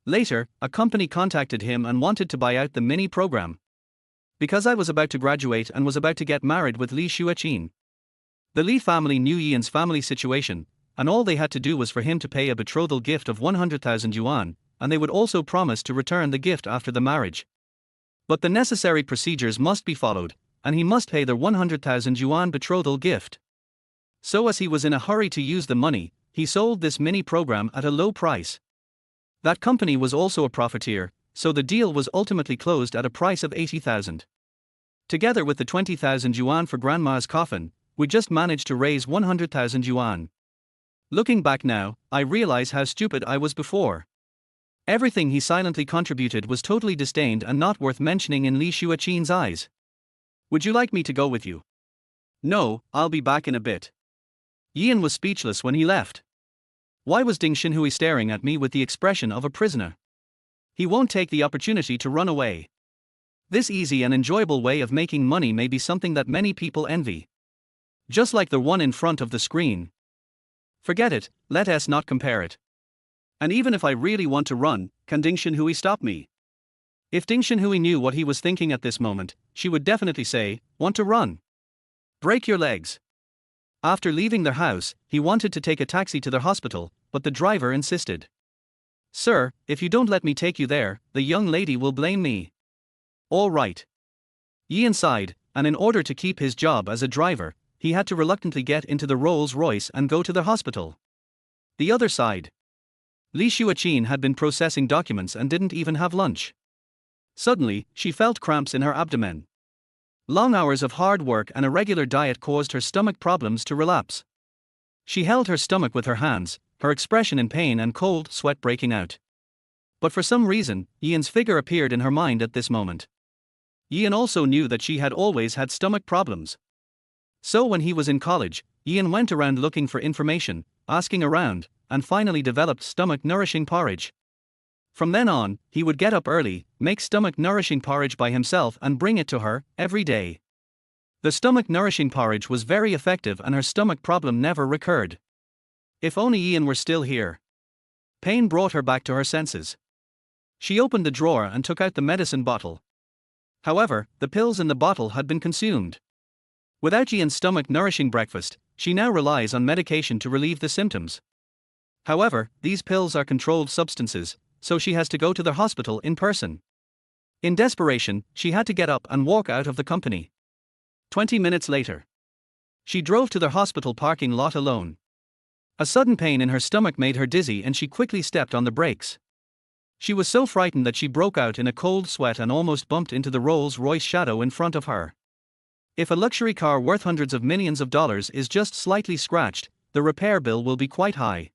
Later, a company contacted him and wanted to buy out the mini program. Because I was about to graduate and was about to get married with Li Xueqian. The Li family knew Ian's family situation, and all they had to do was for him to pay a betrothal gift of 100,000 yuan, and they would also promise to return the gift after the marriage. But the necessary procedures must be followed, and he must pay the 100,000 yuan betrothal gift. So as he was in a hurry to use the money, he sold this mini program at a low price. That company was also a profiteer, so the deal was ultimately closed at a price of 80,000. Together with the 20,000 yuan for grandma's coffin, we just managed to raise 100,000 yuan. Looking back now, I realize how stupid I was before. Everything he silently contributed was totally disdained and not worth mentioning in Li Xueqian's eyes. Would you like me to go with you? No, I'll be back in a bit. Ian was speechless when he left. Why was Ding Xinhui staring at me with the expression of a prisoner? He won't take the opportunity to run away. This easy and enjoyable way of making money may be something that many people envy. Just like the one in front of the screen. Forget it, let us not compare it. And even if I really want to run, can Ding Xinhui stop me? If Ding Xinhui knew what he was thinking at this moment, she would definitely say, want to run. Break your legs. After leaving their house, he wanted to take a taxi to their hospital, but the driver insisted. Sir, if you don't let me take you there, the young lady will blame me. All right. Ian sighed, and in order to keep his job as a driver, he had to reluctantly get into the Rolls-Royce and go to the hospital. The other side. Li Xueqian had been processing documents and didn't even have lunch. Suddenly, she felt cramps in her abdomen. Long hours of hard work and a regular diet caused her stomach problems to relapse. She held her stomach with her hands, her expression in pain and cold sweat breaking out. But for some reason, Ian's figure appeared in her mind at this moment. Ian also knew that she had always had stomach problems. So when he was in college, Ian went around looking for information, asking around, and finally developed stomach-nourishing porridge. From then on, he would get up early, make stomach-nourishing porridge by himself and bring it to her, every day. The stomach-nourishing porridge was very effective and her stomach problem never recurred. If only Ian were still here. Pain brought her back to her senses. She opened the drawer and took out the medicine bottle. However, the pills in the bottle had been consumed. Without Ian's stomach-nourishing breakfast, she now relies on medication to relieve the symptoms. However, these pills are controlled substances, so she has to go to the hospital in person. In desperation, she had to get up and walk out of the company. 20 minutes later, she drove to the hospital parking lot alone. A sudden pain in her stomach made her dizzy and she quickly stepped on the brakes. She was so frightened that she broke out in a cold sweat and almost bumped into the Rolls-Royce Shadow in front of her. If a luxury car worth hundreds of millions of dollars is just slightly scratched, the repair bill will be quite high.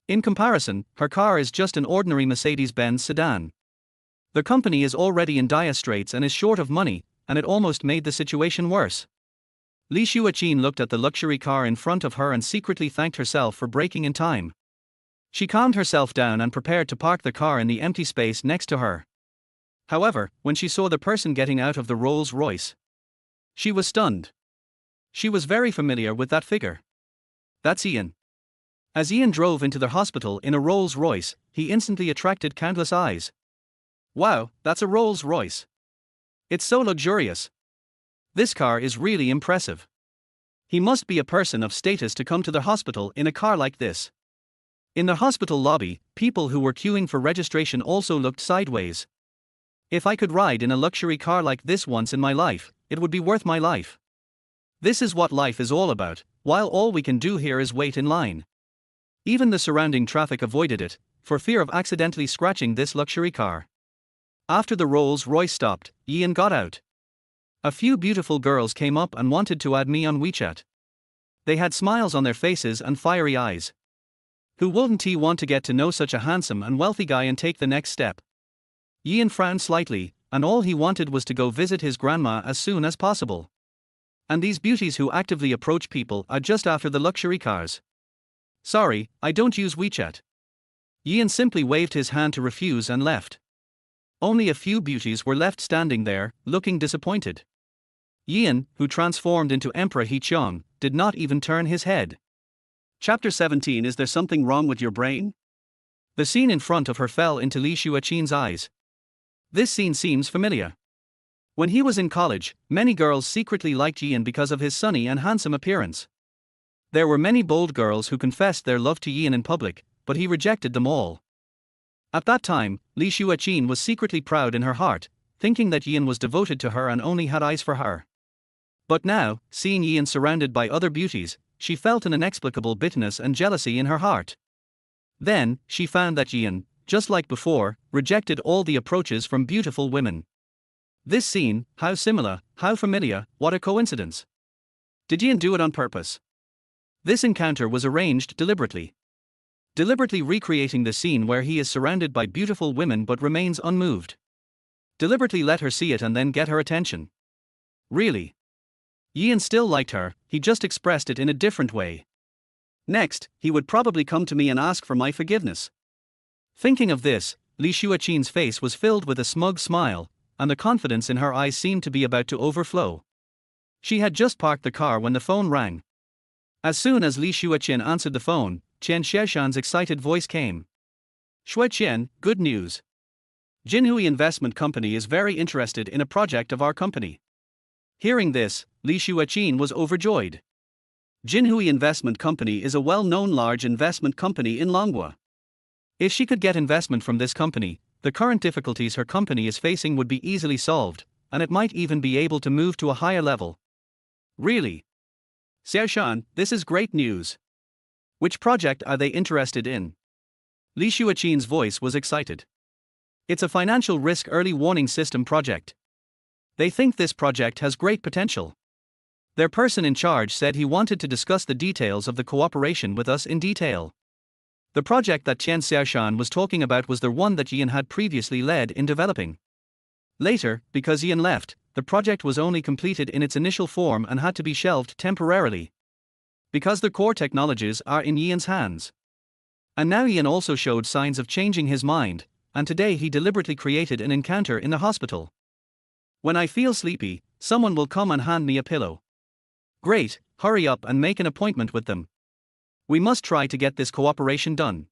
In comparison, her car is just an ordinary Mercedes-Benz sedan. The company is already in dire straits and is short of money, and it almost made the situation worse. Li Xueqian looked at the luxury car in front of her and secretly thanked herself for braking in time. She calmed herself down and prepared to park the car in the empty space next to her. However, when she saw the person getting out of the Rolls-Royce, she was stunned. She was very familiar with that figure. That's Ian. As Ian drove into the hospital in a Rolls-Royce, he instantly attracted countless eyes. Wow, that's a Rolls-Royce. It's so luxurious. This car is really impressive. He must be a person of status to come to the hospital in a car like this. In the hospital lobby, people who were queuing for registration also looked sideways. If I could ride in a luxury car like this once in my life, it would be worth my life. This is what life is all about, while all we can do here is wait in line. Even the surrounding traffic avoided it, for fear of accidentally scratching this luxury car. After the Rolls-Royce stopped, Ian got out. A few beautiful girls came up and wanted to add me on WeChat. They had smiles on their faces and fiery eyes. Who wouldn't he want to get to know such a handsome and wealthy guy and take the next step? Ian frowned slightly, and all he wanted was to go visit his grandma as soon as possible. And these beauties who actively approach people are just after the luxury cars. Sorry, I don't use WeChat. Ian simply waved his hand to refuse and left. Only a few beauties were left standing there, looking disappointed. Ian, who transformed into Emperor He Chong, did not even turn his head. Chapter 17. Is there something wrong with your brain? The scene in front of her fell into Li Xueqian's eyes. This scene seems familiar. When he was in college, many girls secretly liked Ian because of his sunny and handsome appearance. There were many bold girls who confessed their love to Ian in public, but he rejected them all. At that time, Li Xueqian was secretly proud in her heart, thinking that Ian was devoted to her and only had eyes for her. But now, seeing Ian surrounded by other beauties, she felt an inexplicable bitterness and jealousy in her heart. Then, she found that Ian, just like before, rejected all the approaches from beautiful women. This scene, how similar, how familiar, what a coincidence. Did Ian do it on purpose? This encounter was arranged deliberately. Deliberately recreating the scene where he is surrounded by beautiful women but remains unmoved. Deliberately let her see it and then get her attention. Really? Ian still liked her, he just expressed it in a different way. Next, he would probably come to me and ask for my forgiveness. Thinking of this, Li Xueqian's face was filled with a smug smile, and the confidence in her eyes seemed to be about to overflow. She had just parked the car when the phone rang. As soon as Li Xueqian answered the phone, Chen Xiaoshan's excited voice came. Xueqian, good news. Jinhui Investment Company is very interested in a project of our company. Hearing this, Li Xueqian was overjoyed. Jinhui Investment Company is a well-known large investment company in Manhua. If she could get investment from this company, the current difficulties her company is facing would be easily solved, and it might even be able to move to a higher level. Really? Xiaoshan, this is great news. Which project are they interested in? Li Xueqian's voice was excited. It's a financial risk early warning system project. They think this project has great potential. Their person in charge said he wanted to discuss the details of the cooperation with us in detail. The project that Qian Xiaoshan was talking about was the one that Yan had previously led in developing. Later, because Yan left, the project was only completed in its initial form and had to be shelved temporarily. Because the core technologies are in Yan's hands. And now Yan also showed signs of changing his mind, and today he deliberately created an encounter in the hospital. When I feel sleepy, someone will come and hand me a pillow. Great, hurry up and make an appointment with them. We must try to get this cooperation done.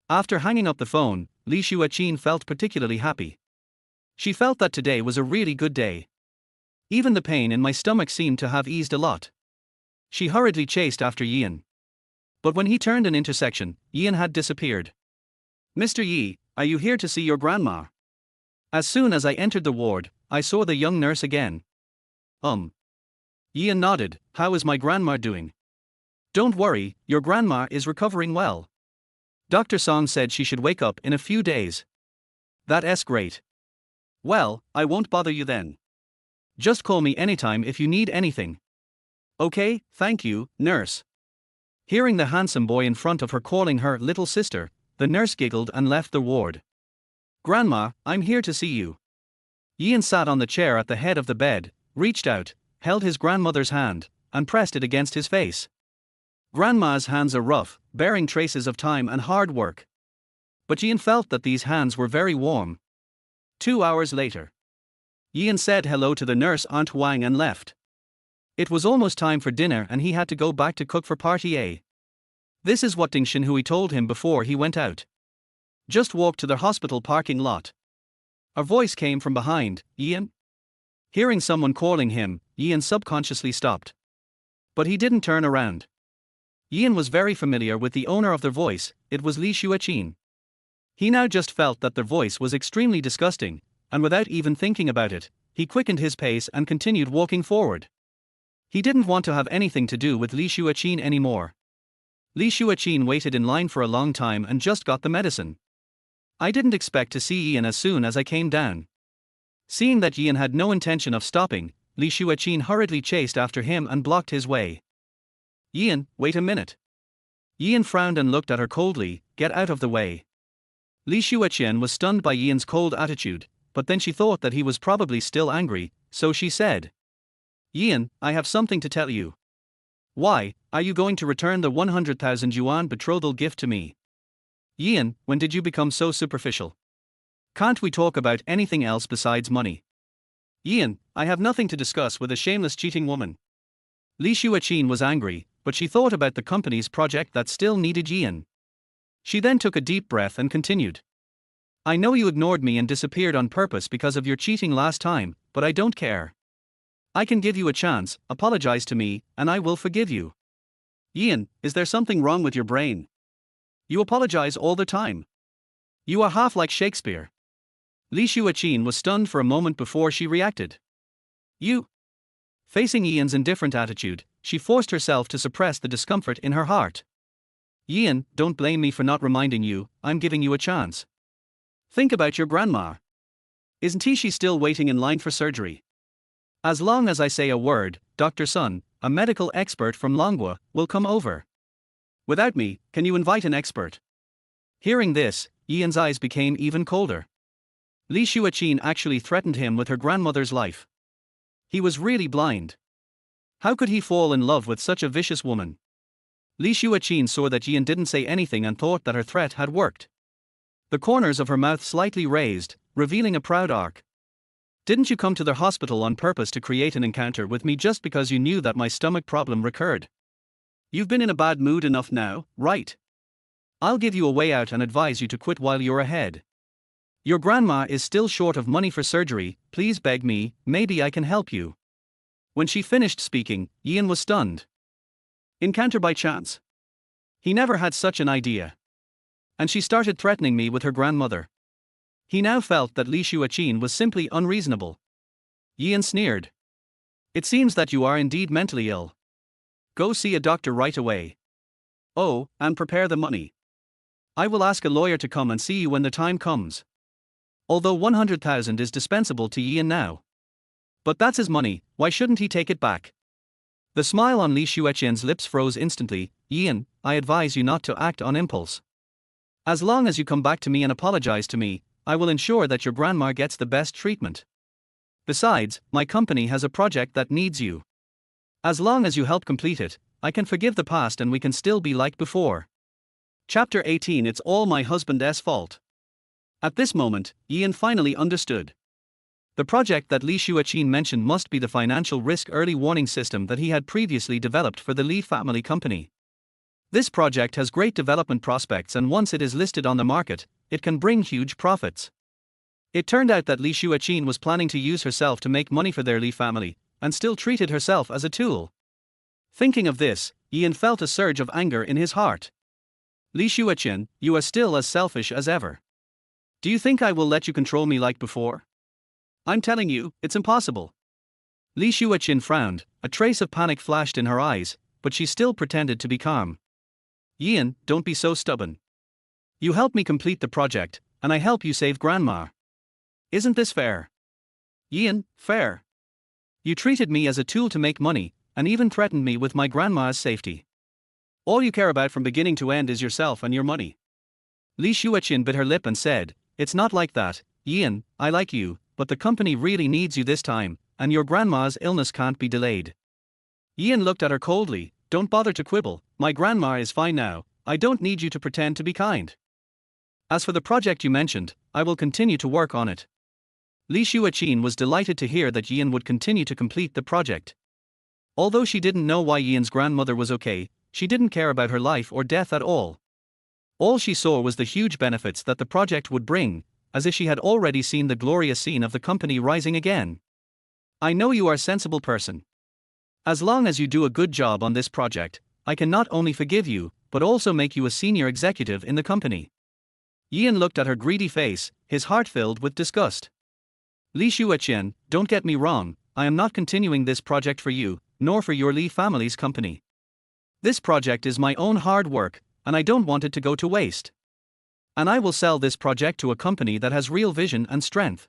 After hanging up the phone, Li Xueqian felt particularly happy. She felt that today was a really good day. Even the pain in my stomach seemed to have eased a lot. She hurriedly chased after Yan. But when he turned an intersection, Yan had disappeared. Mr. Yi, are you here to see your grandma? As soon as I entered the ward, I saw the young nurse again. Yan nodded. How is my grandma doing? Don't worry, your grandma is recovering well. Dr. Song said she should wake up in a few days. That's great. Well, I won't bother you then. Just call me anytime if you need anything. Okay, thank you, nurse. Hearing the handsome boy in front of her calling her little sister, the nurse giggled and left the ward. Grandma, I'm here to see you. Yan sat on the chair at the head of the bed, reached out, held his grandmother's hand, and pressed it against his face. Grandma's hands are rough, bearing traces of time and hard work. But Yan felt that these hands were very warm. 2 hours later, Yan said hello to the nurse Aunt Wang and left. It was almost time for dinner and he had to go back to cook for Party A. This is what Ding Xinhui told him before he went out. Just walk to the hospital parking lot. A voice came from behind. Yan? Hearing someone calling him, Yan subconsciously stopped. But he didn't turn around. Yan was very familiar with the owner of the voice, it was Li Xueqian. He now just felt that the voice was extremely disgusting, and without even thinking about it, he quickened his pace and continued walking forward. He didn't want to have anything to do with Li Xueqian anymore. Li Xueqian waited in line for a long time and just got the medicine. I didn't expect to see Yan as soon as I came down. Seeing that Yan had no intention of stopping, Li Xueqian hurriedly chased after him and blocked his way. Yan, wait a minute. Yan frowned and looked at her coldly. Get out of the way. Li Xueqian was stunned by Yan's cold attitude, but then she thought that he was probably still angry, so she said, Yan, I have something to tell you. Why, are you going to return the 100,000 yuan betrothal gift to me? Yan, when did you become so superficial? Can't we talk about anything else besides money? Yan, I have nothing to discuss with a shameless cheating woman. Li Xueqian was angry, but she thought about the company's project that still needed Yan. She then took a deep breath and continued. I know you ignored me and disappeared on purpose because of your cheating last time, but I don't care. I can give you a chance, apologize to me, and I will forgive you. Yan, is there something wrong with your brain? You apologize all the time. You are half like Shakespeare. Li Xueqian was stunned for a moment before she reacted. You? Facing Yan's indifferent attitude, she forced herself to suppress the discomfort in her heart. Yan, don't blame me for not reminding you, I'm giving you a chance. Think about your grandma. Isn't she still waiting in line for surgery? As long as I say a word, Dr. Sun, a medical expert from Manhua, will come over. Without me, can you invite an expert? Hearing this, Yan's eyes became even colder. Li Xueqian actually threatened him with her grandmother's life. He was really blind. How could he fall in love with such a vicious woman? Li Xueqian saw that Yan didn't say anything and thought that her threat had worked. The corners of her mouth slightly raised, revealing a proud arc. Didn't you come to the hospital on purpose to create an encounter with me just because you knew that my stomach problem recurred? You've been in a bad mood enough now, right? I'll give you a way out and advise you to quit while you're ahead. Your grandma is still short of money for surgery, please beg me, maybe I can help you. When she finished speaking, Ian was stunned. Encounter by chance. He never had such an idea. And she started threatening me with her grandmother. He now felt that Li Xueqian was simply unreasonable. Ian sneered. It seems that you are indeed mentally ill. Go see a doctor right away. Oh, and prepare the money. I will ask a lawyer to come and see you when the time comes. Although 100,000 is dispensable to Ian now. But that's his money, why shouldn't he take it back? The smile on Li Xueqian's lips froze instantly. Ian, I advise you not to act on impulse. As long as you come back to me and apologize to me, I will ensure that your grandma gets the best treatment. Besides, my company has a project that needs you. As long as you help complete it, I can forgive the past and we can still be like before. Chapter 18. It's all my husband's fault. At this moment, Ian finally understood. The project that Li Xueqian mentioned must be the financial risk early warning system that he had previously developed for the Li family company. This project has great development prospects, and once it is listed on the market, it can bring huge profits. It turned out that Li Xueqian was planning to use herself to make money for their Li family, and still treated herself as a tool. Thinking of this, Ian felt a surge of anger in his heart. Li Xueqian, you are still as selfish as ever. Do you think I will let you control me like before? I'm telling you, it's impossible. Li Xueqian frowned, a trace of panic flashed in her eyes, but she still pretended to be calm. Ian, don't be so stubborn. You help me complete the project, and I help you save Grandma. Isn't this fair? Ian, fair. You treated me as a tool to make money, and even threatened me with my grandma's safety. All you care about from beginning to end is yourself and your money. Li Xueqian bit her lip and said, it's not like that, Ian, I like you, but the company really needs you this time, and your grandma's illness can't be delayed. Ian looked at her coldly. Don't bother to quibble, my grandma is fine now, I don't need you to pretend to be kind. As for the project you mentioned, I will continue to work on it. Li Xueqian was delighted to hear that Ian would continue to complete the project. Although she didn't know why Ian's grandmother was okay, she didn't care about her life or death at all. All she saw was the huge benefits that the project would bring, as if she had already seen the glorious scene of the company rising again. I know you are a sensible person. As long as you do a good job on this project, I can not only forgive you, but also make you a senior executive in the company. Ian looked at her greedy face, his heart filled with disgust. Li Xueqian, don't get me wrong, I am not continuing this project for you, nor for your Li family's company. This project is my own hard work, and I don't want it to go to waste. And I will sell this project to a company that has real vision and strength.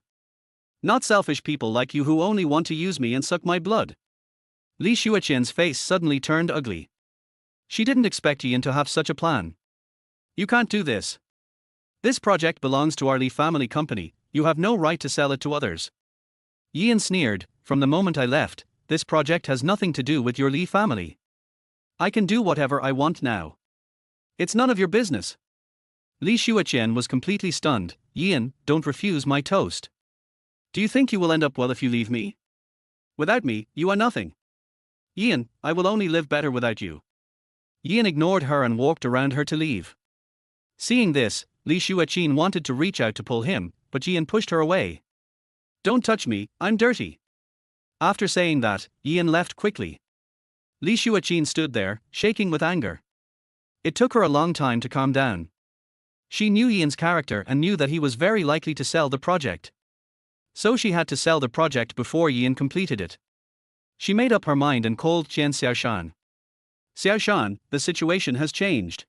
Not selfish people like you who only want to use me and suck my blood. Li Xueqian's face suddenly turned ugly. She didn't expect Ian to have such a plan. You can't do this. This project belongs to our Li family company, you have no right to sell it to others. Ian sneered, from the moment I left, this project has nothing to do with your Li family. I can do whatever I want now. It's none of your business. Li Xueqian was completely stunned. Ian, don't refuse my toast. Do you think you will end up well if you leave me? Without me, you are nothing. Ian, I will only live better without you. Ian ignored her and walked around her to leave. Seeing this, Li Xueqian wanted to reach out to pull him, but Ian pushed her away. Don't touch me, I'm dirty. After saying that, Ian left quickly. Li Xueqian stood there, shaking with anger. It took her a long time to calm down. She knew Ian's character and knew that he was very likely to sell the project. So she had to sell the project before Ian completed it. She made up her mind and called Xiaoshan. Xiaoshan, the situation has changed.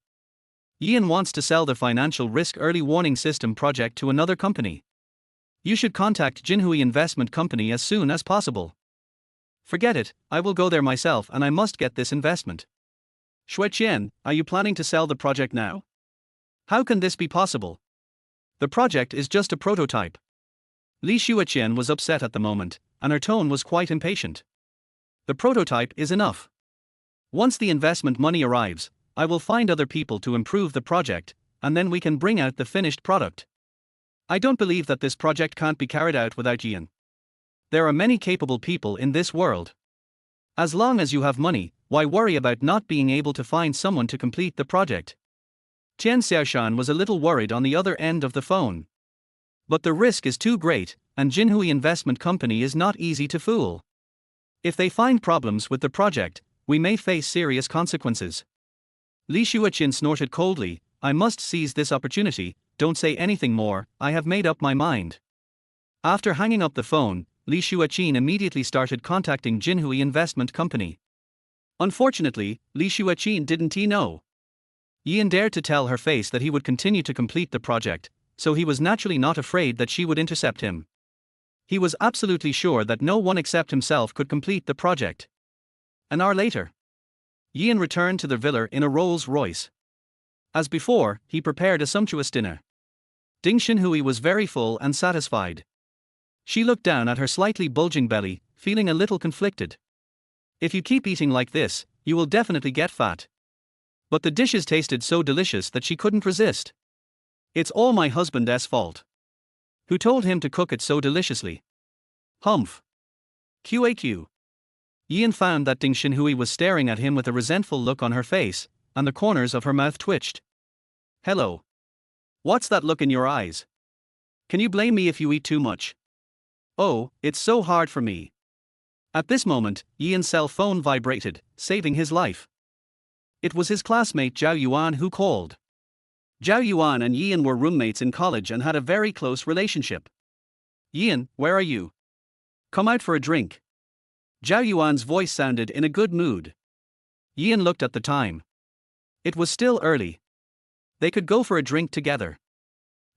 Ian wants to sell the financial risk early warning system project to another company. You should contact Jinhui Investment Company as soon as possible. Forget it, I will go there myself and I must get this investment. Xueqian, are you planning to sell the project now? How can this be possible? The project is just a prototype. Li Xueqian was upset at the moment, and her tone was quite impatient. The prototype is enough. Once the investment money arrives, I will find other people to improve the project, and then we can bring out the finished product. I don't believe that this project can't be carried out without Ian. There are many capable people in this world. As long as you have money, why worry about not being able to find someone to complete the project? Chen Xiaoshan was a little worried on the other end of the phone. But the risk is too great, and Jinhui Investment Company is not easy to fool. If they find problems with the project, we may face serious consequences. Li Xueqian snorted coldly, I must seize this opportunity, don't say anything more, I have made up my mind. After hanging up the phone, Li Xueqian immediately started contacting Jinhui Investment Company. Unfortunately, Li Xueqian didn't know. Yan dared to tell her face that he would continue to complete the project, so he was naturally not afraid that she would intercept him. He was absolutely sure that no one except himself could complete the project. An hour later, Yan returned to the villa in a Rolls-Royce. As before, he prepared a sumptuous dinner. Ding Xinhui was very full and satisfied. She looked down at her slightly bulging belly, feeling a little conflicted. If you keep eating like this, you will definitely get fat. But the dishes tasted so delicious that she couldn't resist. It's all my husband's fault. Who told him to cook it so deliciously? Humph. QAQ. Yan found that Ding Xinhui was staring at him with a resentful look on her face, and the corners of her mouth twitched. Hello. What's that look in your eyes? Can you blame me if you eat too much? Oh, it's so hard for me. At this moment, Yan's cell phone vibrated, saving his life. It was his classmate Zhao Yuan who called. Zhao Yuan and Yan were roommates in college and had a very close relationship. Yan, where are you? Come out for a drink. Zhao Yuan's voice sounded in a good mood. Yan looked at the time. It was still early. They could go for a drink together.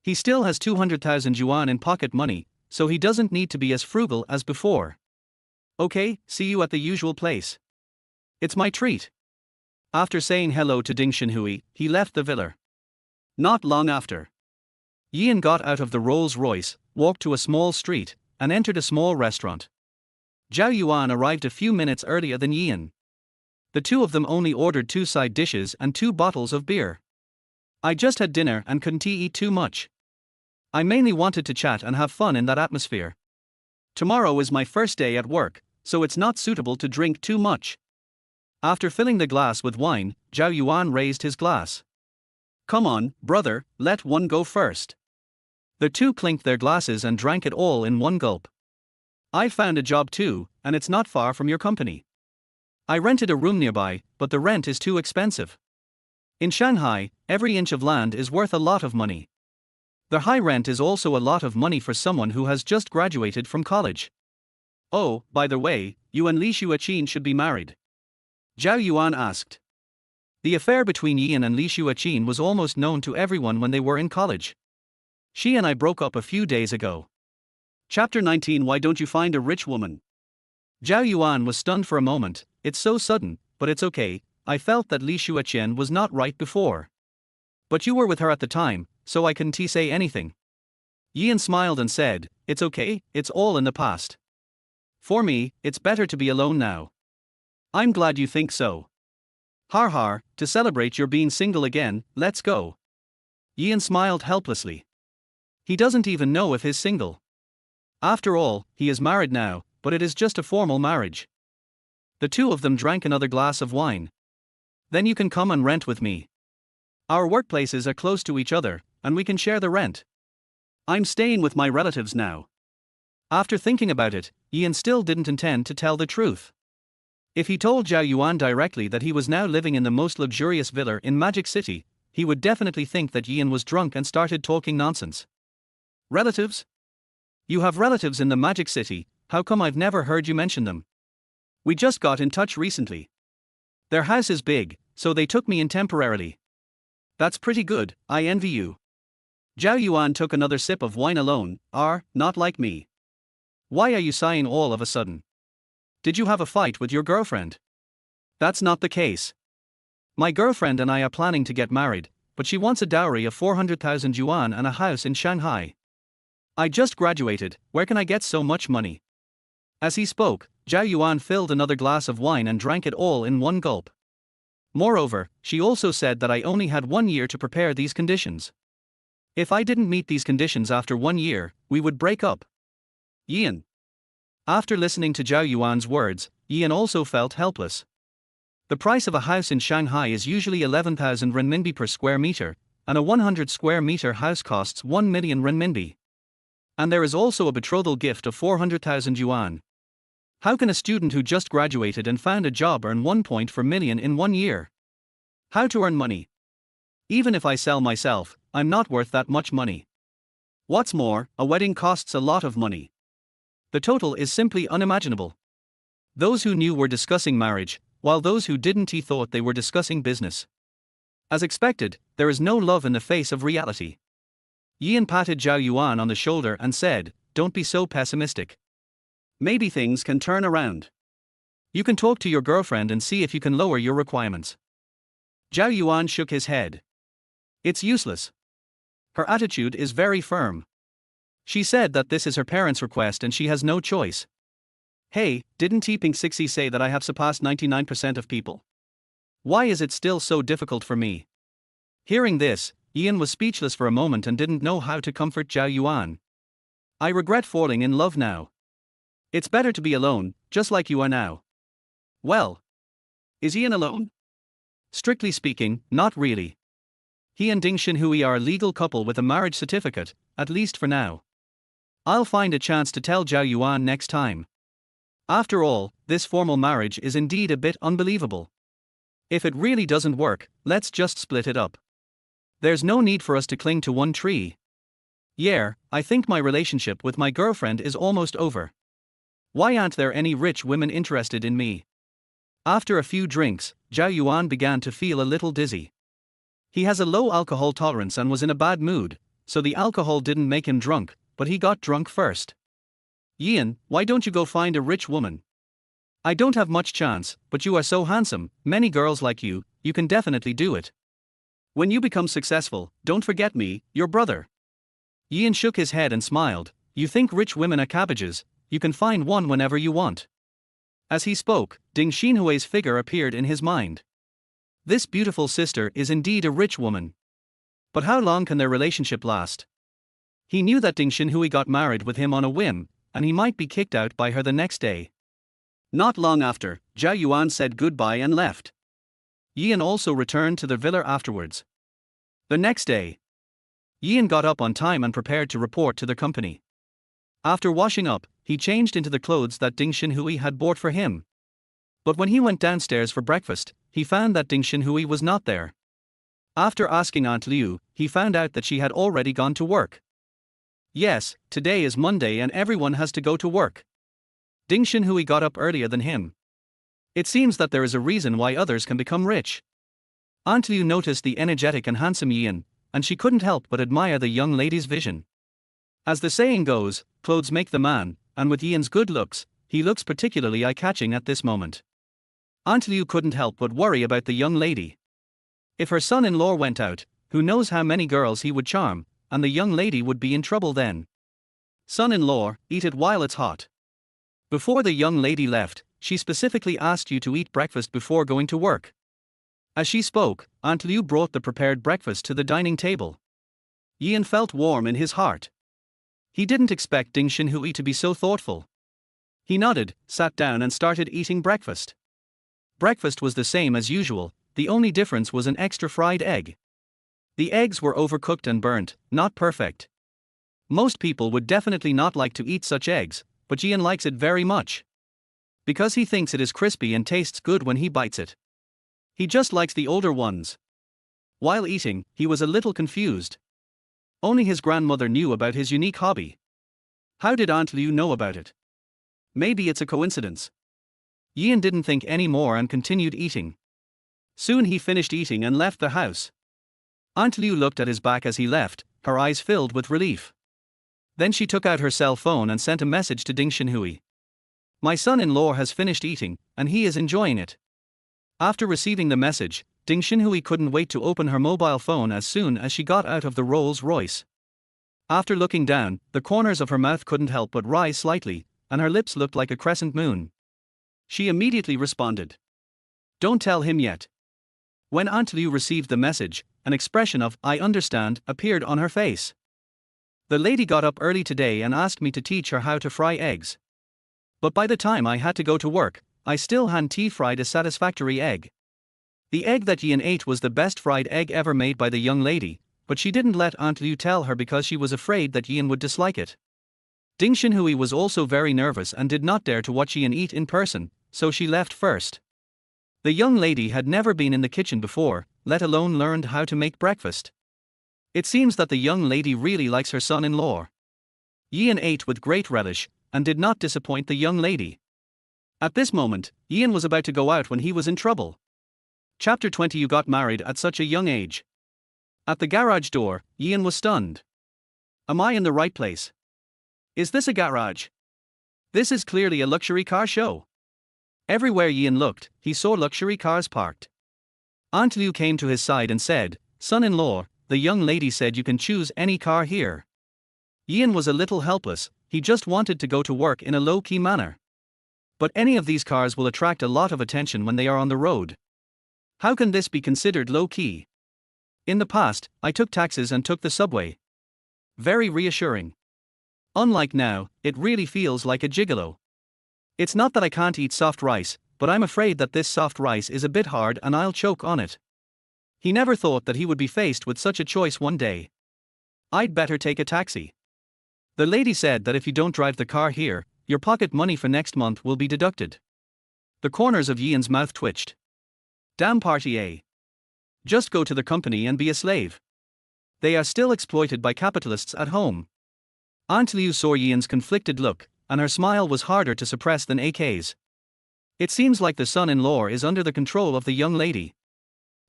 He still has 200,000 yuan in pocket money, so he doesn't need to be as frugal as before. Okay, see you at the usual place. It's my treat. After saying hello to Ding Xinhui, he left the villa. Not long after, Yan got out of the Rolls-Royce, walked to a small street, and entered a small restaurant. Zhao Yuan arrived a few minutes earlier than Yan. The two of them only ordered 2 side dishes and 2 bottles of beer. I just had dinner and couldn't eat too much. I mainly wanted to chat and have fun in that atmosphere. Tomorrow is my first day at work, so it's not suitable to drink too much. After filling the glass with wine, Zhao Yuan raised his glass. Come on, brother, let one go first. The two clinked their glasses and drank it all in one gulp. I found a job too, and it's not far from your company. I rented a room nearby, but the rent is too expensive. In Shanghai, every inch of land is worth a lot of money. The high rent is also a lot of money for someone who has just graduated from college. Oh, by the way, you and Li Xueqian should be married. Zhao Yuan asked. The affair between Yan and Li Xueqian was almost known to everyone when they were in college. She and I broke up a few days ago. Chapter 19. Why don't you find a rich woman? Zhao Yuan was stunned for a moment. It's so sudden, but it's okay, I felt that Li Xueqian was not right before. But you were with her at the time, so I couldn't say anything. Yan smiled and said, it's okay, it's all in the past. For me, it's better to be alone now. I'm glad you think so. Har har, to celebrate your being single again, let's go. Yan smiled helplessly. He doesn't even know if he's single. After all, he is married now, but it is just a formal marriage. The two of them drank another glass of wine. Then you can come and rent with me. Our workplaces are close to each other, and we can share the rent. I'm staying with my relatives now. After thinking about it, Yan still didn't intend to tell the truth. If he told Zhao Yuan directly that he was now living in the most luxurious villa in Magic City, he would definitely think that Yan was drunk and started talking nonsense. Relatives? You have relatives in the Magic City, how come I've never heard you mention them? We just got in touch recently. Their house is big, so they took me in temporarily. That's pretty good, I envy you. Zhao Yuan took another sip of wine alone, not like me. Why are you sighing all of a sudden? Did you have a fight with your girlfriend? That's not the case. My girlfriend and I are planning to get married, but she wants a dowry of 400,000 yuan and a house in Shanghai. I just graduated, where can I get so much money? As he spoke, Zhao Yuan filled another glass of wine and drank it all in one gulp. Moreover, she also said that I only had 1 year to prepare these conditions. If I didn't meet these conditions after 1 year, we would break up. Yan. After listening to Zhao Yuan's words, Yan also felt helpless. The price of a house in Shanghai is usually 11,000 renminbi per square meter, and a 100 square meter house costs 1 million renminbi. And there is also a betrothal gift of 400,000 yuan. How can a student who just graduated and found a job earn 1.4 million in 1 year? How to earn money? Even if I sell myself, I'm not worth that much money. What's more, a wedding costs a lot of money. The total is simply unimaginable. Those who knew were discussing marriage, while those who didn't thought they were discussing business. As expected, there is no love in the face of reality. Yan patted Zhao Yuan on the shoulder and said, "Don't be so pessimistic. Maybe things can turn around. You can talk to your girlfriend and see if you can lower your requirements." Zhao Yuan shook his head. "It's useless. Her attitude is very firm. She said that this is her parents' request and she has no choice." "Hey, didn't Ping Sixi say that I have surpassed 99% of people? Why is it still so difficult for me?" Hearing this, Ian was speechless for a moment and didn't know how to comfort Zhao Yuan. "I regret falling in love now. It's better to be alone, just like you are now." "Well, is Ian alone?" "Strictly speaking, not really. He and Ding Xinhui are a legal couple with a marriage certificate, at least for now. I'll find a chance to tell Zhao Yuan next time. After all, this formal marriage is indeed a bit unbelievable. If it really doesn't work, let's just split it up. There's no need for us to cling to one tree. Yeah, I think my relationship with my girlfriend is almost over. Why aren't there any rich women interested in me?" After a few drinks, Zhao Yuan began to feel a little dizzy. He has a low alcohol tolerance and was in a bad mood, so the alcohol didn't make him drunk, but he got drunk first. "Ian, why don't you go find a rich woman? I don't have much chance, but you are so handsome, many girls like you can definitely do it. When you become successful, don't forget me, your brother." Ian shook his head and smiled. "You think rich women are cabbages? You can find one whenever you want." As he spoke, Ding Xinhui's figure appeared in his mind. This beautiful sister is indeed a rich woman. But how long can their relationship last? He knew that Ding Xinhui got married with him on a whim, and he might be kicked out by her the next day. Not long after, Zhao Yuan said goodbye and left. Ian also returned to the villa afterwards. The next day, Ian got up on time and prepared to report to the company. After washing up, he changed into the clothes that Ding Xinhui had bought for him. But when he went downstairs for breakfast, he found that Ding Xinhui was not there. After asking Aunt Liu, he found out that she had already gone to work. Yes, today is Monday and everyone has to go to work. Ding Xinhui got up earlier than him. It seems that there is a reason why others can become rich. Aunt Liu noticed the energetic and handsome Ian, and she couldn't help but admire the young lady's vision. As the saying goes, clothes make the man, and with Ian's good looks, he looks particularly eye-catching at this moment. Aunt Liu couldn't help but worry about the young lady. If her son-in-law went out, who knows how many girls he would charm, and the young lady would be in trouble then. Son-in-law, eat it while it's hot. Before the young lady left, she specifically asked you to eat breakfast before going to work. As she spoke, Aunt Liu brought the prepared breakfast to the dining table. Ian felt warm in his heart. He didn't expect Ding Xinhui to be so thoughtful. He nodded, sat down and started eating breakfast. Breakfast was the same as usual, the only difference was an extra fried egg. The eggs were overcooked and burnt, not perfect. Most people would definitely not like to eat such eggs, but Ian likes it very much. Because he thinks it is crispy and tastes good when he bites it. He just likes the older ones. While eating, he was a little confused. Only his grandmother knew about his unique hobby. How did Aunt Liu know about it? Maybe it's a coincidence. Ian didn't think any more and continued eating. Soon he finished eating and left the house. Aunt Liu looked at his back as he left, her eyes filled with relief. Then she took out her cell phone and sent a message to Ding Xinhui. "My son-in-law has finished eating, and he is enjoying it." After receiving the message, Ding Xinhui couldn't wait to open her mobile phone as soon as she got out of the Rolls-Royce. After looking down, the corners of her mouth couldn't help but rise slightly, and her lips looked like a crescent moon. She immediately responded. "Don't tell him yet." When Aunt Liu received the message, an expression of "I understand" appeared on her face. "The lady got up early today and asked me to teach her how to fry eggs. But by the time I had to go to work, I still hadn't fried a satisfactory egg." The egg that Ian ate was the best fried egg ever made by the young lady, but she didn't let Aunt Liu tell her because she was afraid that Ian would dislike it. Ding Xinhui was also very nervous and did not dare to watch Ian eat in person, so she left first. The young lady had never been in the kitchen before, let alone learned how to make breakfast. It seems that the young lady really likes her son-in-law. Ian ate with great relish, and did not disappoint the young lady. At this moment, Ian was about to go out when he was in trouble. Chapter 20. You got married at such a young age. At the garage door, Ian was stunned. Am I in the right place? Is this a garage? This is clearly a luxury car show. Everywhere Ian looked, he saw luxury cars parked. Aunt Liu came to his side and said, "Son-in-law, the young lady said you can choose any car here." Ian was a little helpless, he just wanted to go to work in a low-key manner. But any of these cars will attract a lot of attention when they are on the road. How can this be considered low-key? In the past, I took taxis and took the subway. Very reassuring. Unlike now, it really feels like a gigolo. It's not that I can't eat soft rice, but I'm afraid that this soft rice is a bit hard and I'll choke on it. He never thought that he would be faced with such a choice one day. I'd better take a taxi. The lady said that if you don't drive the car here, your pocket money for next month will be deducted. The corners of Ian's mouth twitched. Damn party A. Just go to the company and be a slave. They are still exploited by capitalists at home. Aunt Liu saw Ian's conflicted look, and her smile was harder to suppress than AK's. It seems like the son-in-law is under the control of the young lady.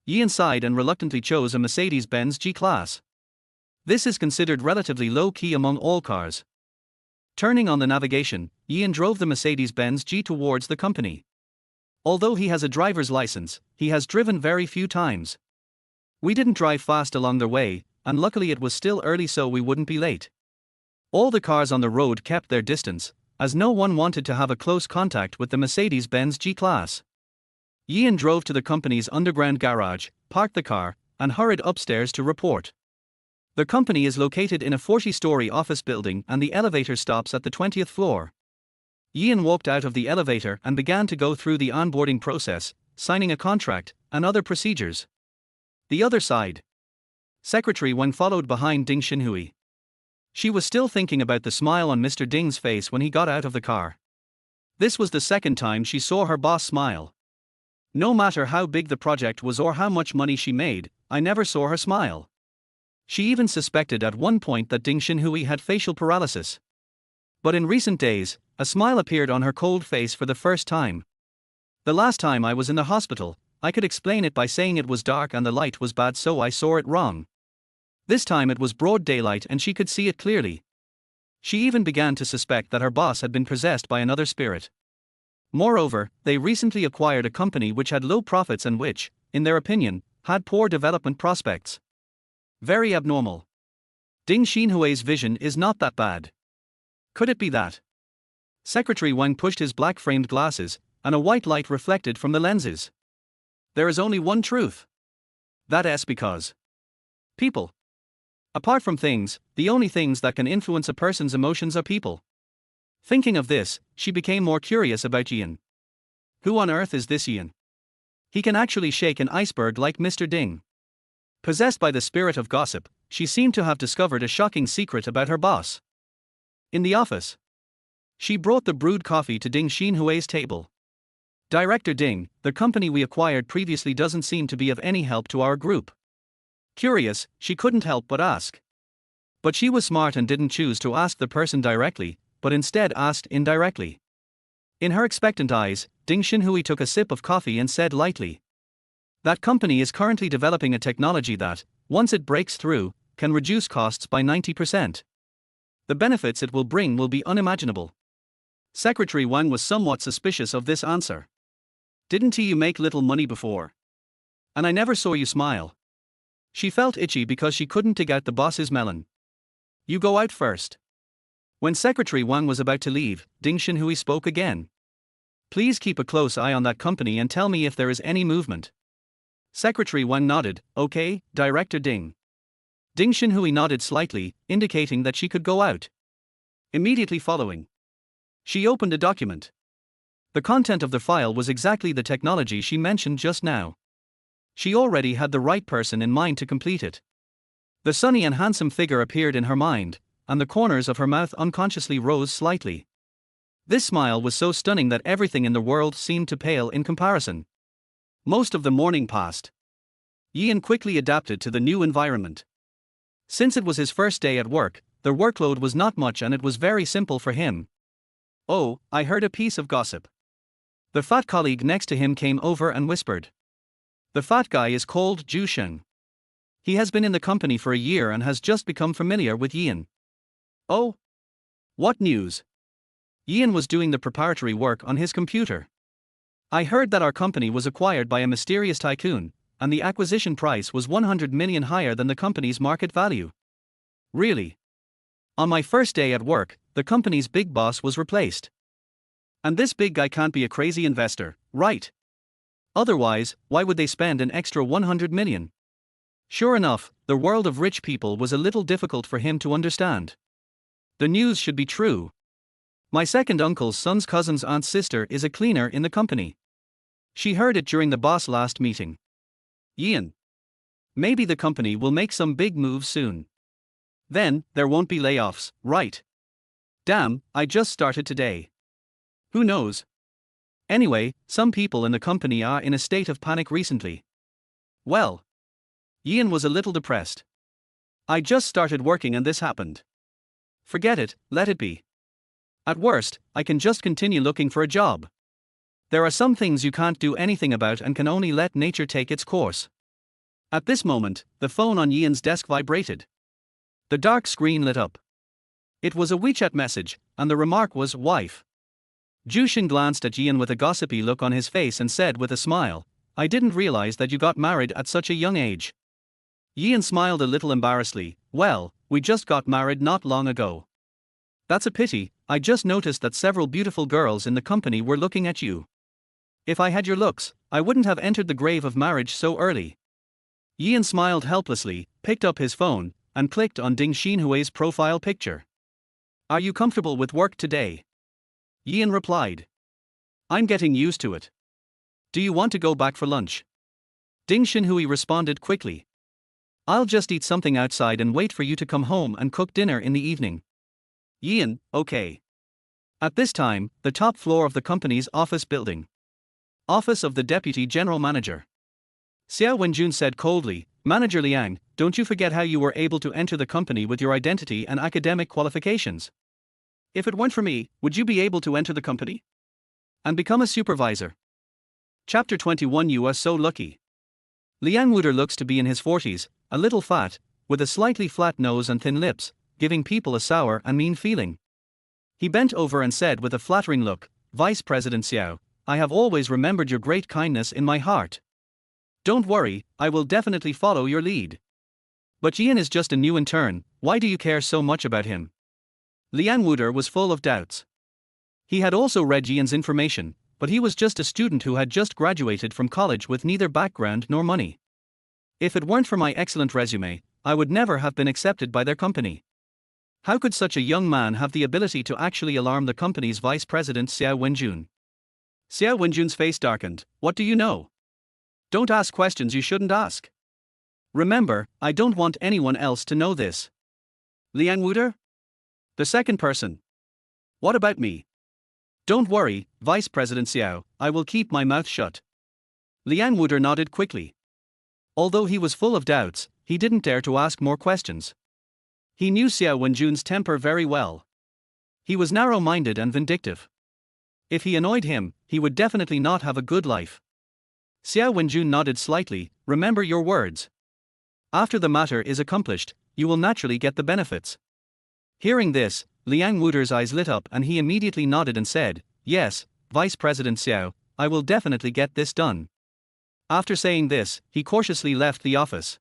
Ian sighed and reluctantly chose a Mercedes-Benz G-Class. This is considered relatively low-key among all cars. Turning on the navigation, Ian drove the Mercedes-Benz G towards the company. Although he has a driver's license, he has driven very few times. We didn't drive fast along the way, and luckily it was still early so we wouldn't be late. All the cars on the road kept their distance, as no one wanted to have a close contact with the Mercedes-Benz G-Class. Ian drove to the company's underground garage, parked the car, and hurried upstairs to report. The company is located in a 40-story office building and the elevator stops at the 20th floor. Ian walked out of the elevator and began to go through the onboarding process, signing a contract, and other procedures. The other side. Secretary Wang followed behind Ding Xinhui. She was still thinking about the smile on Mr. Ding's face when he got out of the car. This was the second time she saw her boss smile. No matter how big the project was or how much money she made, I never saw her smile. She even suspected at one point that Ding Xinhui had facial paralysis. But in recent days, a smile appeared on her cold face for the first time. The last time I was in the hospital, I could explain it by saying it was dark and the light was bad so I saw it wrong. This time it was broad daylight and she could see it clearly. She even began to suspect that her boss had been possessed by another spirit. Moreover, they recently acquired a company which had low profits and which, in their opinion, had poor development prospects. Very abnormal. Ding Xinhui's vision is not that bad. Could it be that? Secretary Wang pushed his black-framed glasses, and a white light reflected from the lenses. There is only one truth. That's because people. Apart from things, the only things that can influence a person's emotions are people. Thinking of this, she became more curious about Ian. Who on earth is this Ian? He can actually shake an iceberg like Mr. Ding. Possessed by the spirit of gossip, she seemed to have discovered a shocking secret about her boss. In the office, she brought the brewed coffee to Ding Xinhui's table. Director Ding, the company we acquired previously doesn't seem to be of any help to our group. Curious, she couldn't help but ask. But she was smart and didn't choose to ask the person directly, but instead asked indirectly. In her expectant eyes, Ding Xinhui took a sip of coffee and said lightly, "That company is currently developing a technology that, once it breaks through, can reduce costs by 90%. The benefits it will bring will be unimaginable." Secretary Wang was somewhat suspicious of this answer. "Didn't you make little money before? And I never saw you smile." She felt itchy because she couldn't dig out the boss's melon. "You go out first." When Secretary Wang was about to leave, Ding Xinhui spoke again. "Please keep a close eye on that company and tell me if there is any movement." Secretary Wang nodded, "Okay, Director Ding." Ding Xinhui nodded slightly, indicating that she could go out. Immediately following, she opened a document. The content of the file was exactly the technology she mentioned just now. She already had the right person in mind to complete it. The sunny and handsome figure appeared in her mind, and the corners of her mouth unconsciously rose slightly. This smile was so stunning that everything in the world seemed to pale in comparison. Most of the morning passed. Ian quickly adapted to the new environment. Since it was his first day at work, the workload was not much and it was very simple for him. "Oh, I heard a piece of gossip." The fat colleague next to him came over and whispered. The fat guy is called Li Xueqian. He has been in the company for a year and has just become familiar with Ian. "Oh? What news?" Ian was doing the preparatory work on his computer. "I heard that our company was acquired by a mysterious tycoon, and the acquisition price was 100 million higher than the company's market value." "Really?" "On my first day at work, the company's big boss was replaced. And this big guy can't be a crazy investor, right? Otherwise, why would they spend an extra 100 million? Sure enough, the world of rich people was a little difficult for him to understand. The news should be true. My second uncle's son's cousin's aunt's sister is a cleaner in the company. She heard it during the boss last meeting. Ian. Maybe the company will make some big moves soon. Then, there won't be layoffs, right? Damn, I just started today. Who knows? Anyway, some people in the company are in a state of panic recently. Well. Ian was a little depressed. I just started working and this happened. Forget it, let it be. At worst, I can just continue looking for a job. There are some things you can't do anything about and can only let nature take its course. At this moment, the phone on Ian's desk vibrated. The dark screen lit up. It was a WeChat message, and the remark was, "Wife." Li Xueqian glanced at Ian with a gossipy look on his face and said with a smile, "I didn't realize that you got married at such a young age." Ian smiled a little embarrassedly. "Well, we just got married not long ago." "That's a pity, I just noticed that several beautiful girls in the company were looking at you. If I had your looks, I wouldn't have entered the grave of marriage so early." Ian smiled helplessly, picked up his phone, and clicked on Ding Xinhui's profile picture. "Are you comfortable with work today?" Ian replied. "I'm getting used to it. Do you want to go back for lunch?" Ding Xinhui responded quickly. "I'll just eat something outside and wait for you to come home and cook dinner in the evening." Ian, okay. At this time, the top floor of the company's office building. Office of the Deputy General Manager. Xiao Wenjun said coldly, "Manager Liang, don't you forget how you were able to enter the company with your identity and academic qualifications. If it weren't for me, would you be able to enter the company? And become a supervisor?" Chapter 21. You are so lucky. Liang Wuder looks to be in his 40s, a little fat, with a slightly flat nose and thin lips, giving people a sour and mean feeling. He bent over and said with a flattering look, "Vice President Xiao, I have always remembered your great kindness in my heart. Don't worry, I will definitely follow your lead. But Ian is just a new intern, why do you care so much about him?" Liang Wuder was full of doubts. He had also read Ian's information, but he was just a student who had just graduated from college with neither background nor money. "If it weren't for my excellent resume, I would never have been accepted by their company. How could such a young man have the ability to actually alarm the company's vice president Xiao Wenjun?" Xiao Wenjun's face darkened. "What do you know? Don't ask questions you shouldn't ask. Remember, I don't want anyone else to know this." "Liang Wuder? The second person. What about me?" "Don't worry, Vice President Xiao, I will keep my mouth shut." Liang Wuder nodded quickly. Although he was full of doubts, he didn't dare to ask more questions. He knew Xiao Wenjun's temper very well. He was narrow-minded and vindictive. If he annoyed him, he would definitely not have a good life. Xiao Wenjun nodded slightly. "Remember your words. After the matter is accomplished, you will naturally get the benefits." Hearing this, Liang Wuder's eyes lit up and he immediately nodded and said, "Yes, Vice President Xiao, I will definitely get this done." After saying this, he cautiously left the office.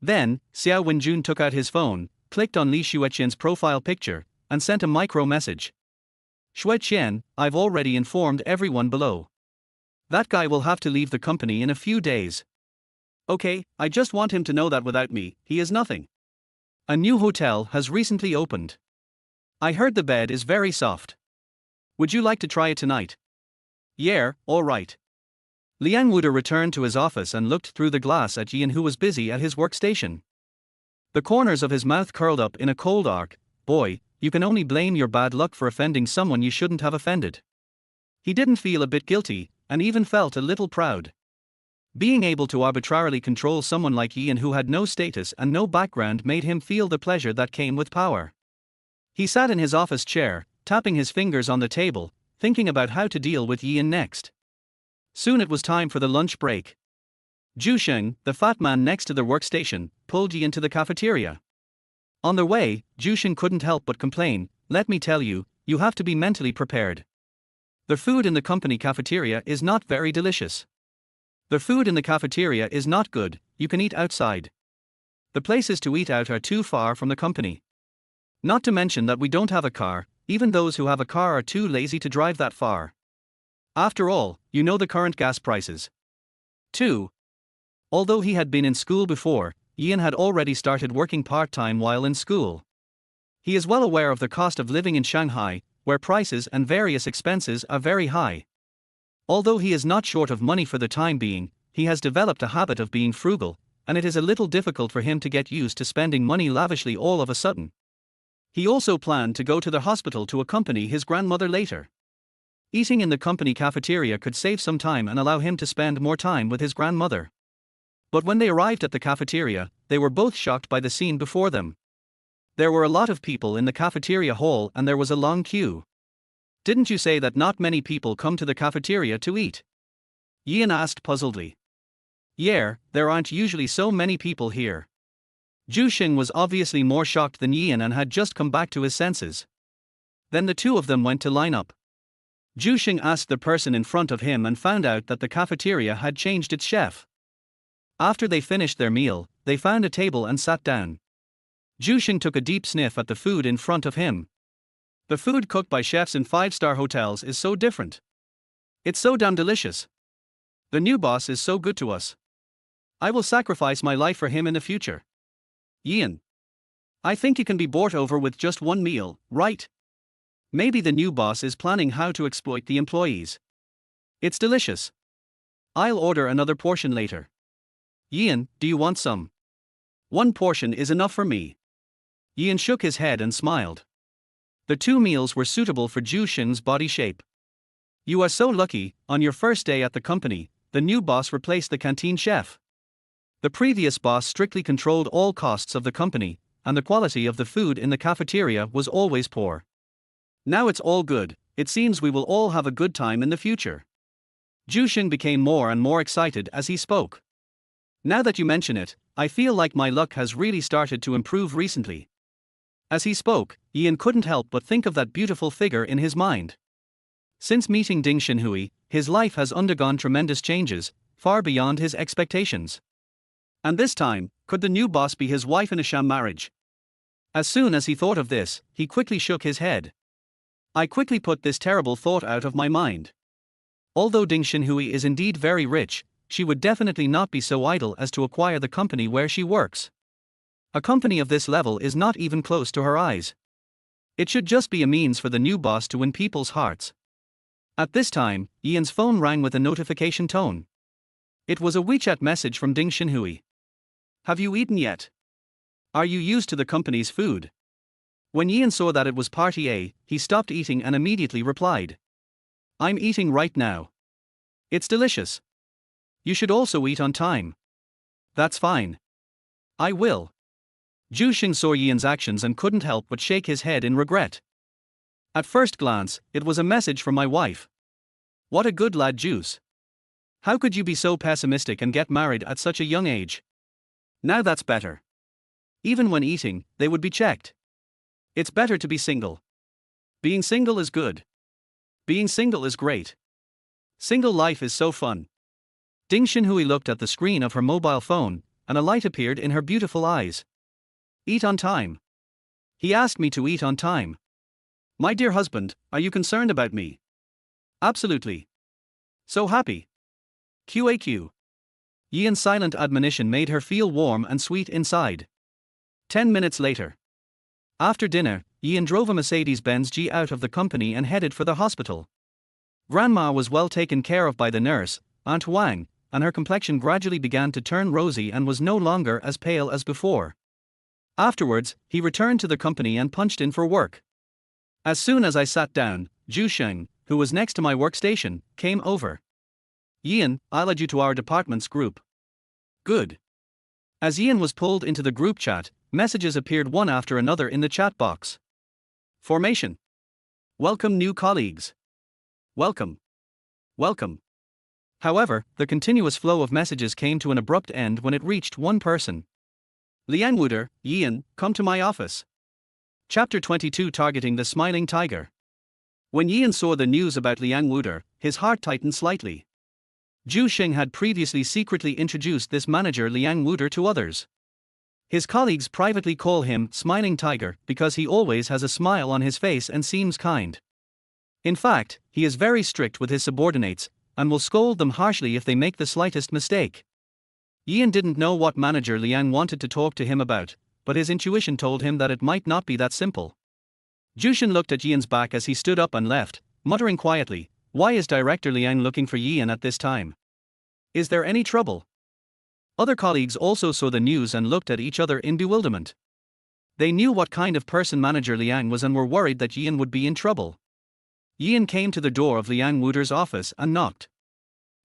Then, Xiao Wenjun took out his phone, clicked on Li Xueqian's profile picture, and sent a micro message. "Xueqian, I've already informed everyone below. That guy will have to leave the company in a few days. Okay, I just want him to know that without me, he is nothing. A new hotel has recently opened. I heard the bed is very soft. Would you like to try it tonight?" "Yeah, alright." Liang Wuder returned to his office and looked through the glass at Ian, who was busy at his workstation. The corners of his mouth curled up in a cold arc, boy, you can only blame your bad luck for offending someone you shouldn't have offended. He didn't feel a bit guilty, and even felt a little proud. Being able to arbitrarily control someone like Ian who had no status and no background made him feel the pleasure that came with power. He sat in his office chair, tapping his fingers on the table, thinking about how to deal with Ian next. Soon it was time for the lunch break. Zhu, the fat man next to the workstation, pulled Ian to the cafeteria. On their way, Zhu couldn't help but complain, "Let me tell you, you have to be mentally prepared. The food in the company cafeteria is not very delicious. The food in the cafeteria is not good, you can eat outside. The places to eat out are too far from the company. Not to mention that we don't have a car, even those who have a car are too lazy to drive that far. After all, you know the current gas prices." 2. Although he had been in school before, Ian had already started working part-time while in school. He is well aware of the cost of living in Shanghai, where prices and various expenses are very high. Although he is not short of money for the time being, he has developed a habit of being frugal, and it is a little difficult for him to get used to spending money lavishly all of a sudden. He also planned to go to the hospital to accompany his grandmother later. Eating in the company cafeteria could save some time and allow him to spend more time with his grandmother. But when they arrived at the cafeteria, they were both shocked by the scene before them. There were a lot of people in the cafeteria hall and there was a long queue. "Didn't you say that not many people come to the cafeteria to eat?" Ian asked puzzledly. "Yeah, there aren't usually so many people here." Zhu was obviously more shocked than Ian and had just come back to his senses. Then the two of them went to line up. Zhu asked the person in front of him and found out that the cafeteria had changed its chef. After they finished their meal, they found a table and sat down. Zhu took a deep sniff at the food in front of him. "The food cooked by chefs in 5-star hotels is so different. It's so damn delicious. The new boss is so good to us. I will sacrifice my life for him in the future." "Ian, I think you can be bought over with just one meal, right? Maybe the new boss is planning how to exploit the employees. It's delicious. I'll order another portion later." "Ian, do you want some?" "One portion is enough for me." Ian shook his head and smiled. The two meals were suitable for Zhu body shape. "You are so lucky, on your first day at the company, the new boss replaced the canteen chef. The previous boss strictly controlled all costs of the company, and the quality of the food in the cafeteria was always poor. Now it's all good, it seems we will all have a good time in the future." Zhu became more and more excited as he spoke. "Now that you mention it, I feel like my luck has really started to improve recently." As he spoke, Ian couldn't help but think of that beautiful figure in his mind. Since meeting Ding Xinhui, his life has undergone tremendous changes, far beyond his expectations. And this time, could the new boss be his wife in a sham marriage? As soon as he thought of this, he quickly shook his head. "I quickly put this terrible thought out of my mind. Although Ding Xinhui is indeed very rich, she would definitely not be so idle as to acquire the company where she works. A company of this level is not even close to her eyes. It should just be a means for the new boss to win people's hearts." At this time, Ian's phone rang with a notification tone. It was a WeChat message from Ding Xinhui. "Have you eaten yet? Are you used to the company's food?" When Ian saw that it was Party A, he stopped eating and immediately replied. "I'm eating right now. It's delicious. You should also eat on time." "That's fine. I will." Zhu saw Ian's actions and couldn't help but shake his head in regret. At first glance, it was a message from my wife. What a good lad, Juice. How could you be so pessimistic and get married at such a young age? Now that's better. Even when eating, they would be checked. It's better to be single. Being single is good. Being single is great. Single life is so fun. Ding Xinhui looked at the screen of her mobile phone, and a light appeared in her beautiful eyes. Eat on time. He asked me to eat on time. My dear husband, are you concerned about me? Absolutely. So happy. QAQ. Ian's silent admonition made her feel warm and sweet inside. 10 minutes later. After dinner, Ian drove a Mercedes-Benz G out of the company and headed for the hospital. Grandma was well taken care of by the nurse, Aunt Wang, and her complexion gradually began to turn rosy and was no longer as pale as before. Afterwards, he returned to the company and punched in for work. As soon as I sat down, Zhu Sheng, who was next to my workstation, came over. Ian, I'll add you to our department's group. Good. As Ian was pulled into the group chat, messages appeared one after another in the chat box. Formation. Welcome new colleagues. Welcome. Welcome. However, the continuous flow of messages came to an abrupt end when it reached one person. Liang Wuder, Ian, come to my office. Chapter 22 Targeting the Smiling Tiger. When Ian saw the news about Liang Wuder, his heart tightened slightly. Zhu Xing had previously secretly introduced this manager Liang Wuder to others. His colleagues privately call him Smiling Tiger because he always has a smile on his face and seems kind. In fact, he is very strict with his subordinates and will scold them harshly if they make the slightest mistake. Ian didn't know what manager Liang wanted to talk to him about, but his intuition told him that it might not be that simple. Jushin looked at Ian's back as he stood up and left, muttering quietly, "Why is Director Liang looking for Ian at this time? Is there any trouble?" Other colleagues also saw the news and looked at each other in bewilderment. They knew what kind of person manager Liang was and were worried that Ian would be in trouble. Ian came to the door of Liang Wuder's office and knocked.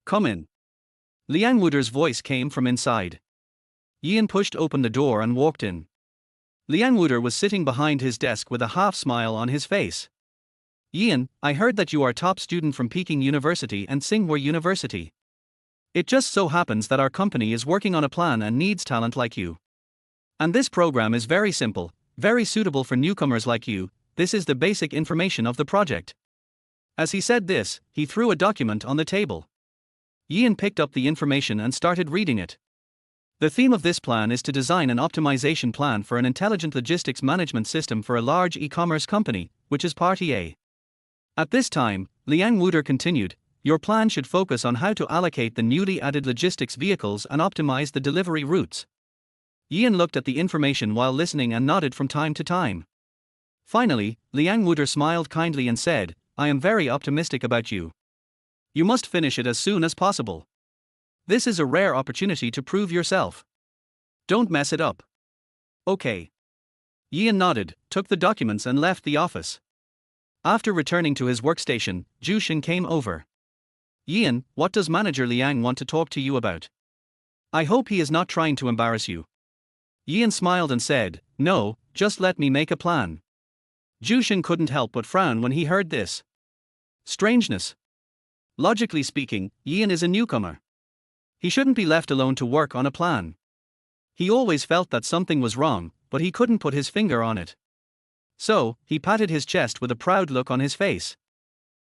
"Come in." Liang Wuder's voice came from inside. Ian pushed open the door and walked in. Liang Wuder was sitting behind his desk with a half-smile on his face. "Ian, I heard that you are top student from Peking University and Tsinghua University. It just so happens that our company is working on a plan and needs talent like you. And this program is very simple, very suitable for newcomers like you. This is the basic information of the project." As he said this, he threw a document on the table. Ian picked up the information and started reading it. The theme of this plan is to design an optimization plan for an intelligent logistics management system for a large e-commerce company, which is Party A. At this time, Liang Wuder continued, "Your plan should focus on how to allocate the newly added logistics vehicles and optimize the delivery routes." Ian looked at the information while listening and nodded from time to time. Finally, Liang Wuder smiled kindly and said, "I am very optimistic about you. You must finish it as soon as possible. This is a rare opportunity to prove yourself. Don't mess it up." "Okay." Ian nodded, took the documents and left the office. After returning to his workstation, Zhu Xing came over. "Ian, what does manager Liang want to talk to you about? I hope he is not trying to embarrass you." Ian smiled and said, "No, just let me make a plan." Zhu Xing couldn't help but frown when he heard this. Strangeness. Logically speaking, Ian is a newcomer. He shouldn't be left alone to work on a plan. He always felt that something was wrong, but he couldn't put his finger on it. So, he patted his chest with a proud look on his face.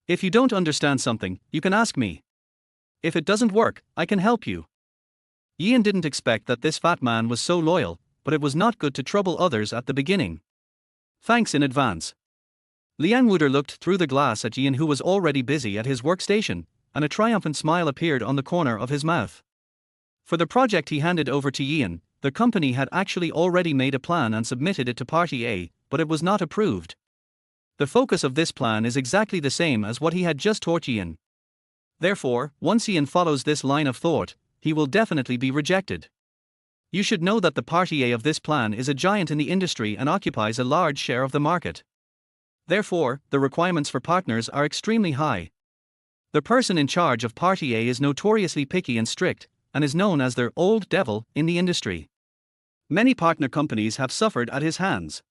"If you don't understand something, you can ask me. If it doesn't work, I can help you." Ian didn't expect that this fat man was so loyal, but it was not good to trouble others at the beginning. "Thanks in advance." Liang Wuder looked through the glass at Ian, who was already busy at his workstation, and a triumphant smile appeared on the corner of his mouth. For the project he handed over to Ian, the company had actually already made a plan and submitted it to Party A, but it was not approved. The focus of this plan is exactly the same as what he had just taught Ian. Therefore, once Ian follows this line of thought, he will definitely be rejected. You should know that the Party A of this plan is a giant in the industry and occupies a large share of the market. Therefore, the requirements for partners are extremely high. The person in charge of Party A is notoriously picky and strict, and is known as their old devil in the industry. Many partner companies have suffered at his hands.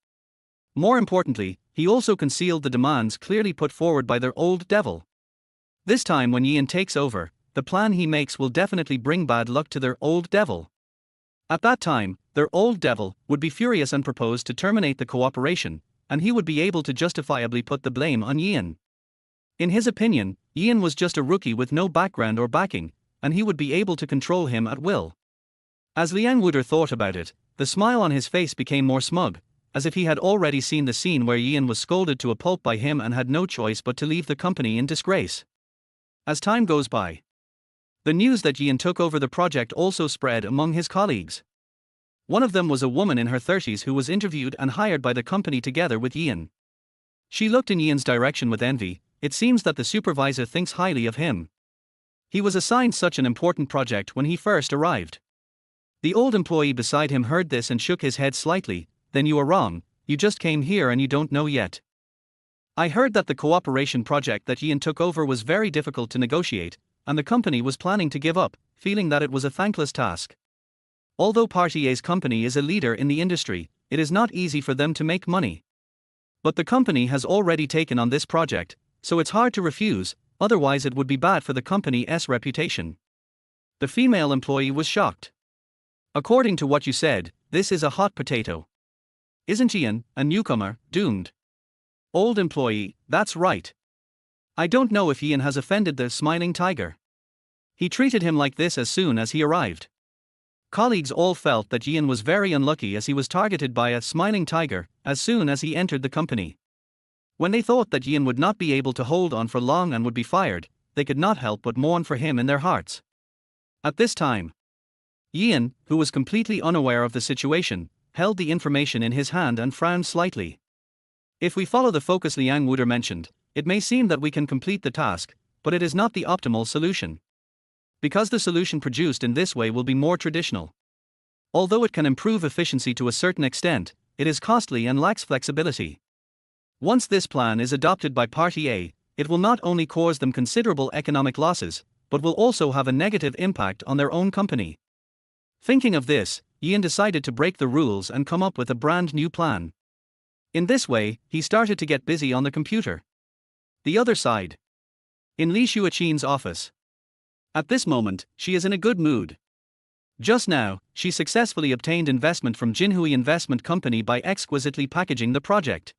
More importantly, he also concealed the demands clearly put forward by their old devil. This time when Ian takes over, the plan he makes will definitely bring bad luck to their old devil. At that time, their old devil would be furious and propose to terminate the cooperation, and he would be able to justifiably put the blame on Ian. In his opinion, Ian was just a rookie with no background or backing, and he would be able to control him at will. As Liang Wuder thought about it, the smile on his face became more smug, as if he had already seen the scene where Ian was scolded to a pulp by him and had no choice but to leave the company in disgrace. As time goes by, the news that Ian took over the project also spread among his colleagues. One of them was a woman in her 30s who was interviewed and hired by the company together with Ian. She looked in Ian's direction with envy. It seems that the supervisor thinks highly of him. He was assigned such an important project when he first arrived. The old employee beside him heard this and shook his head slightly, then you are wrong, you just came here and you don't know yet. I heard that the cooperation project that Ian took over was very difficult to negotiate, and the company was planning to give up, feeling that it was a thankless task. Although Party A's company is a leader in the industry, it is not easy for them to make money. But the company has already taken on this project, so it's hard to refuse, otherwise it would be bad for the company's reputation. The female employee was shocked. According to what you said, this is a hot potato. Isn't Ian, a newcomer, doomed? Old employee, that's right. I don't know if Ian has offended the smiling tiger. He treated him like this as soon as he arrived. Colleagues all felt that Ian was very unlucky as he was targeted by a smiling tiger as soon as he entered the company. When they thought that Ian would not be able to hold on for long and would be fired, they could not help but mourn for him in their hearts. At this time, Ian, who was completely unaware of the situation, held the information in his hand and frowned slightly. If we follow the focus Liang Wuder mentioned, it may seem that we can complete the task, but it is not the optimal solution. Because the solution produced in this way will be more traditional. Although it can improve efficiency to a certain extent, it is costly and lacks flexibility. Once this plan is adopted by Party A, it will not only cause them considerable economic losses, but will also have a negative impact on their own company. Thinking of this, Ian decided to break the rules and come up with a brand new plan. In this way, he started to get busy on the computer. The other side. In Li Xueqian's office. At this moment, she is in a good mood. Just now, she successfully obtained investment from Jinhui Investment Company by exquisitely packaging the project.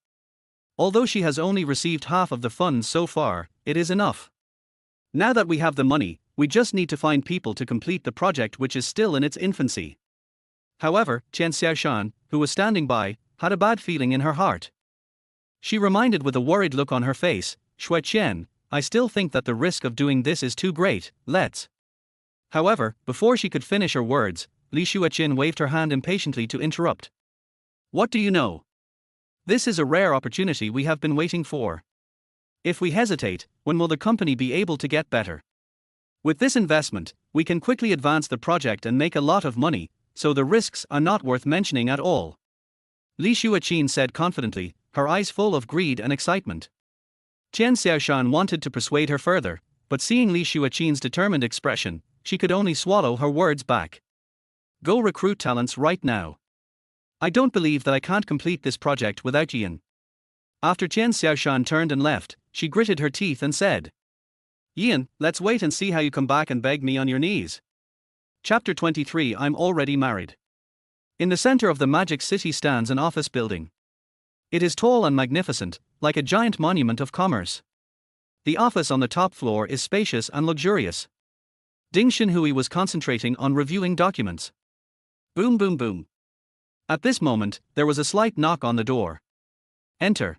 Although she has only received half of the funds so far, it is enough. Now that we have the money, we just need to find people to complete the project which is still in its infancy. However, Chen Xiaoshan, who was standing by, had a bad feeling in her heart. She reminded with a worried look on her face, Xueqian, I still think that the risk of doing this is too great, let's. However, before she could finish her words, Li Xueqian waved her hand impatiently to interrupt. What do you know? This is a rare opportunity we have been waiting for. If we hesitate, when will the company be able to get better? With this investment, we can quickly advance the project and make a lot of money, so the risks are not worth mentioning at all. Li Xueqian said confidently, her eyes full of greed and excitement. Chen Xiaoshan wanted to persuade her further, but seeing Li Xueqian's determined expression, she could only swallow her words back. Go recruit talents right now. I don't believe that I can't complete this project without Ian. After Chen Xiaoshan turned and left, she gritted her teeth and said, Ian, let's wait and see how you come back and beg me on your knees. Chapter 23 I'm already married. In the center of the Magic City stands an office building. It is tall and magnificent, like a giant monument of commerce. The office on the top floor is spacious and luxurious. Ding Xinhui was concentrating on reviewing documents. Boom boom boom. At this moment, there was a slight knock on the door. Enter.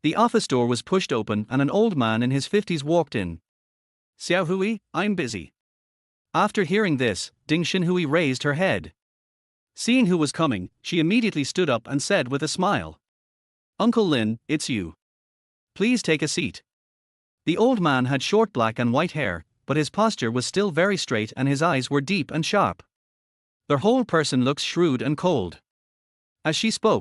The office door was pushed open and an old man in his 50s walked in. Xiaohui, I'm busy. After hearing this, Ding Xinhui raised her head. Seeing who was coming, she immediately stood up and said with a smile, Uncle Lin, it's you. Please take a seat. The old man had short black and white hair, but his posture was still very straight and his eyes were deep and sharp. Their whole person looks shrewd and cold. As she spoke,